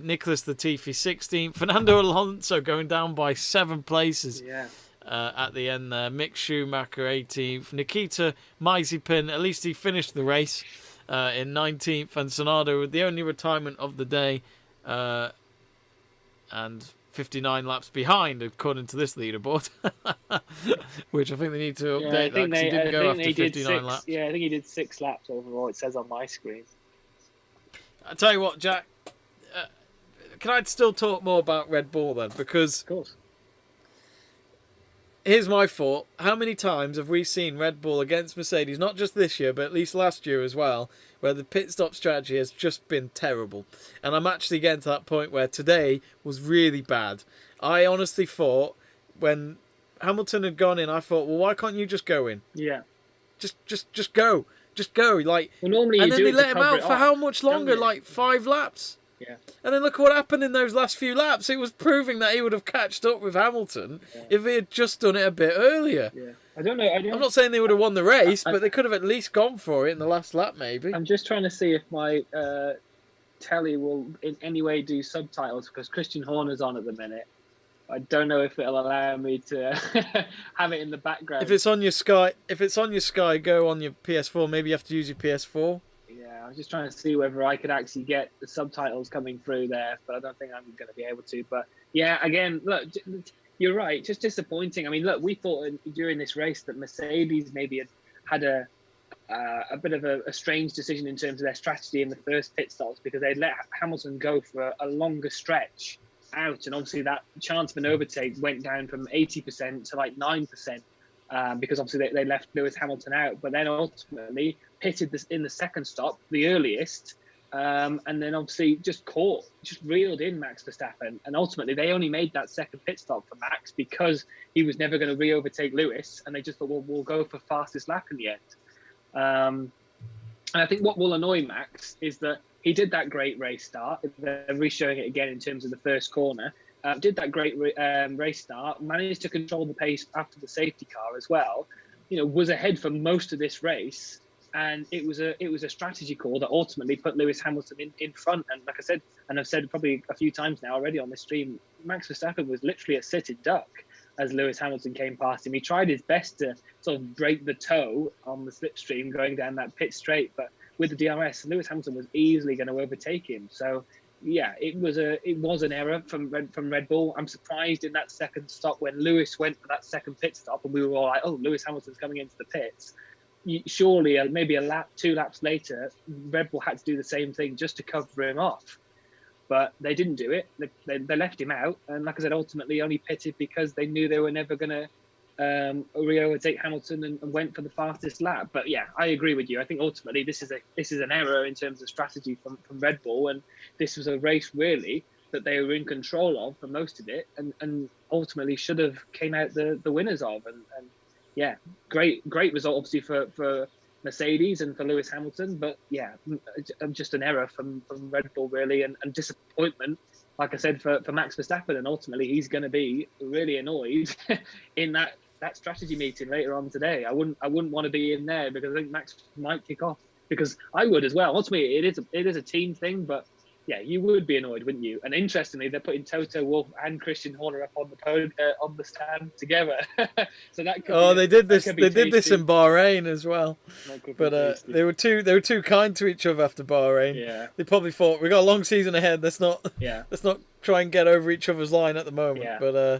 Nicholas Latifi 16th, Fernando Alonso going down by 7 places. Yeah. At the end there, Mick Schumacher 18th, Nikita Mazepin, at least he finished the race in 19th, and Tsunoda with the only retirement of the day, and 59 laps behind according to this leaderboard, which I think they need to update that because he didn't go after 59 laps. Yeah, I think he did 6 laps overall, it says on my screen. I tell you what, Jack, can I still talk more about Red Bull then? Because of course. Here's my thought. How many times have we seen Red Bull against Mercedes, not just this year, but at least last year as well, where the pit stop strategy has just been terrible? And I'm actually getting to that point where today was really bad. I honestly thought when Hamilton had gone in, I thought, well, why can't you just go in? Yeah. Just go. Just go. Like, well, normally and then they let him out for how much longer? Like 5 laps? Yeah. And then look what happened in those last few laps. It was proving that he would have catched up with Hamilton if he had just done it a bit earlier. Yeah. I don't know. I'm not saying they would have won the race, but they could have at least gone for it in the last lap, maybe. I'm just trying to see if my telly will in any way do subtitles because Christian Horner's on at the minute. I don't know if it'll allow me to have it in the background. If it's on your Sky, go on your PS4. Maybe you have to use your PS4. Yeah, I was just trying to see whether I could actually get the subtitles coming through there, but I don't think I'm going to be able to. But yeah, again, look, you're right. Just disappointing. I mean, look, we thought during this race that Mercedes maybe had a bit of a strange decision in terms of their strategy in the first pit stops because they let Hamilton go for a longer stretch out, and obviously that chance of an overtake went down from 80% to like 9%. Because obviously they left Lewis Hamilton out, but then ultimately pitted this in the second stop, the earliest, and then obviously just reeled in Max Verstappen. And ultimately they only made that second pit stop for Max because he was never going to re-overtake Lewis, and they just thought, well, we'll go for fastest lap in the end. And I think what will annoy Max is that he did that great race start. They're re-showing it again in terms of the first corner. Did that great race start, managed to control the pace after the safety car as well. Was ahead for most of this race, and it was a strategy call that ultimately put Lewis Hamilton in front. And like I said, and I've said probably a few times now already on this stream, Max Verstappen was literally a sitting duck. as Lewis Hamilton came past him. He tried his best to sort of break the toe on the slipstream going down that pit straight, but with the DRS, Lewis Hamilton was easily going to overtake him. So yeah, it was an error from Red Bull. I'm surprised in that second stop when Lewis went for that second pit stop, and we were all like, "Oh, Lewis Hamilton's coming into the pits." Surely, maybe a lap, 2 laps later, Red Bull had to do the same thing just to cover him off. But they didn't do it. They left him out, and like I said, ultimately only pitted because they knew they were never going to overtake Hamilton and went for the fastest lap. But yeah, I agree with you. I think ultimately this is an error in terms of strategy from Red Bull, and this was a race really that they were in control of for most of it, and ultimately should have came out the winners of. And yeah, great result obviously for Mercedes and for Lewis Hamilton, but yeah, just an error from Red Bull really, and disappointment, like I said, for Max Verstappen, and ultimately he's going to be really annoyed in that strategy meeting later on today. I wouldn't want to be in there because I think Max might kick off, because I would as well. Ultimately, it is a team thing, but yeah, you would be annoyed, wouldn't you? And interestingly, they're putting Toto Wolff and Christian Horner up on the stand together. So that could they did this. They did this in Bahrain as well. But they were too kind to each other after Bahrain. Yeah. They probably thought, we got a long season ahead. Let's not try and get over each other's line at the moment. Yeah.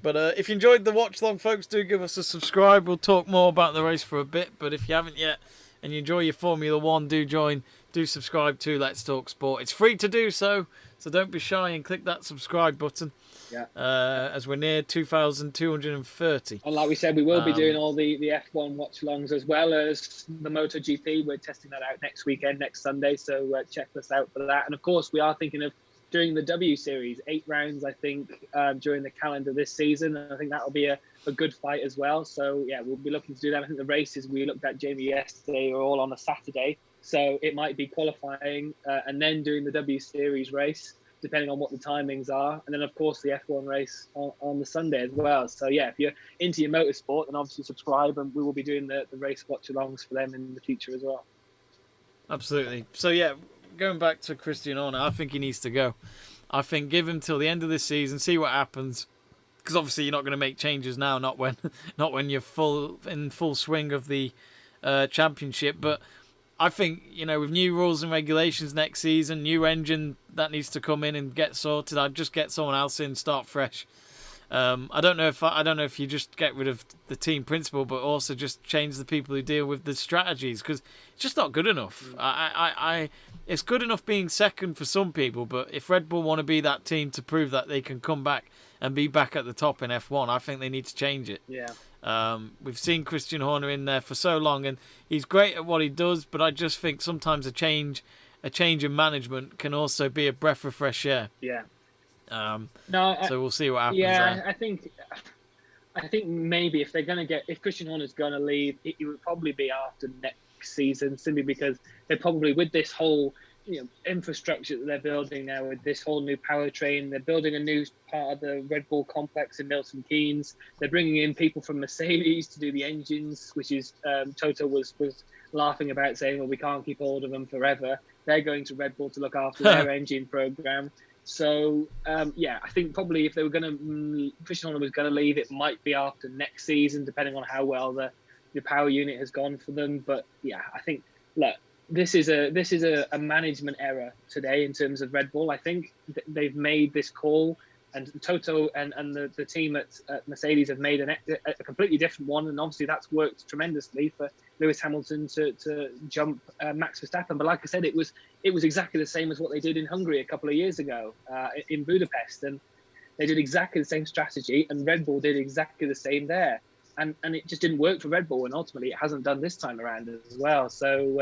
But if you enjoyed the watch long, folks, do give us a subscribe. We'll talk more about the race for a bit. But if you haven't yet and you enjoy your Formula One, do subscribe to Let's Talk Sport. It's free to do so don't be shy and click that subscribe button. Yeah. As we're near 2,230. And like we said, we will be doing all the F1 watch-alongs as well as the MotoGP. We're testing that out next weekend, next Sunday, so check us out for that. And of course, we are thinking of doing the W Series, 8 rounds, I think, during the calendar this season. And I think that'll be a good fight as well. So yeah, we'll be looking to do that. I think the races we looked at, Jamie, yesterday are all on a Saturday. So it might be qualifying and then doing the W Series race, depending on what the timings are. And then, of course, the F1 race on the Sunday as well. So, yeah, if you're into your motorsport, then obviously subscribe, and we will be doing the race watch-alongs for them in the future as well. Absolutely. So, yeah, going back to Christian Horner, I think he needs to go. I think give him till the end of this season, see what happens. Because obviously you're not going to make changes now, not when you're in full swing of the championship. But I think, with new rules and regulations next season, new engine that needs to come in and get sorted, I'd just get someone else in, start fresh. I don't know if you just get rid of the team principal, but also just change the people who deal with the strategies, because it's just not good enough. It's good enough being second for some people, but if Red Bull want to be that team to prove that they can come back and be back at the top in F1, I think they need to change it. Yeah. We've seen Christian Horner in there for so long, and he's great at what he does, but I just think sometimes a change in management can also be a breath of fresh air. Yeah. So we'll see what happens. Yeah, there. I think maybe if Christian Horner's going to leave, it would probably be after next season, simply because they're probably, with this whole infrastructure that they're building now, with this whole new powertrain, they're building a new part of the Red Bull complex in Milton Keynes. They're bringing in people from Mercedes to do the engines, which is Toto was laughing about, saying, well, we can't keep hold of them forever. They're going to Red Bull to look after their engine program. So I think probably if they were Christian Horner was going to leave, it might be after next season, depending on how well the power unit has gone for them. But yeah, I think this is a management error today in terms of Red Bull. I think they've made this call, and Toto and the team at Mercedes have made a completely different one, and obviously that's worked tremendously for Lewis Hamilton to jump Max Verstappen. But like I said, it was exactly the same as what they did in Hungary a couple of years ago in Budapest, and they did exactly the same strategy, and Red Bull did exactly the same there. And it just didn't work for Red Bull, and ultimately it hasn't done this time around as well. So,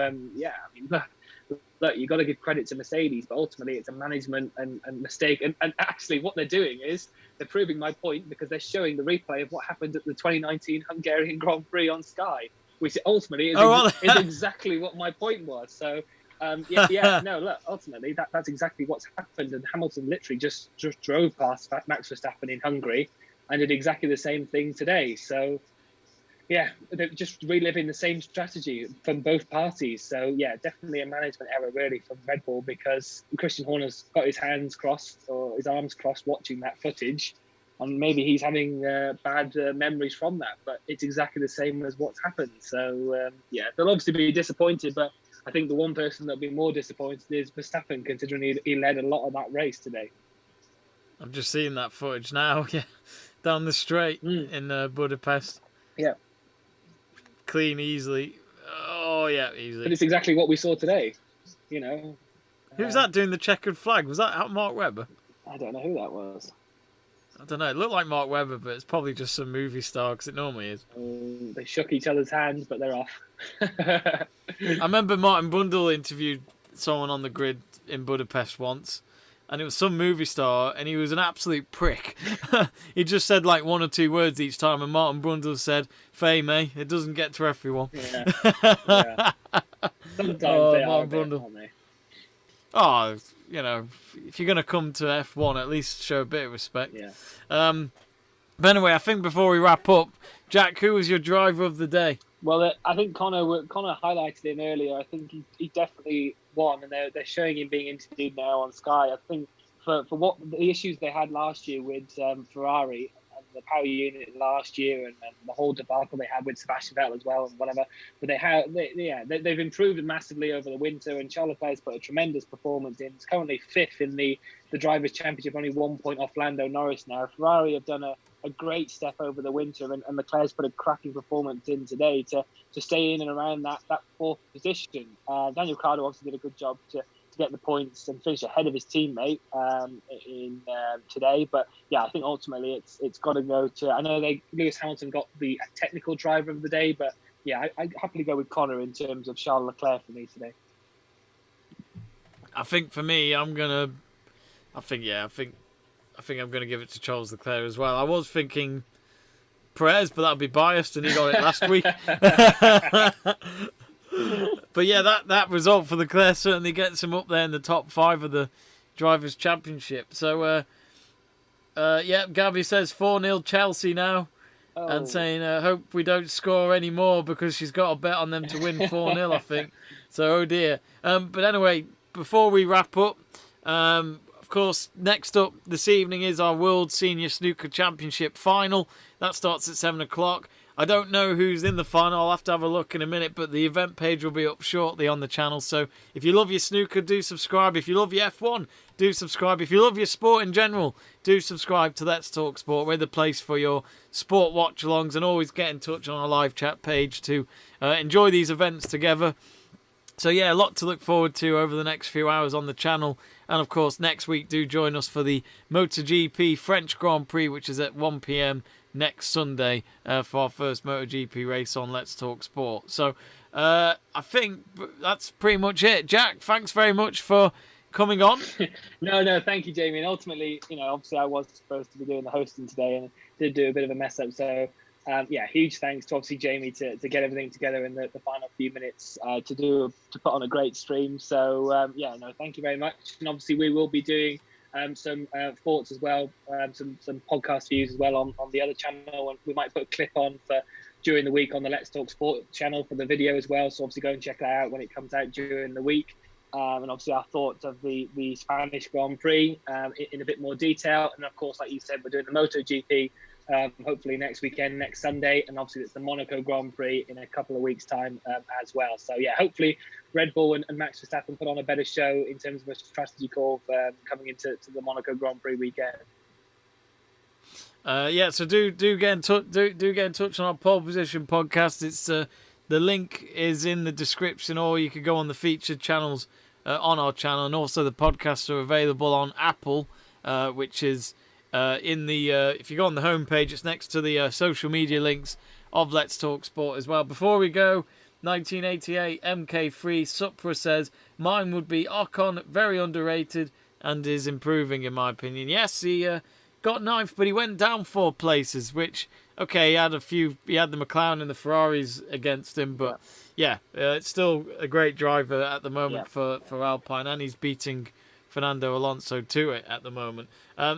look, you've got to give credit to Mercedes, but ultimately it's a management and mistake. And actually what they're doing is they're proving my point, because they're showing the replay of what happened at the 2019 Hungarian Grand Prix on Sky, which ultimately is exactly what my point was. So, ultimately that's exactly what's happened. And Hamilton literally just drove past Max Verstappen in Hungary and did exactly the same thing today. So, yeah, they're just reliving the same strategy from both parties. So, yeah, definitely a management error, really, from Red Bull, because Christian Horner's got his hands crossed or his arms crossed watching that footage. and maybe he's having bad memories from that. But it's exactly the same as what's happened. So yeah, they'll obviously be disappointed, but I think the one person that'll be more disappointed is Verstappen, considering he led a lot of that race today. I'm just seeing that footage now. Yeah, down the straight in Budapest. Yeah, clean, easily. Oh yeah, easily. But it's exactly what we saw today. You know. Who's that doing the checkered flag? Was that Mark Webber? I don't know who that was. I don't know. It looked like Mark Webber, but it's probably just some movie star, because it normally is. They shook each other's hands, but they're off. I remember Martin Brundle interviewed someone on the grid in Budapest once, and it was some movie star, and he was an absolute prick. He just said like one or two words each time, and Martin Brundle said, "Fame, eh? It doesn't get to everyone." Yeah. Yeah. Sometimes they are, aren't they? Oh, you know, if you're going to come to F1, at least show a bit of respect. Yeah. But anyway, I think before we wrap up, Jack, who was your driver of the day? Well, I think Connor highlighted him earlier. I think he definitely won, and they're showing him being interviewed now on Sky. I think for what the issues they had last year with Ferrari and the power unit last year, and the whole debacle they had with Sebastian Vettel as well, and whatever. But they've improved massively over the winter, and Charles Leclerc's put a tremendous performance in. It's currently fifth in the Drivers' Championship, only 1 point off Lando Norris now. Ferrari have done a great step over the winter, and Leclerc's put a cracking performance in today to stay in and around that fourth position. Daniel Ricciardo obviously did a good job to get the points and finish ahead of his teammate in today. But yeah, I think ultimately it's got to go to. I know Lewis Hamilton got the technical driver of the day, but yeah, I happily go with Connor in terms of Charles Leclerc for me today. I think for me, I think I'm going to give it to Charles Leclerc as well. I was thinking Perez, but that'd be biased, and he got it last week. But yeah, that result for Leclerc certainly gets him up there in the top 5 of the Drivers' Championship. So, yeah, Gabby says 4-0 Chelsea now, and saying, hope we don't score any more because she's got a bet on them to win 4-0, I think. So, oh dear. But anyway, before we wrap up, of course, next up this evening is our World Senior Snooker Championship final. That starts at 7 o'clock. I don't know who's in the final. I'll have to have a look in a minute, but the event page will be up shortly on the channel. So if you love your snooker, do subscribe. If you love your F1, do subscribe. If you love your sport in general, do subscribe to Let's Talk Sport. We're the place for your sport watch-alongs, and always get in touch on our live chat page to enjoy these events together. So yeah, a lot to look forward to over the next few hours on the channel. And of course, next week, do join us for the MotoGP French Grand Prix, which is at 1 p.m. next Sunday for our first MotoGP race on Let's Talk Sport. So I think that's pretty much it. Jack, thanks very much for coming on. No, thank you, Jamie. And ultimately, obviously I was supposed to be doing the hosting today and did do a bit of a mess up. So yeah, huge thanks to obviously Jamie to get everything together in the final few minutes to put on a great stream. So yeah, no, thank you very much. And obviously we will be doing some thoughts as well, some podcast views as well on the other channel, and we might put a clip on for during the week on the Let's Talk Sport channel for the video as well. So obviously go and check that out when it comes out during the week. And obviously our thoughts of the Spanish Grand Prix in a bit more detail. And of course, like you said, we're doing the MotoGP hopefully next weekend, next Sunday, and obviously it's the Monaco Grand Prix in a couple of weeks' time as well. So yeah, hopefully Red Bull and Max Verstappen put on a better show in terms of a strategy call for coming into the Monaco Grand Prix weekend. Yeah, so do get in touch. Do get in touch on our pole position podcast. It's the link is in the description, or you could go on the featured channels on our channel, and also the podcasts are available on Apple, which is in the if you go on the homepage, it's next to the social media links of Let's Talk Sport as well. Before we go, 1988 MK3 Supra says mine would be Ocon, very underrated and is improving in my opinion. Yes, he got ninth, but he went down 4 places, which okay, he had the McLaren and the Ferraris against him, but yeah, it's still a great driver at the moment for Alpine, and he's beating Fernando Alonso to it at the moment.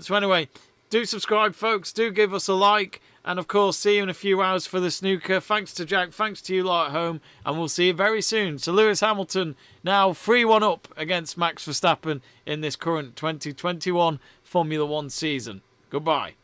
So anyway, do subscribe, folks. Do give us a like. And of course, see you in a few hours for the snooker. Thanks to Jack. Thanks to you lot at home. And we'll see you very soon. So Lewis Hamilton now 3-1 up against Max Verstappen in this current 2021 Formula 1 season. Goodbye.